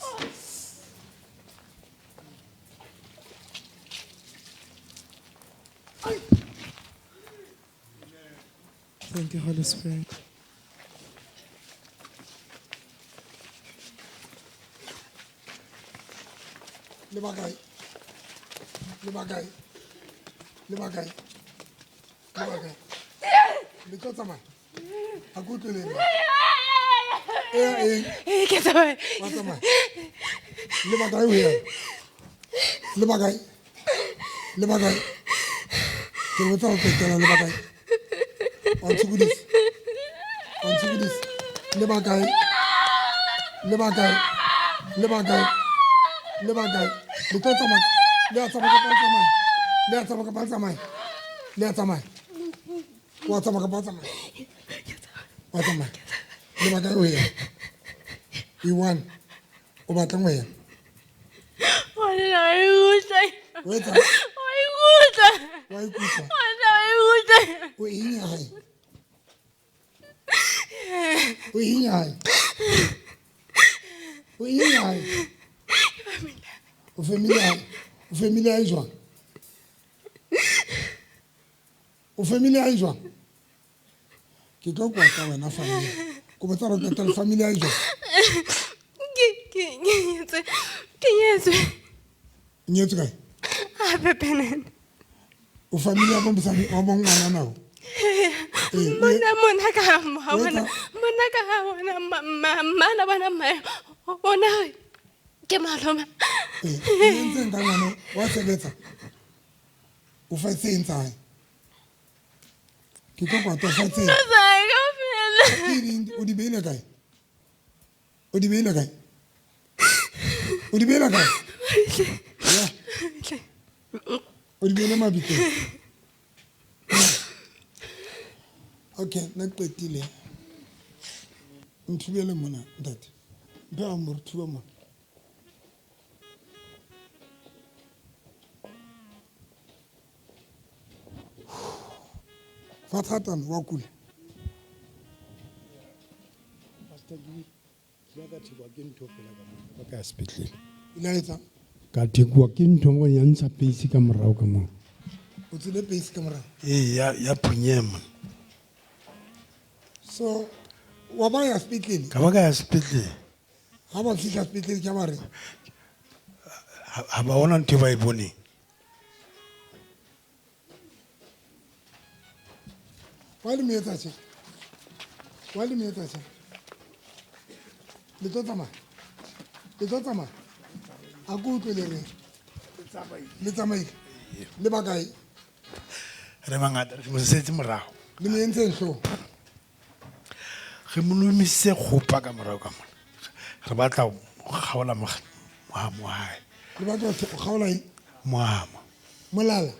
B: Thank you, Holy Spirit.
A: Le bagay. Le bagay. Le bagay. Le bagay. Le tlo tsamaya. A go tloleng.
J: ke tsamaya
A: Wa tsamaya. Le bagay o ya. Le bagay. Le bagay. Ke botsa go fetela le bagay. On tsubudis. On tsubudis. Le bagay. Le bagay. Le bagay. Le bagay. Le tlo tsamaya. Le a tsamaya ka tsamaya. Le a tsamaya ka tsamaya. Le a tsamaya. Wa tsamaya ka tsamaya. Wa tsamaya. Le bagay o ya. I1. O batla ngwe ya.
D: Wena wa ikutlwa.
A: Wetsa.
D: Wa ikutlwa.
A: Wa ikutlwa.
D: Wena wa ikutlwa.
A: O inya hae. O inya hae. O inya hae. O family hae. O family hae jwang. O family hae jwang. Ke tlo kwa ka wena family. Ko botsa re tla family hae jwang.
L: Ke nyetswe.
A: Nyetswe kae?
L: A pepenene.
A: O family ya bombe sane wa bong ngwana nao.
L: Mona ka mo ha bona. Mona ka ha bona mana bana mai. Ona ke maloma.
A: Ntse nka ngwana wa sebetsa. O fa tse ntsae. Ke tlo kwata fa tse. O di beile kae? O di beile kae? O di beile kae? O di beile mabiteng. Okay, nna qetile. Nthubele mona ntate. Mpe a mo re thuba mona. Fa thatana wa kula.
M: Ka sepetlele
A: Ilaetsa
M: ka thekuwa ke ntho go ya ntsha peisi ka morao ka moo
A: o tsile peisi ka morao.
K: ya premium
A: So wa ba ya sepetlele.
K: ka ba ka ya sepetlele
A: Ha ba fihla sepetlele ke ba re
K: ha ba ona ntho e ba e boneng
A: wa le meetsa tse. Wa le meetsa tse. Le tlo tsamaya. Le tlo tsamaya. A go utlwe le reng? Le tsamaile. Le ba kae?
K: re mangata re mo setse morago
A: Le me entseng hlo.
K: ge mo lomise khopa ka morago ka mona re batla go gaola mohamo wa hae
A: Le ba tlo gaola eng?
K: mohamo
A: Molala.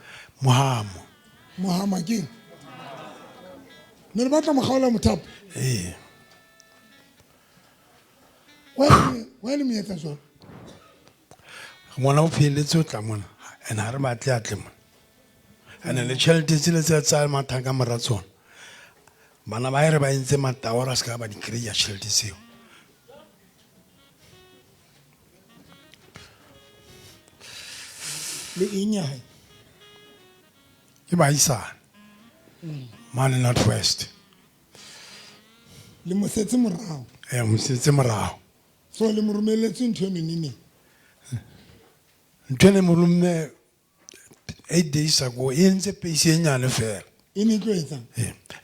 K: mohamo
A: Mohama ke eng? Ne le batla mo gaola mothapo.
K: ee
A: Wa le meetsa jwang?
K: mona o pheletse o tla mona and ha re batle a tle mona and le tšhelete tsele tse tsa mathang ka mora tsona bana ba re ba entse matawara se ka ba di kry-a tšhelete seo
A: Le eng ya hae?
K: ke baisane mane north west
A: Le mo setse morao.
K: mo setse morago
A: So le mo romeletse ntho eno nene.
K: ntho ene mo romme 8 days ago e entse peisi e nyane fela
A: E ne tlo etsang?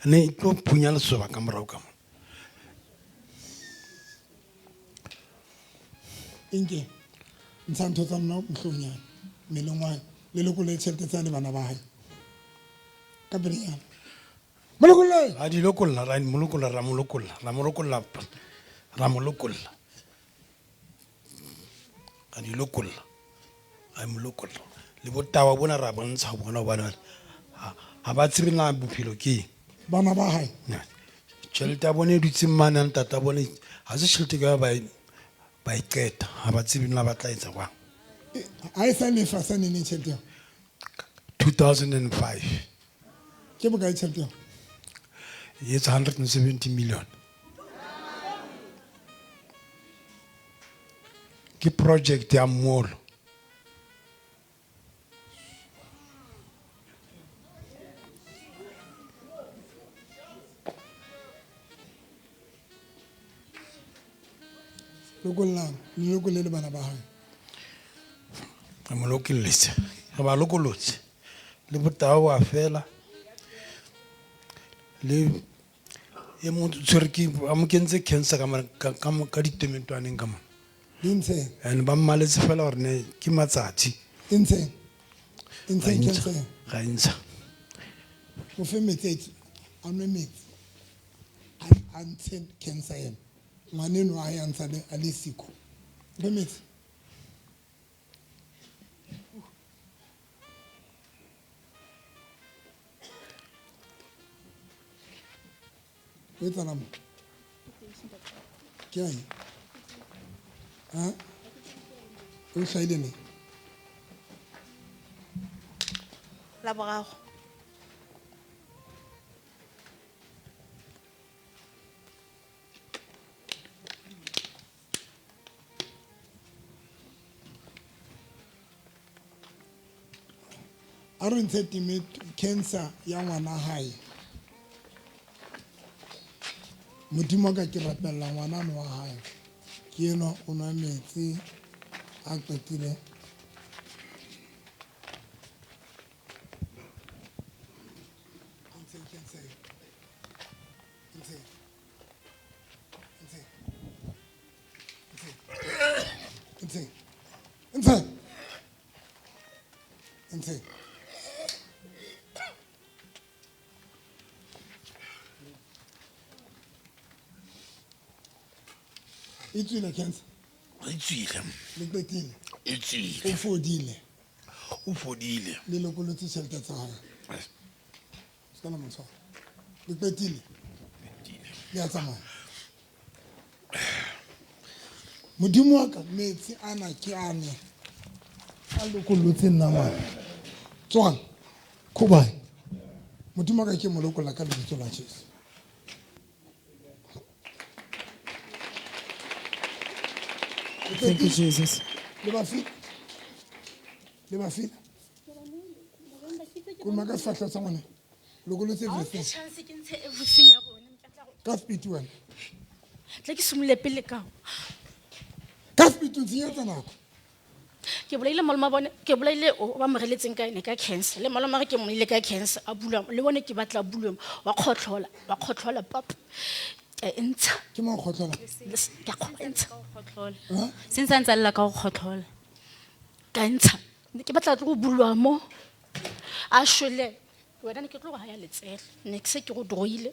K: ne e tlo phunya lesoba ka morago ka mona
A: Inke. Ntsha ntho tsa nna mohlonyana. Melongwane. Le lokole tšhelete tsa le bana ba hae. Ka pelenyana. Molokolle.
K: a di lokolla ra mo lokolla a di lokolla a mo lokolla le botawa bona ra bontsha go bona bana ha ba tsebe na bophelo ke eng
A: Bana ba hae.
K: tšhelete a bone e dutse mmane a ntata bone ga se tšhelete ka ba e qeta ga ba tsebe na ba tla etsa kwang
A: A e sa lefa sa nene tšhelete yao.
K: 2005
A: Ke bokae tšhelete yao?
K: it's 170 million ke project ya mall
A: Lokollang. Le lokole le bana ba hae.
K: a mo lokoletse ga ba lokolotse le botawa wa fela le e mo tshwere ke a mo kentse cancer ka ditementwaneng ka mona
A: Intse.
K: and ba mmaletse fela gore ne ke matsatsi
A: Intse. Intse cancer.
K: ga ntsha
A: Mo fe metsi a nwe metsi. A ntshe cancer ena. Ngwaneno a ya ntsa a le siko. Mo fe metsi. O etsa namo. Ke ai. Ha? O shaile ne.
H: la borago
A: A re ntshe time cancer ya ngwana hae. Modimo ka ke rapella ngwana wa hae. ke eno o nwa metsi a qetile Ntse. E tswile cancer.
N: E tswile.
A: Le qetile.
N: E tswile.
A: O fodile.
N: O fodile.
A: Le lokolotse tšhelete tsa gae. Ska na motshwaro. Le qetile. Le a tsamaya. Modimo wa ka metsi ana ke ane. A lokolotse nama. Tswang. Khubane. Modimo wa ka ke mo lokola ka lebitso la Jesu.
B: Thank you, Jesus.
A: Le bafile. Le bafile. Kuma ka sefahleho sa ngwana. Lokolotse everything. Ka speed wena.
D: Tla ke simolole pele ka.
A: Ka speed o tsietsa nako.
D: Ke bolaile maloma bone ke bolaile o ba moreletseng ka ene ka cancer le maloma re ke mo ile ka cancer a bula le bone ke batla bulwa wa khotlola pap entsha
A: ke mo khotlola
D: ke khotlola
G: khotlola since a ntsalla ka go khotlola
D: ka entsha ke batla go bulwa mo a shwele wena ne ke tlo go haya letsele ne ke se ke go droile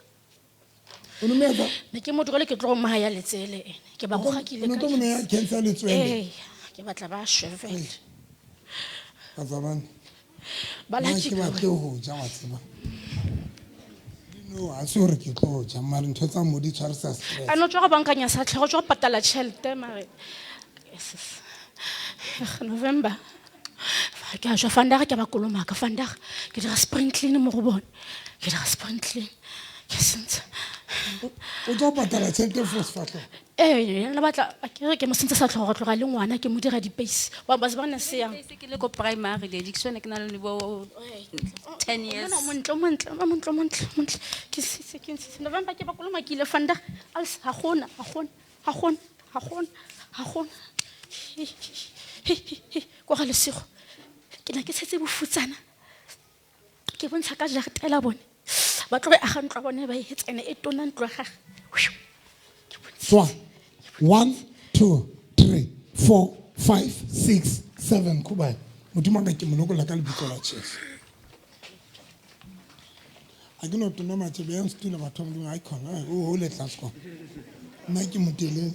A: o no meta
D: ne ke mo drole ke tlo go ma haya letsele ene ke ba go gakile
A: ka no to mo ya cancer letswele
D: ke batla ba shwele
A: azabana
D: bala
A: ke batle ho ja wa tseba no a sore ke tlo ja mara ntho tsa mo di tshwarisa stress
D: a no tswa go bankanya sa tlhego tswa go patala tšhelete mare November ke a jwa fanda ke ba kolomaka fanda ke dira spring clean mo go bone ke dira spring clean ke sentse
A: o tlo patala tšhelete for sefahleho
D: le batla ke mo sentse sa tlhogo go tloga le ngwana ke mo dira di-pace wa ba se bana se yang
G: ke le ko primary le diction ke na le bo 10 years
D: montle ke November ke ba kolomakile fanda ha gona ko ga lesego ke na ke setse bofutsana ke bontsha ka jarete la bone ba tlo aga ntlo bone ba etsene e tona ntlo ga
A: Swa 1 2 3 4 5 6 7 Khubane modimo ka ke monokola ka lebitso la Jesu a ke no tona matse be yang stula batho mo ai khona o le tla sko nna ke motelele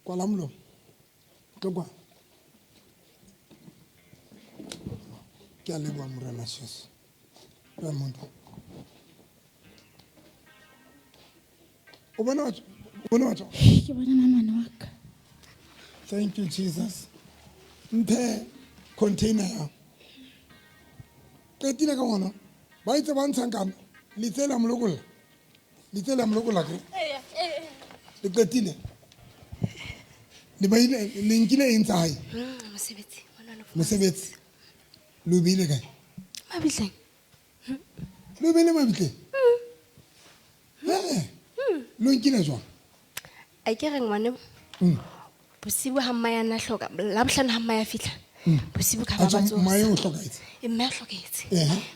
A: kwala mlo ke kwa ke a leboha morena Jesu ya muntu o bona watho
D: ke bona mamane wa ka
A: thank you Jesus mphe container ya qetile ka gona ba itse ba ntshang kana letsela molokola ke le qetile le ba ile le nkile eng tsa hae mosebetsi lo bile kae
L: mabitleng
A: lo bile mabitleng lo nkile jwang
L: a ke re ngwane bosibu ha mma yana hloka la bohlano ha mma ya fihla bosibu ka ba batsosa
A: mma o hlokaetse
L: e mma ya hloketse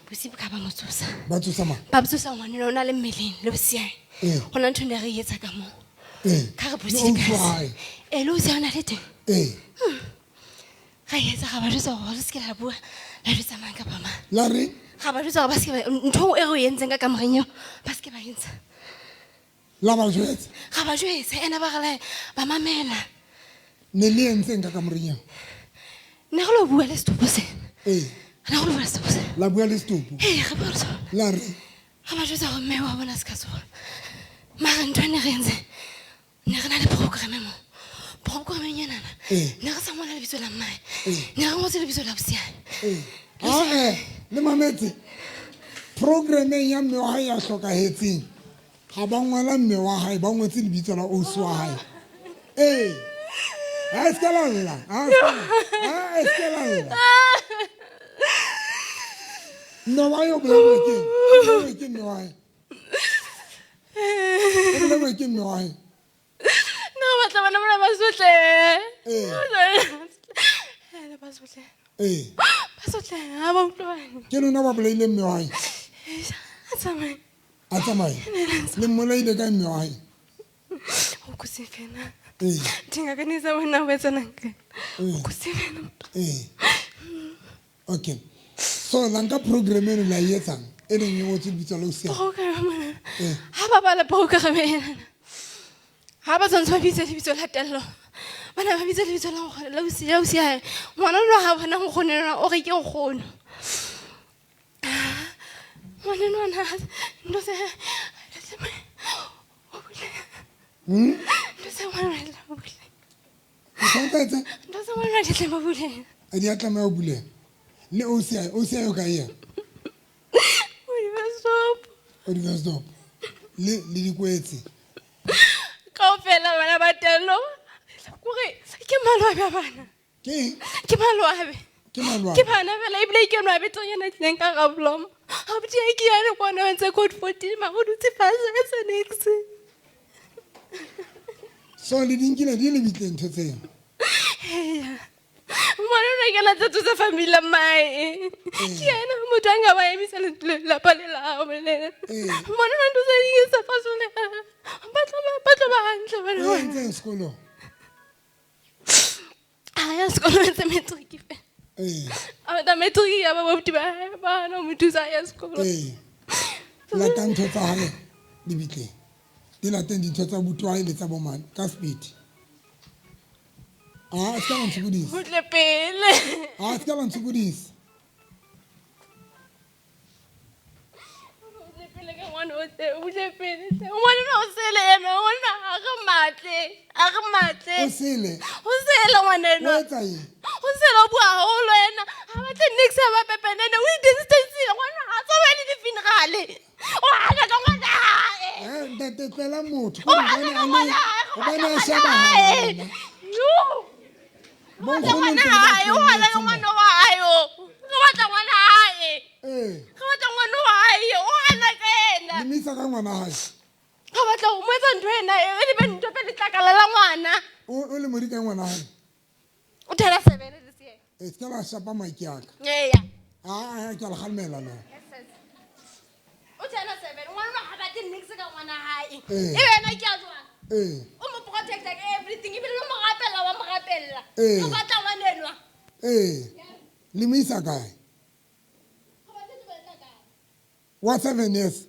L: bosibu ka ba motsosa
A: ba tsosa ma
L: ba botsosa ngwane le ona le mmeleng le bosiane hona ntho ne re etsa ka mo ka re bosibu ka lo se ona le teng ga etsa ga ba ditsa go re se ke la bua la ditsa mang ka ba mang
A: la re
L: ga ba ditsa ba se ke ntho e go yentseng ka kamoreng yo ba se ke ba yentsa
A: la ba jwetsa
L: ga ba jwetsa ena ba gala ba mamela
A: ne le entseng ka kamoreng yo
L: ne go lo bua le stopo se ne go lo bua le stopo se
A: la bua le stopo
L: ga ba re
A: la re
L: ga ba jwetsa go mme wa bona se ka tsoga mara ntho ne re entse ne re na le programme mo programme nyanana ne re sa ngwana lebitso la mmae ne re ngotse lebitso la bosiane
A: le mametse programmeng ya mme wa hae ya hlokahetseng ga ba ngwala mme wa hae ba ngwetse lebitso la ausi wa hae ha se ka lla mme wa yo ke mme wa hae o bolelwa ke mme wa hae
L: No, batla bana ba basotle. Ba sotle. Ba sotle, ha ba utlwane.
A: ke lona ba bolaile mme wa hae
L: A tsamaye.
A: a tsamaye le mmolaile ka mme wa hae
L: Ukusifena. Ndingakanisa wena wetsana nke. Ukusifena.
A: Okay, so la nka program eno la e etsang e leng e ngotse lebitso la Ausi
L: Program. Ha ba bala program ena. Ha ba tsantse ba bitse lebitso la tello. Bana ba bitse lebitso la Ausi hae. Ngwana no ha bona go kgonela o re ke nkgono. Ngwana no na ndo se ndo se ngwana la bule. Ndo se ngwana la bule.
A: a di a tlameha ho bulela le Ausi hae o ka ea o di stop le dikwetse
L: Kaofela bana ba tello. Kore ke malwabe a bana. Ke malwabe. Ke bana fela ebile ke nwa betonyana tleng ka gablom. Ha botse ke yana kwana ntse code 14 ma go dutse fase sa next.
A: so le dinkile di le bitle ntho tseo
L: Mwana o ke na tsa tsa family mai. Ke yana motho a nga ba emisa la palela o bolele. Mwana o ntse di sa fasole. Batla ba hantle bana.
A: o ntse sekolo
L: Ya sekolo ntse matric fe. Da matric ya ba bopti ba no mothusa ya sekolo.
A: la tantho tsa hale di bitle di la teng dintho tsa butwa le tsa bomane ka speed ska la ntsubudisa
L: Butle pele.
A: ska la ntsubudisa
L: Butle pele. Ngwana no sele ena ngwana a re matle.
A: o sele
L: O sele ngwana no.
A: o etsa eng
L: O sele o bua haholo ena. Ha ba tle next ba pepenene we distance ngwana ha tsa ba le di funeral. O hana ka ngwana hae.
A: ntate tlela motho o bona a shaba hana
L: O hana ngwana wa ayo. Re batla ngwana hae. Re batla ngwana wa hae. O hana ka ena.
A: lemisa ka ngwana hae
L: Re batla o mo etsa ntho ena e le be ntho pele tlakala la ngwana.
A: o le modi ka ngwana hae
L: O thela 7 this year.
A: ska la shapa maiki aka
L: Yeah.
A: ke la khalmela no
L: O thela 7 ngwana ha ba tle next ka ngwana hae. E wena ke a jwang? O mo protect like everything ibile lo mo rapella. O batla ngwanenwa.
A: lemisa kae what 7 years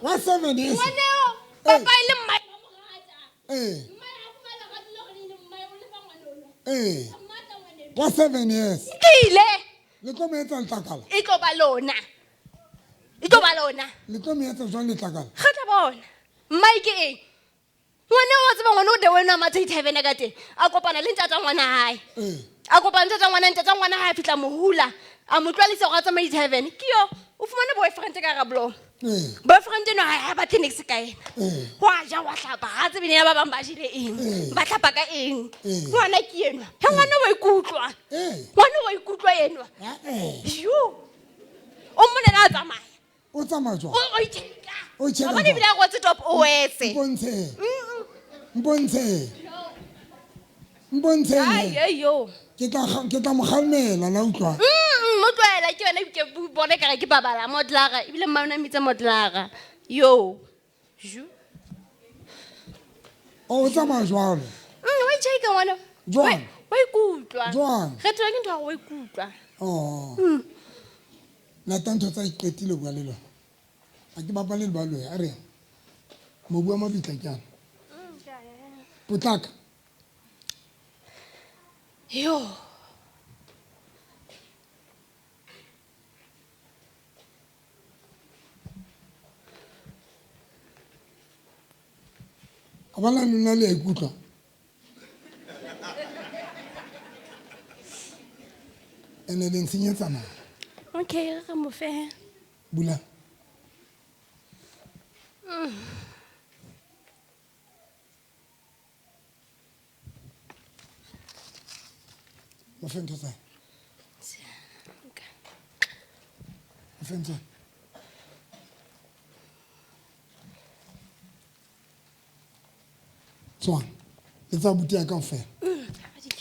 A: what 7 years
L: Ngwaneo papa ile mma.
A: what 7 years
L: Ile
A: le tlo mo etsa letlakala
L: e tlo ba lona. E tlo ba lona.
A: le tlo mo etsa jwang letlakala
L: Kgatla bona. Mike eng? Ngwana o tseba ngwana o de wena ma tsa heaven ka teng. A kopana le ntata ngwana hae. A kopana ntata ngwana hae fitla mohula. A mo tlwalisa go tsama heaven. Ke yo o fumane boyfriend ka gablong. Boyfriend no ha ba tenix ka ena. Wa ja wa hlapa ha tsebe ne ba bang ba jile eng. Ba hlapa ka eng. Ngwana ke ena. Ha ngwana wa ikutlwa. Ngwana wa ikutlwa enwa. Yo. O mone na tsamaya.
A: o tsamaya jwang
L: O itsheka.
A: o tshela
L: Ba ne bila go tse top o etse.
A: mbontshe
L: Ai yo.
A: ke tla mo khalmela la utlwa
L: Mo tlwaela ke yona ke bone ka ke babala modlara ebile mma ona mitse modlara. Yo. Ju.
A: o tsamaya jwang
L: Wa itsheka ngwana.
A: jwang
L: Wa ikutlwa.
A: Jwang?
L: Re tloa ke ntwa wa ikutlwa.
A: la tanto tsa iqetile bua le lona a ke bapale le baloya a re mo bua mabitla ke ana potlaka
L: Yo.
A: a ba la lona le a ikutlwa ene le ntshenyetsa nama
L: Okay, re mo fe.
A: bula mo fe ntho tsae mo fe ntho Tswang. Let's have buti ya ka ofela.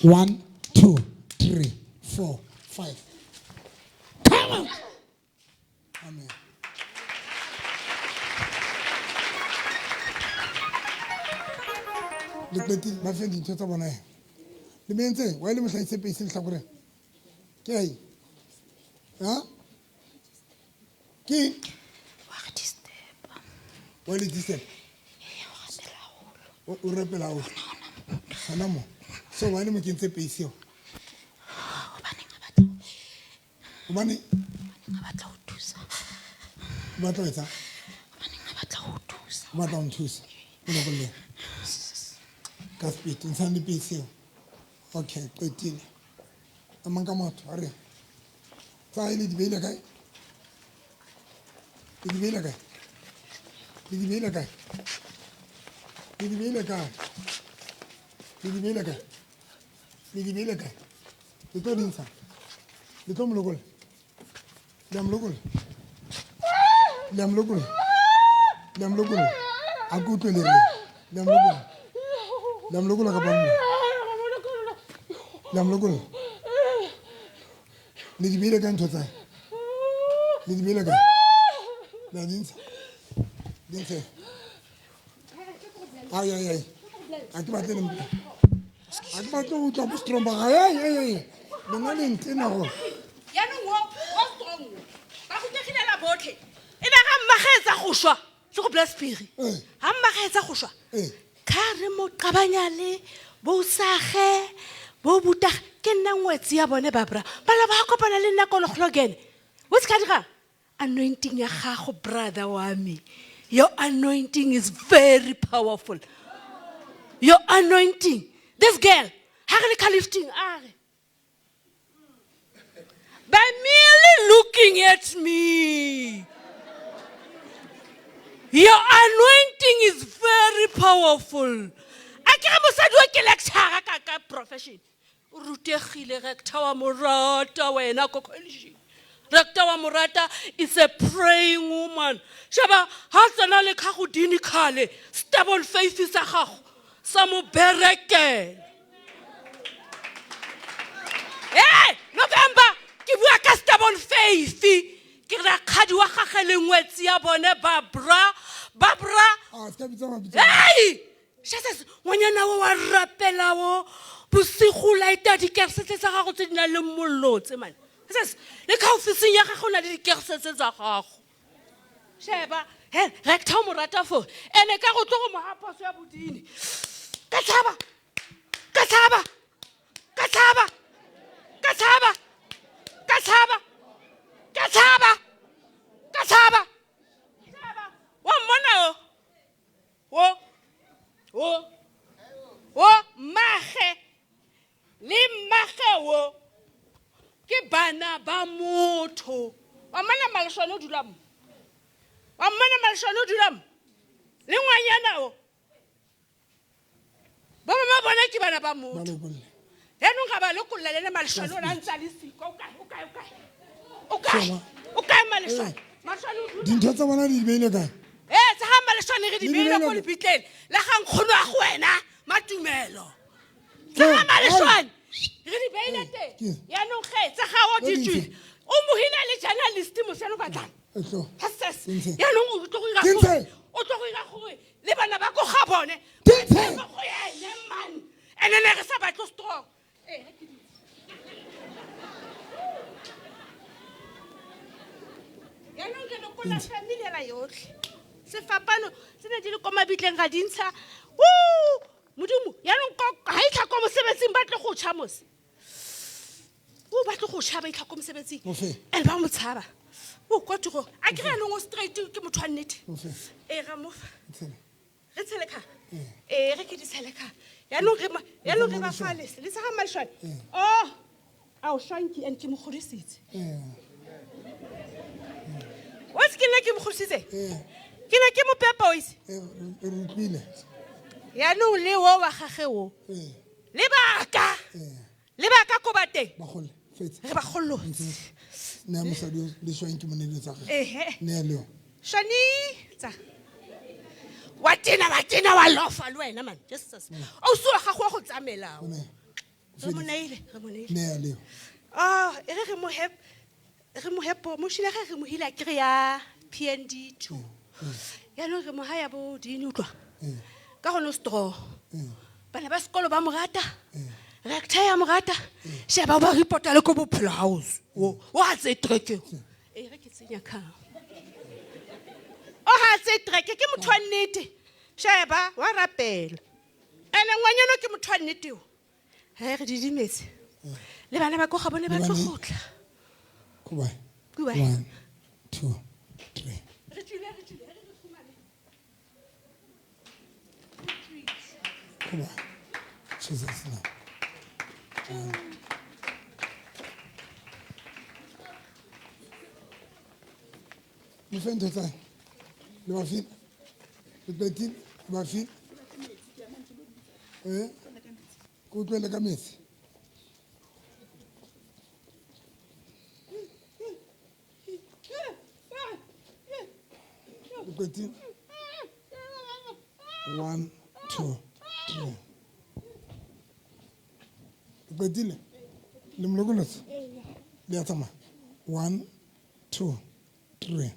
A: 1 2 3 4 5. Come on. Amen. Le petit ba fe dintho tsa bona. Le mentse wa ile mohlahise pese le hlakoreng. Ke ai. Ha? Ki? Wa le disturb. O repela o. Sana mo. So wa ile mo kentse pese yo. Obane
L: ngabatla ho thusa.
A: ba tla etsa.
L: Ngabatla ho thusa.
A: Ba tla nthusa. O lo bolle. Ka speed nsane pese yo. Okay, qetile. Amanga motho a re. Tsa ile di beile kae? Di beile kae? Di beile kae? Di beile kae? Di beile kae? Di beile kae? Di to dinsa. Di to mlogol. Dam logol. Dam logol. Dam logol. Aku to le. Dam logol. Dam logol ka pammo. Dam logol. Di beile kae ntotsa. Di beile kae? La dinsa. Dinsa. Ay. Aquí va a tener. Aquí va a tener un tapo stromba. Ay. Dona le ntena go.
J: Ya no wo strong. Ba go tegilela botlhe. E ba ga mmagetsa go shwa. Se go bless piri. Ha mmagetsa go shwa. Khare mo qabanyale bo sage bo buta ke nna ngwetsi ya bone babra. Bala ba kopana le nna kolo khlogen. What's ka dira? Anointing ya gago brother wa me. Your anointing is very powerful. Your anointing. This girl, how can lifting are? By merely looking at me. Your anointing is very powerful. I can't say you lecture profession. Rutegile rector wa morata wena kokolishi. Rector wa morata is a praying woman. Shaba ha tsena le ka go dini khale. Stable faith sa gago. Sa mo bereke. Hey, November, ke bua ka stable faith. Ke ra khadi wa gagwe le ngwetsi ya bone Barbara. Hey! Shasa ngonyana wa rapela wo bosigo laita dikersetse tsa gago tse dina le mollotse man. Shasa le ka ofising ya gago na le dikersetse tsa gago. Sheba, he rector morata fo. Ene ka go tlo go mohaposo ya bodini. Ka tshaba. Wa mona wo mage le mage wo ke bana ba motho wa mana malshano dulam le ngwanyana o ba mama bona ke bana ba motho eno ga ba le kulla le malshano la ntsa le siko okay malshano
A: Dintho tsa bona di beile kae?
J: Tsa ga maleshwane re di beile go le bitleng la ga nkgono a go wena matumelo. Tsa ga maleshwane re di beile teng. Ya no ge tsa ga o di tswile. O mo hina le journalist mo seno batlang. Ya no o tlo go ira gore le bana ba go ga bone. Go yena man. Ene le re sa batlo strong. Ya no ke no kola family la yotlhe. Sefapano se ne di le kwa mabitleng ga dintsha modimo ya no ga e tlhako mosebetsing ba tle go tsha mose ba tle go tsha ba itlhako mosebetsing ene ba mo tshaba kwa tiro a ke ga no straight ke motho wa nnete ga mo re tseleka re ke di tseleka ya no re ba fale le sa ga malshwane a o shanki and ke mo godisitse what's ke nna ke mo godisitse ke na ke mo pepa o ise
A: Rutlile.
J: ya no le wo wa gage wo le baka ko bateng
A: Bagole, fetse.
J: re ba gollo
A: Ne a mosadi le shwang ke monele tsa gagwe. Ne a leo.
J: shani tsa wa tena wa lofa le wena man Jesus o so ga go tsamela o re moneile
A: ne ya leo
J: e re mo hepo mo shile re mo hila kre ya PND 2 ya no re mo haya bo dini utlwa ka go no straw bana ba sekolo ba morata rector ya morata sheba ba reporta le ko bophelo house wa tse treke re ke tsenya ka o ha tse treke ke motho wa nnete sheba wa rapela ene ngwanyano ke motho wa nnete o re didimetse le bana ba go ga bone ba tlo gotla
A: kuba 1 2 3 kuba Jesus name le fin de temps le va fin le petit le va fin ko tlwele ka metsi le petit 1 2 3 le petit le mlokolotse le ya tsamaya 1 2 3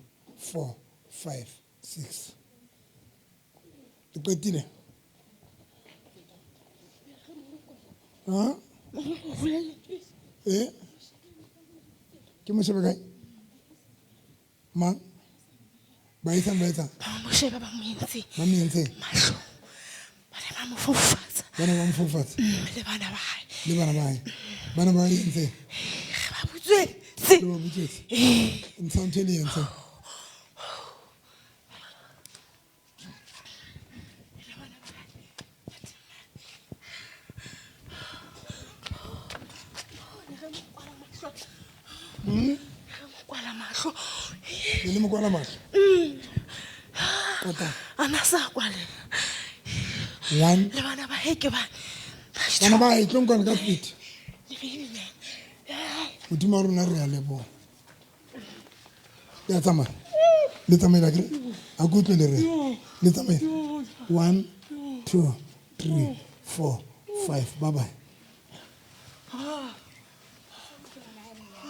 A: 4 5 6 le petit ke mo shebe kae mang ba itsang
H: mo sheba ba mo entse
A: mahlo
H: ba mo fofatsa
A: bana ba mo fofatsa
H: le bana ba hae
A: bana ba entse
H: ba butswetse
A: ntshantele entse
H: kwala mahlo
A: le mo kwala mahlo tota
H: ana sa kwale
A: 1
H: le bana ba heke ba
A: bana ba e tlong ka speed modimo rona re ya lebo ya tsamaya le tsamaya ke a go tlele re le tsamaya 1 2 3 4 5 bye bye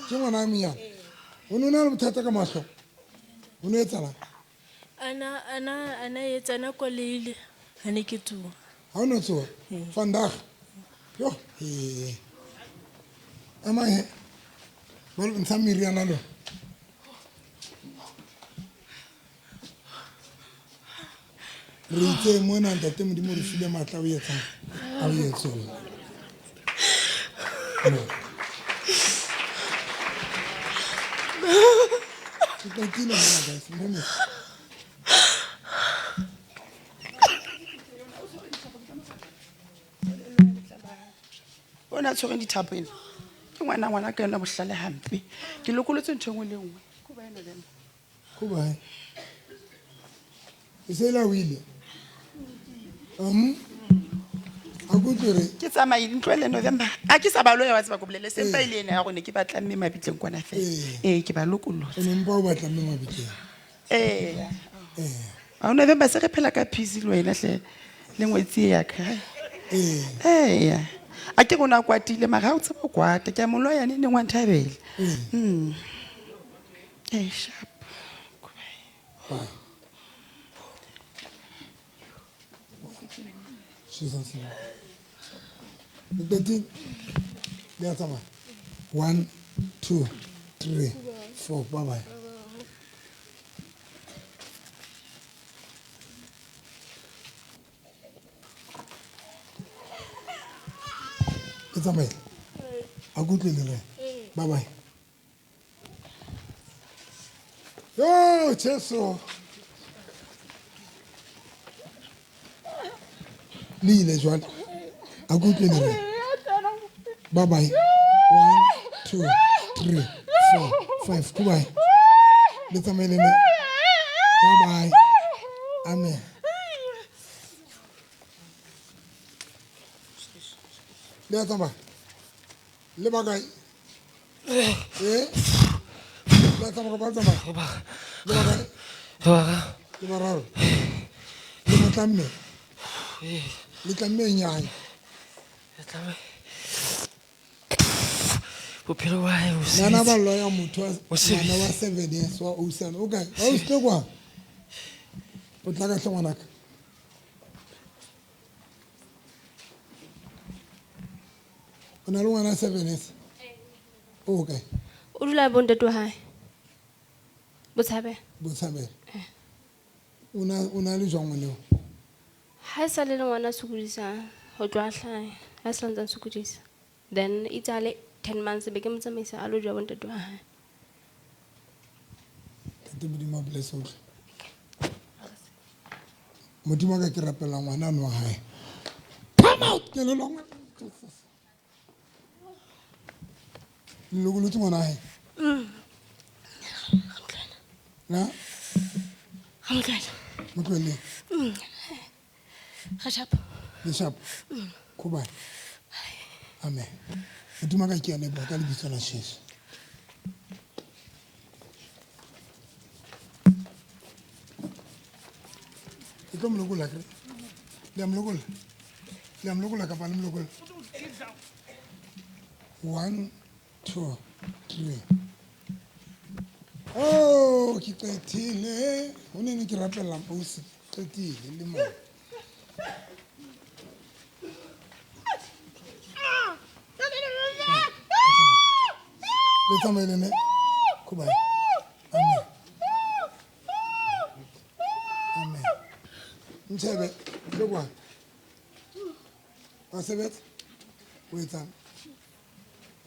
A: ke ngwana monyana o ne o na le bothata ka mahlo o ne etsala
O: ana etsana ko leile ha ne ke tsoa
A: ha o ne tsoa vandag yo amahe ba le ntsha meriana lo re itse mona ntate modimo re file matla o etsang a o etsong Tranquilo, guys. Vamos.
H: ona tshogeng dithapo ena ke ngwana ka yona bohlale hampe ke lokolotse ntho engwe le nngwe ko ba eno lena
A: ko ba e se la wile a go tsere
H: ke tsamaile ntlo le November a ke sa ba loya wa tseba go bolele sempa ile ene ya gone ke batla mme mabitleng kwana fela ke ba lokolotse
A: ene mpa o batla mme mabitleng
H: a November se re phela ka peace le wena hle le ngwetsi ya ka a ke gona kwatile mara o tseba kwata ke a moloya ne ngwa nthabele sharp
A: Jesus. The 1 2 3 4 bye bye. It's a mail. A good little bye bye. Yo, Cheso. Lile Joan. A good little bye bye. 1 2 3 4 5 goodbye. It's a mail. Bye bye. Amen. Le tamba. Le bagay. Le tamba ko ba tamba. Le bagay. Le bagay. Le bagay. Le tlamme nyane
P: bophelo wa hae
A: nana ba loya motho wa 7 years wa 07 okay ba o se kwa o tla ka hlongwana ka ona le ngwana 7 years okay
L: o dula bontate wa hae
A: Botshabelo una le jwang leo
L: ha e sa le ngwana sokodisa ho tloha hlae ha sa ntse sokodisa then itale 10 months be ke motsamaisa a lo jwa bontate wa hae
A: ke modimo bless o modimo ka ke rapela ngwana no hae come out ke le longa lo lo tsona hae na Motwele Bishop Kuba Amen Modimo ka ke ene ba ka le bitso la Jesu e ka mlokola kre le mlokola ka pa le mlokola 1 2 3 Oh, ke qetile ho ne ke rapella mposi qetile le mo le tsamaile ne kuba amen amen ntshebe le kwa wa sebetsa o etsa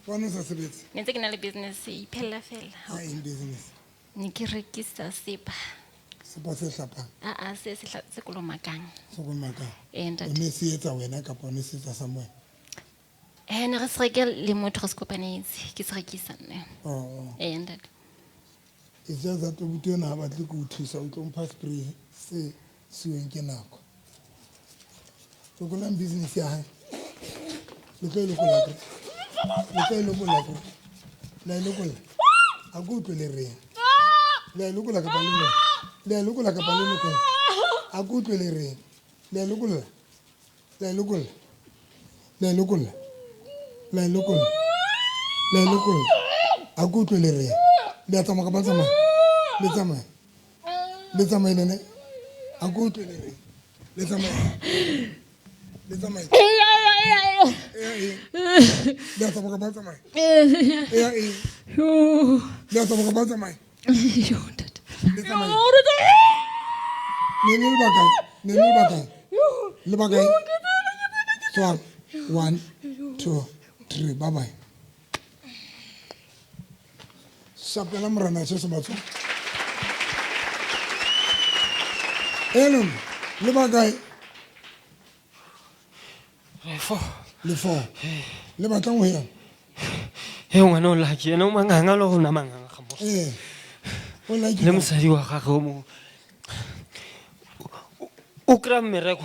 A: Wano sa sebetsa
Q: ntse ke na le business iphella fela
A: ha in business
Q: ne ke rekisa sepa
A: sepa se hlapang
Q: se kolomakang
A: sokomakang
Q: and
A: o ne se etsa wena ka pone se etsa somewhere
Q: ne re se reke le motho re se kopanetse ke se rekisa nne and
A: it's just that o buti yona ha batle go thusa o tlo mpha spray se siweng ke nako o golang business ya hae le tlo ile go la la ile go la a go tlole re la ile go la ka palelo la ile go la ka palelo ko a go tlole re la ile go la la ile go la la ile go la la ile go la la ile go la a go tlole re le tsama ka batsama le tsama ile ne a go tlole re le tsama Dia sama kapan sama? Iya. Dia sama kapan sama? Nini bagai. So 1 2 3 bye bye. Siapa yang merana sesuatu? Elum, le bagai. Le fort. Le batang hoya.
P: Ngwana o la ke ena o manganga lo hona manganga ga mo.
A: O la ke
P: le mosadi wa gagwe mo o kra mmereko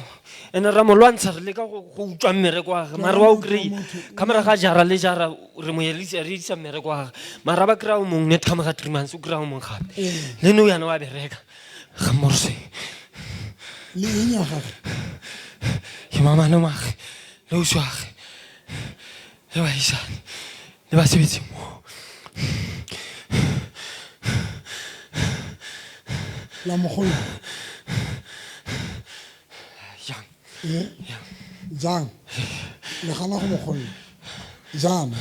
P: ene ra mo lwantsha re le ka go utswa mmereko wa gagwe mara wa o kry kamera ga jara le jara re mo yelisa re isa mmereko wa gagwe mara ba kra o mong net kamera 3 months o kra o mong gape le no yana wa bereka ga morse
A: le nya gagwe
P: ke mama no mag le o swage le ba isa le ba sebetsi mo
A: la mogolo jang le gana go mogolo jana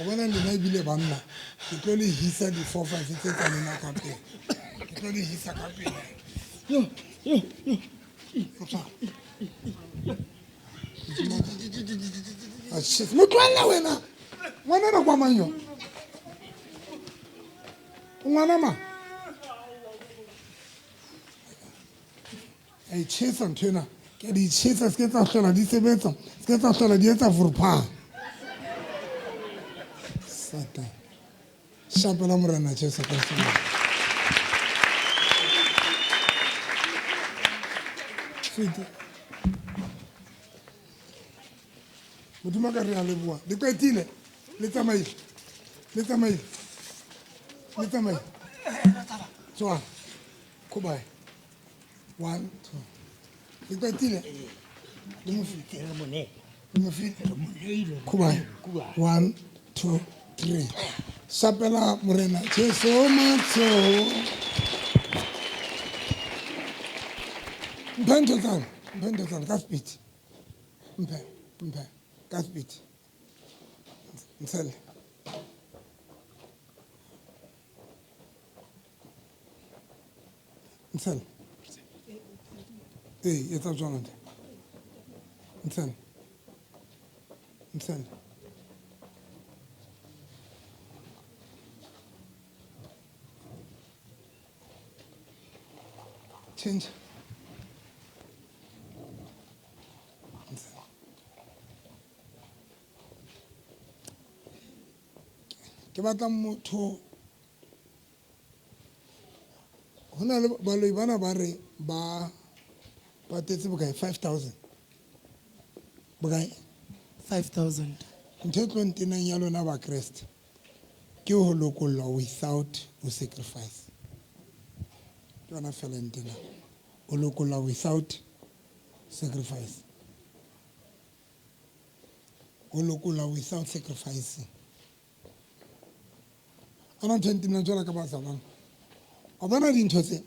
A: o bona le na bile banna ke tlo le hisa di 4-5 tse tsa nna ka pele ke tlo le hisa ka pele yo shit mo tlwala wena ngwana na kwa manyo ngwana ma ai chesa ntena ke di chesa se tsa hlola di sebetsa se tsa hlola di etsa furpa sata shapela morena chesa ka tsena sweet modimo ka re a leboa le kwetile le tsamaile tswa go bye 1 2 ke qetile le mo file khubane 1 2 3 sapela morena Jesu matso mpento tsana ka speed mpe ka speed msele etsa jwana nte msele change ke batla motho go na le baloi bana ba re ba patetse bokae 5,000 bokae
B: 5,000.
A: ntho e tlo ntenang ya lona ba kreste ke ho lokollwa without o sacrifice ke yona fela ntena o lokollwa without sacrifice o lokollwa without sacrificing ana ntho e ntenang jwala ka bazalwana o bona dintho tse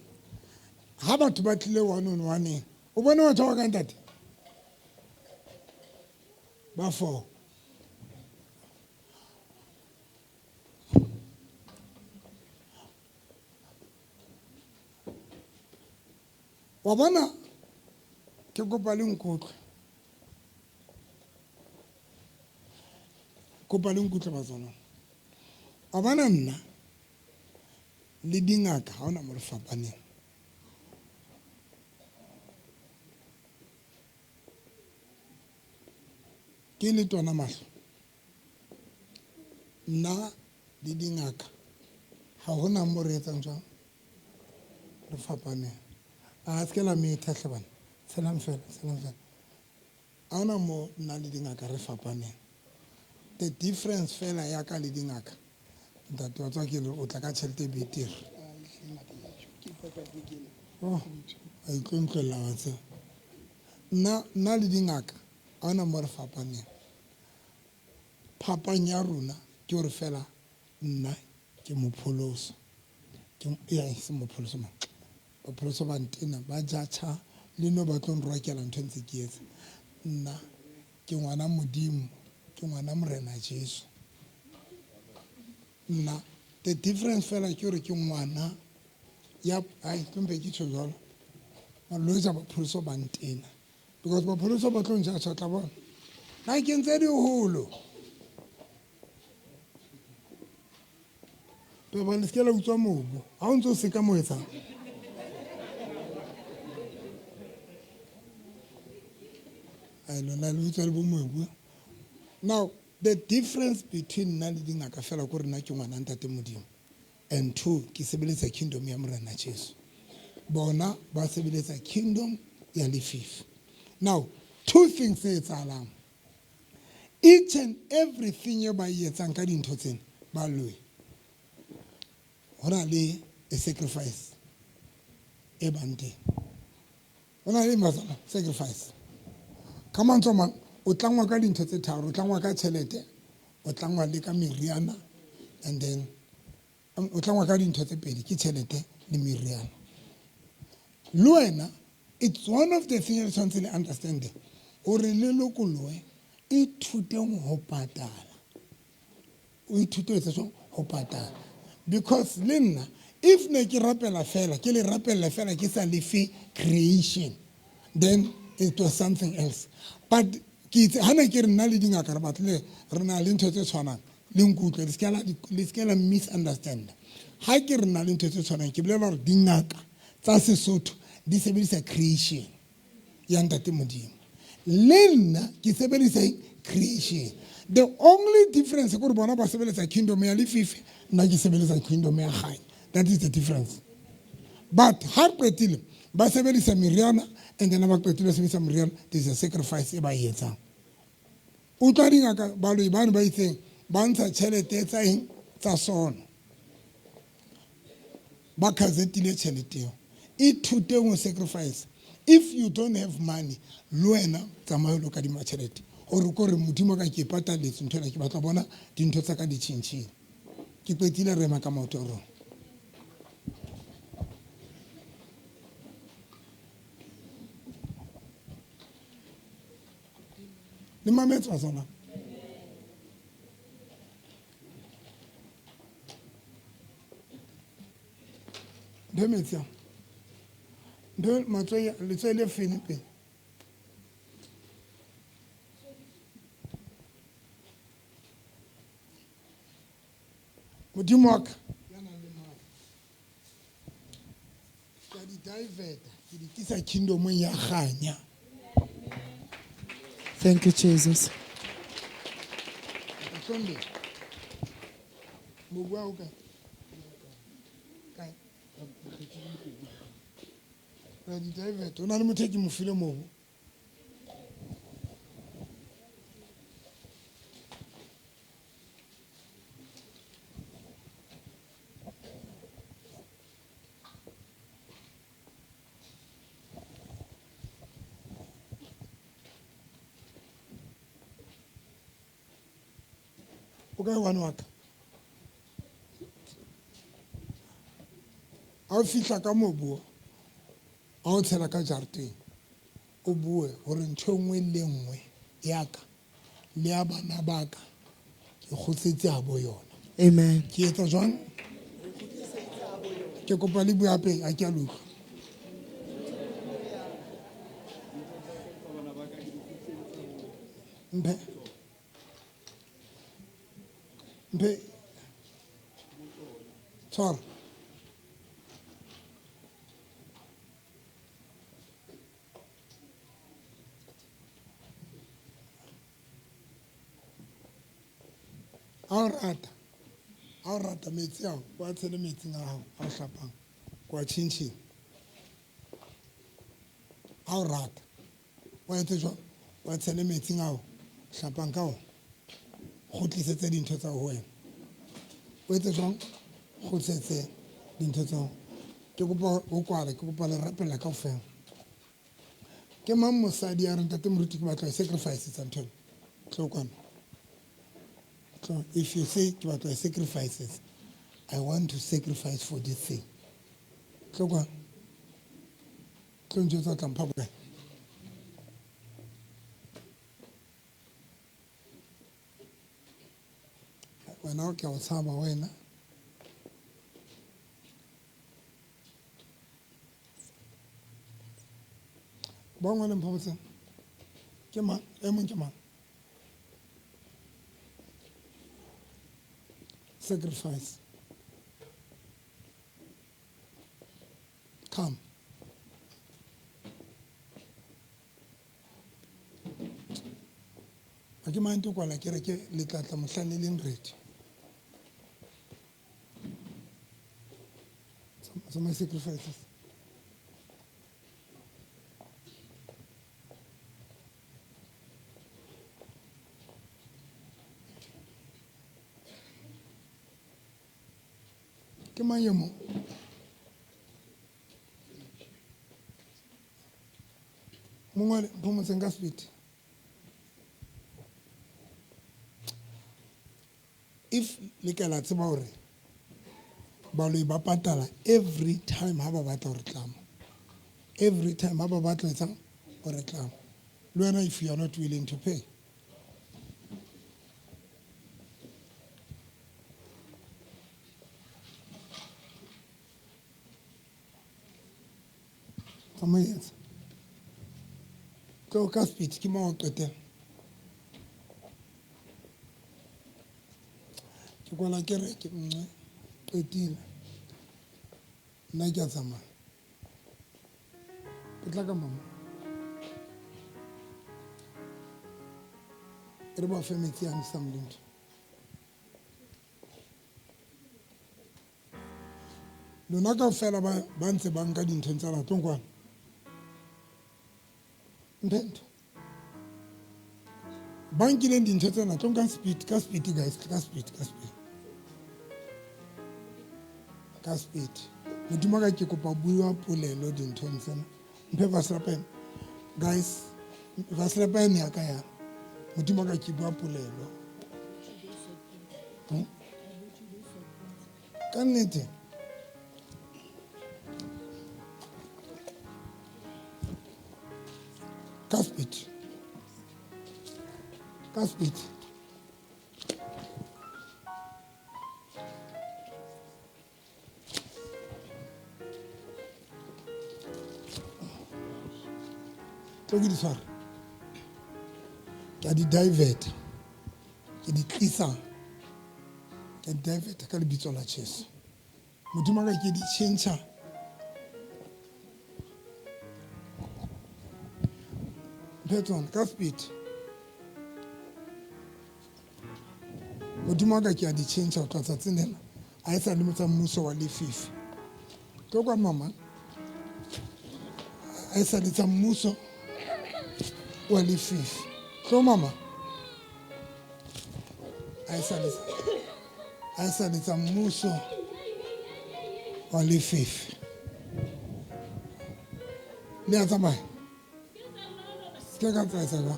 A: ha batho ba tlile one on one o bone batho ba ka ntate ba 4 wa bona ke kopa le nkutlwe bazalwana wa bona nna le dingaka ha ona mo re fapaneng ke le tona mahlo nna le dingaka ha hona mo re etsang jwang re fapaneng a se la me tlhahle bana selang fela a hona mo nna le dingaka re fapaneng the difference fela ya ka le dingaka ntate wa tswa ke le o tla ka tšhelete betere a itlontlwela wa tseo nna le dingaka a hona mo re fapaneng phapang ya rona ke gore fela nna ke mopholoso se mopholoso ma bapholoso ba ntena ba jatšha le no ba tlo nrokela ntho ntse ke etsa nna ke ngwana modimo ke ngwana morena Jesu nna the difference fela ke gore ke ngwana ya ai tlompe ke tsho jalo malwetsi a bapholoso ba ntena because bapholoso ba tlo njatšha tla bona na ke ntse diholo to ba le skela utswa mobu ha o ntse o se ka mo etsang ai lona le utswa le bo mobu now the difference between nna le dingaka fela ko rena ke ngwana ntate modimo and 2 ke sebeletsa kingdom ya morena Jesu bona ba sebeletsa kingdom ya lefifi now 2 things tse etsahalang each and everything yo ba etsang ka dintho tsena ba loe hona le a sacrifice e bante hona le mazala sacrifice come on someone o tlangwa ka dintho tse tharo o tlangwa ka tšhelete o tlangwa le ka meriana and then o tlangwa ka dintho tse pedi ke tšhelete le meriana le wena it's one of the things that you understand gore le lokoloe ithuteng go patala o ithute o etsa jwang go patala because le nna if ne ke rapela fela ke le rapella fela ke sa lefe creation then it was something else but ke itse hana ke re nna le dingaka re batle re na le ntho tse tshwanang le nkutlwe le skela misunderstand ha ke re na le ntho tse tshwanang ke bolela gore dingaka tsa Sesotho di sebedisa creation ya ntate modimo le nna ke sebedisa creation the only difference gore bona ba sebeletsa kingdom ya lefifi nna ke sebeletsa kingdom ya gae that is the difference but ha qetile ba sebedisa meriana and then ba qetile sebedisa meriana there is a sacrifice e ba etsang o tla dingaka baloi bane ba itseng ba ntsha tšhelete tsa eng tsa sono ba khazetile tšhelete eo ithute go sacrifice. If you don't have money, le wena tsamaya lo kadima tšhelete gore ko re modimo ka ke pataletse ntho ela ke batla bona dintho tsa ka di tšhentšhile. Ke qetile rema ka maoto a rona. Le mametse wa tsona. Ntho metsi a ntho letswai le fene pele. Modimo wa ka ya nang le maatla ke a di diveta ke di tlisa kingdomong ya kganya.
B: Thank you, Jesus.
A: Sunday. Mobu wa o kae? Kae? Ra di diveta. O na le motho e ke mo file mobu. O kae wane wa ka? A o fihla ka mobu a o tshela ka jareteng o bue gore ntho nngwe le nngwe ya ka le ya bana ba ka ke kgotsetse a bo yona.
B: Amen.
A: Ke etsa jwang? Ke kopa le bue hape a ke a loka. Mpe tshwara a o rata metsi ao o a tshele metsing a gago a o hlapang kwa tšhintšhing a o rata o etse jwang o a tshele metsing ao hlapang ka ona go tlisetse dintho tsa go wena o etse jwang go tlisetse dintho tsa go ke kopa o kwala ke kopa le rapela ka ofela ke mang mosadi a re ntate moruti ke batla sacrifice tsa ntho tlo kwana. So if you say ke batla sacrifices, I want to sacrifice for this thing. Tlo kwana. Tlo ntjwetsa tla mpha bokae? Wena o ke a o tshaba wena. Ba ngwana mpha botseng. Ke mang? E mong ke mang? Sacrifice. Come. A ke mang to kwala ke re ke le tla tla mohlang le leng ready. Some sacrifices. Ke mang ye mo? Mongwe phomotseng ka speed. If le ka la tseba hore baloi ba patala every time ha ba batla ho retlama. Every time ha ba batla etsang ho retlama. Le wena if you are not willing to pay. Tsamayetsa. Ke o ka speed ke mo o qetela. Ke kwala ke re ke qetile. Nna ke a tsamaya. Ke tla ka mama. Re ba fe metsi a misa mlento. Lona kaofela ba ntse ba nka dintho tsa ratong kwana. Ntento. Ba nkileng dintho tsena tlo ka speed guys, ka speed. Ka speed. modimo ka ke kopa buiwa polelo dinthong tsena mphe Vaslapen guys Vaslapen ya ka yana modimo ka ke bua polelo ka nnete ka speed ke di swara ke di divert ke di tlisa ke di divert ka lebitso la Jesu modimo ka ke di change Petron ka speed modimo ka ke di change o tlatsa tsenela a etsa le motsa mmuso wa lefifi ke kwa mama a etsa le tsa mmuso wa lefifi so mama a etsa le tsa mmuso wa lefifi le a tsamaya ke ka tsa ba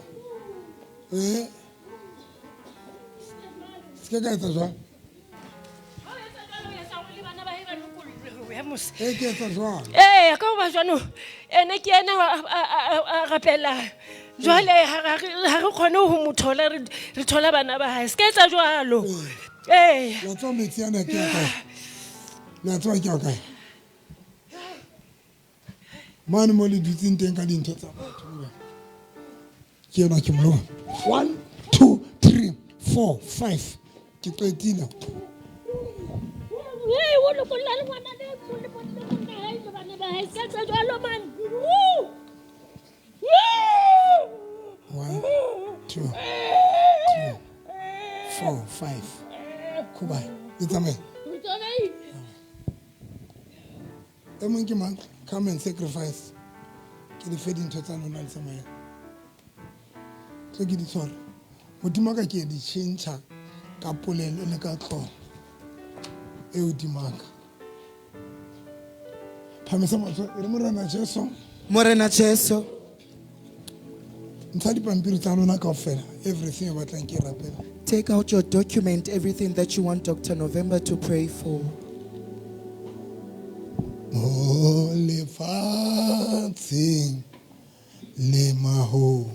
A: ke ka tsa jwa ke tsa jwa
J: ka ba jwano ene ke ena a rapela jwale ha re khone ho mothola re thola bana ba hae se ke tsa jwalo
A: la tswa metsi ana ke ya kae la tswa ke ya kae mane mo le dutseng teng ka dintho tsa batho ke yena ke mlo 1 2 3 4 5 ke qetile
J: wo lo kolla le ngwana le le bonna ha e bana ba hae se tsa jwalo man
A: 1 2 3 4 5 kuba itame emong ke mang come and sacrifice ke di fedi ntho tsa lona le tsamaya so ke di tshwara modimo ka ke di change ka polelo le ka tlhogo e o dimaka phamisa matso re morena Jesu ntsha dipampiri tsa lona kaofela everything o batlang ke rapela.
B: Take out your document, everything that you want Dr. November to pray for.
A: Mo lefatsheng le mahodimo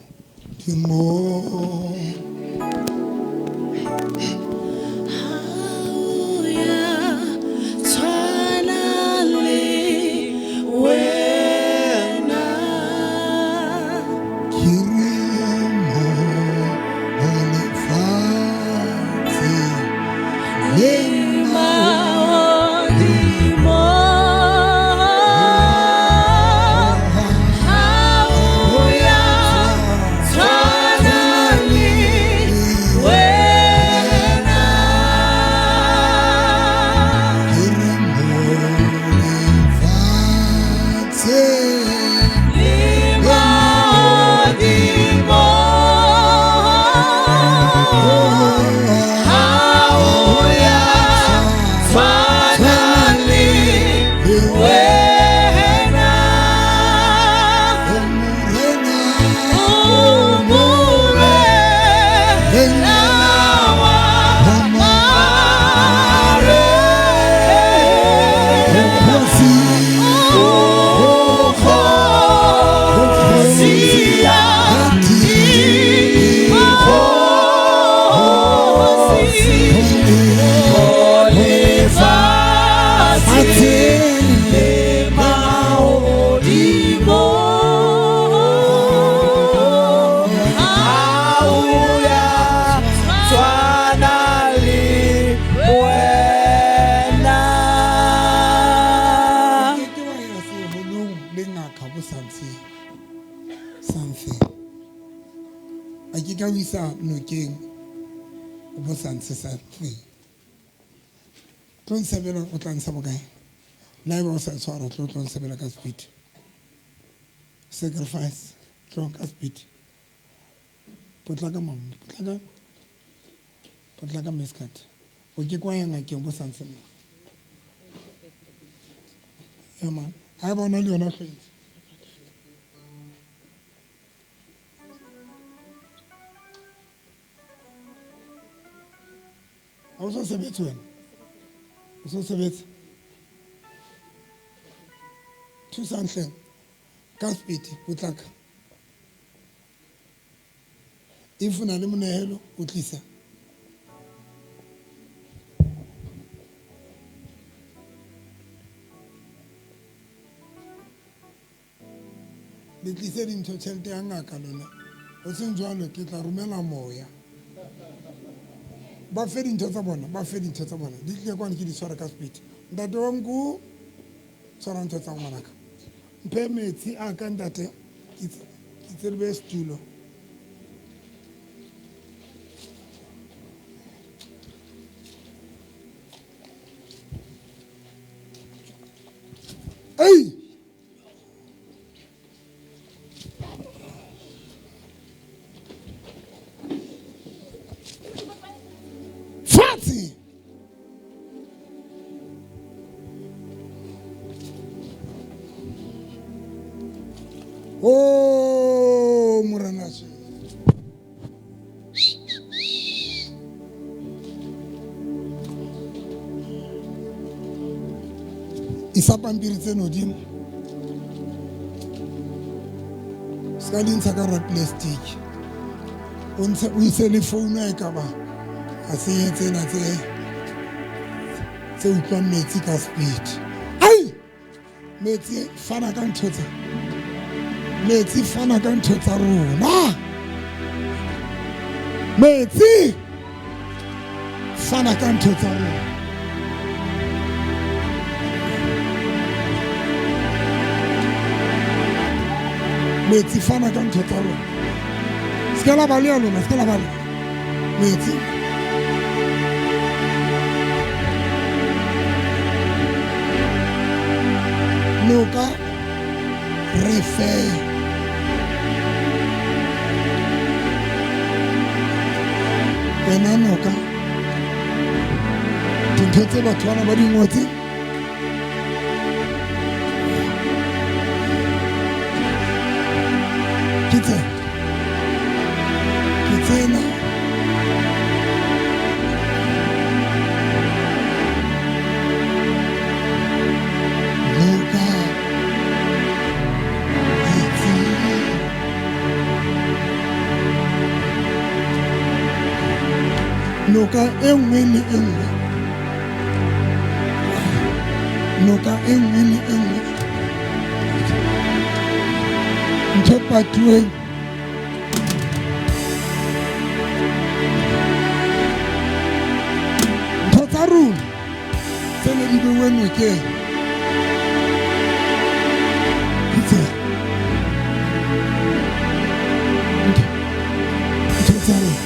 A: Don't say o tla ntsha bokae la eba o sa tshwara tlo nsebela ka speed sacrifice tlo ka speed potlaka mama potlaka miskat o ke kwa yana ke bo sa ntsema Yeah, man. I bona le yona fence. A o so sebetse wena? O so sebetse? Thusang hleng. Ka speed, potlaka. If o na le monehelo, o tlisa. Le tlise dintho tšhelete ya ngaka lona. O seng jwalo ke tla romela moya. Ba fe dintho tsa bona, ba fe dintho tsa bona. Di tlile kwane ke di tshwara ka speed. Ntate wa nku tshwara ntho tsa ngwanaka. Mphe metsi a ka ntate ke tserebe setulo. Hey! Fatty! Oh, Muranashi. Isa pampiri tseno dimo. Ska di ntsha ka plastic. O ise le phone ya ka ba. A se tsena tse utlwang metsi ka speed. Ai! Metsi fana ka ntho tsa. Metsi fana ka ntho tsa rona. Metsi fana ka ntho tsa rona. Metsi fana ka ntho tsa rona. Ska la bale ya lona, ska la bale. Metsi. Noka refe. Wena noka. Dintho tse batho bana ba di ngotse. Ke tsena. Noka. Noka e nngwe le e nngwe. Noka e nngwe le e nngwe. Ntho patueng. Ntho tsa rona tse ne di bewe nokeng. Ntho tsa rona.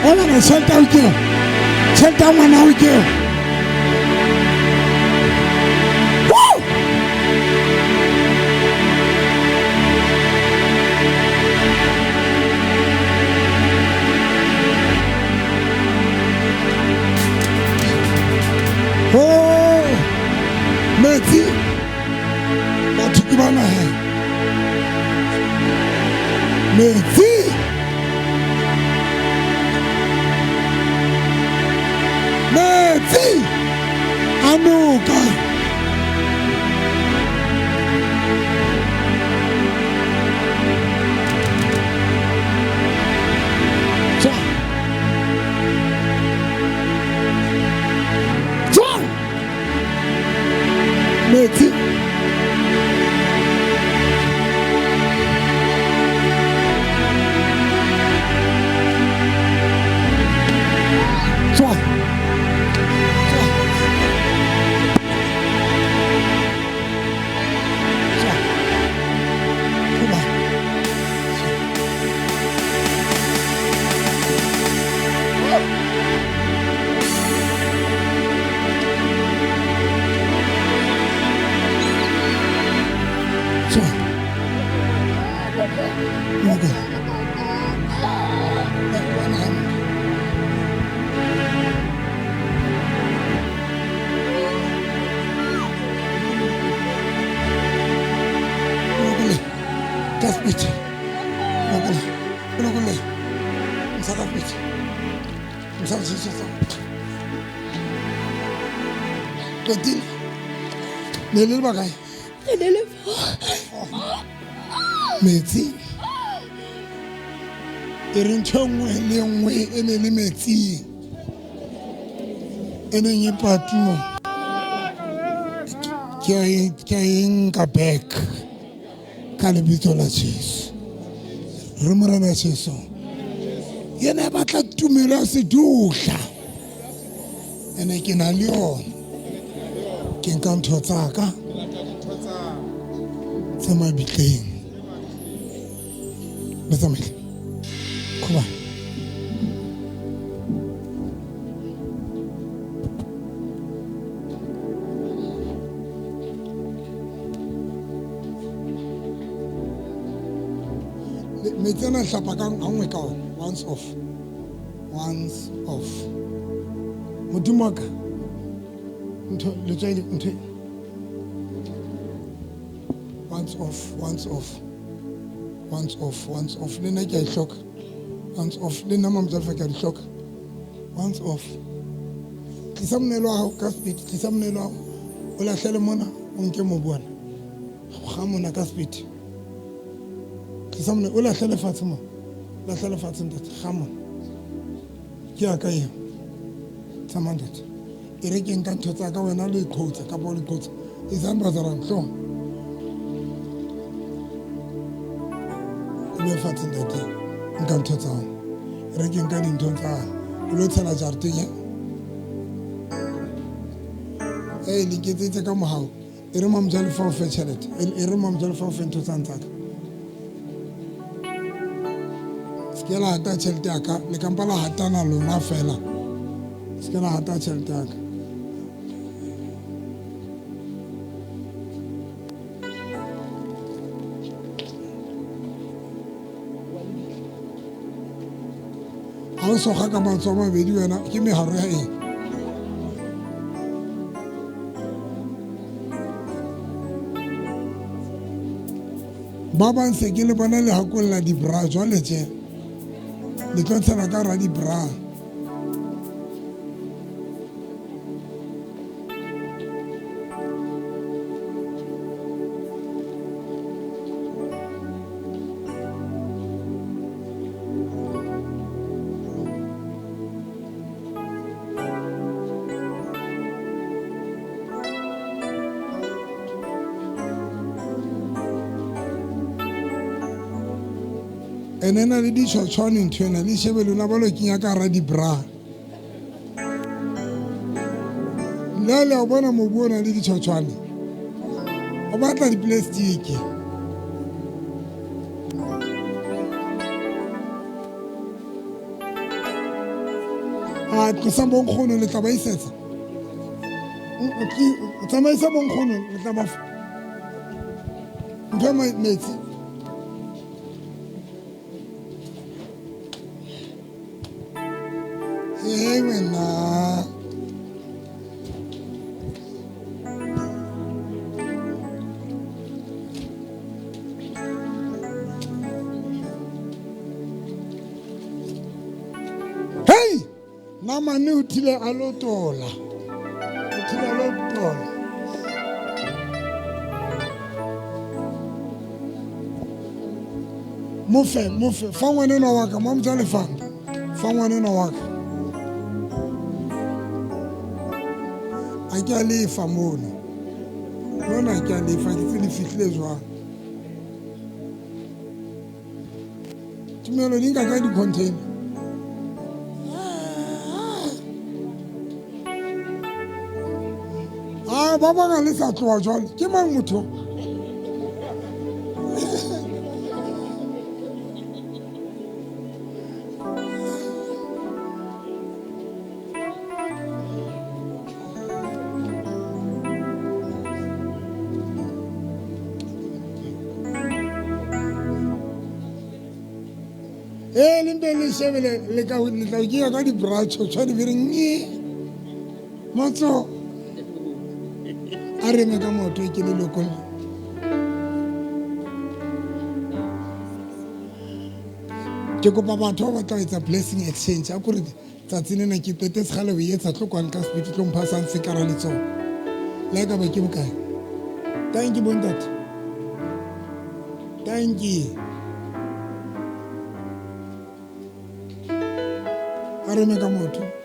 A: Ona na tšhelete ao keo. Tšhelete ya ngwana ao keo. Oh, metsi batho ke bana he. Metsi. Metsi a noka. Tswa. Tswa. Metsi. Tswa. qetile ne le ba kae
L: Re ne le
A: metsi e re ntho nngwe le nngwe e ne le metsi e neng e patuwa ke a nka back ka lebitso la Jesu re morena Jesu yena ba tla tumelo ya sedutla ene ke na le yona ke nka ntho tsa ka tse mabitleng le tsamaile khuba metsena hlapa ka ngwe ka once off modimo ka ntho le tswele ntho once off le nna ke a e hloka once off le nna mamjalefa ke a di hloka once off tlisa monelo wa hao ka speed tlisa monelo wa hao o lahlele mona o nke mobuana ga mona ka speed tlisa monelo o lahlele fatshe mo lahlele fatshe ntate ga mona ke a ka eo tsamaya ntate e re ke nka ntho tsa ka wena le ikhotsa kapa o le ikhotsa e zambazarang hlong be fatshe ntate nka ntho tsa hao e re ke nka dintho tsa hao o lo tshela jareteng ya e le iketsetse ka mohao e re mamjalefa o fe tšhelete e re mamjalefa o fe ntho tsa ntsaka ke la hata tšhelete ya ka le kampa la hatana lona fela ke la hata tšhelete ya ka ga o soga ka matso a mabedi wena ke megaro ya eng ba bantse ke le bona le hakolla dibra jwale tje le tlo tshela ka ra dibra ene na le ditšhotšhwane ntho ena le shebe lona ba lo kenya ka ra dibra lele o bona mobu o na le ditšhotšhwane o batla diplastiki a tlosa bonkgono le tla ba isetsa o tsamaisa bonkgono le tla ba ntho metsi wena hey namane o thile a lotola mofe fa ngwanena wa ka mamjalefa fa ngwanena wa ka a ke a lefa mona bona ke a lefa ke tse di fihlile jwang tumelo di nka ka di-container a ba banga le sa tloa jwale ke mang motho limbe le shebele le tla o kenya ka di-bracho tshwane be reng motso a reme ka moto ke lelokole ke kopa batho ba batla etsa blessing exchange a kore tsatsing lena ke qetetse gale o etsa tlo kwane ka speed tlo mphasang sekara le tsona Le ka ba ke bokae? Thank you bontate. Thank you. Are me ka motho.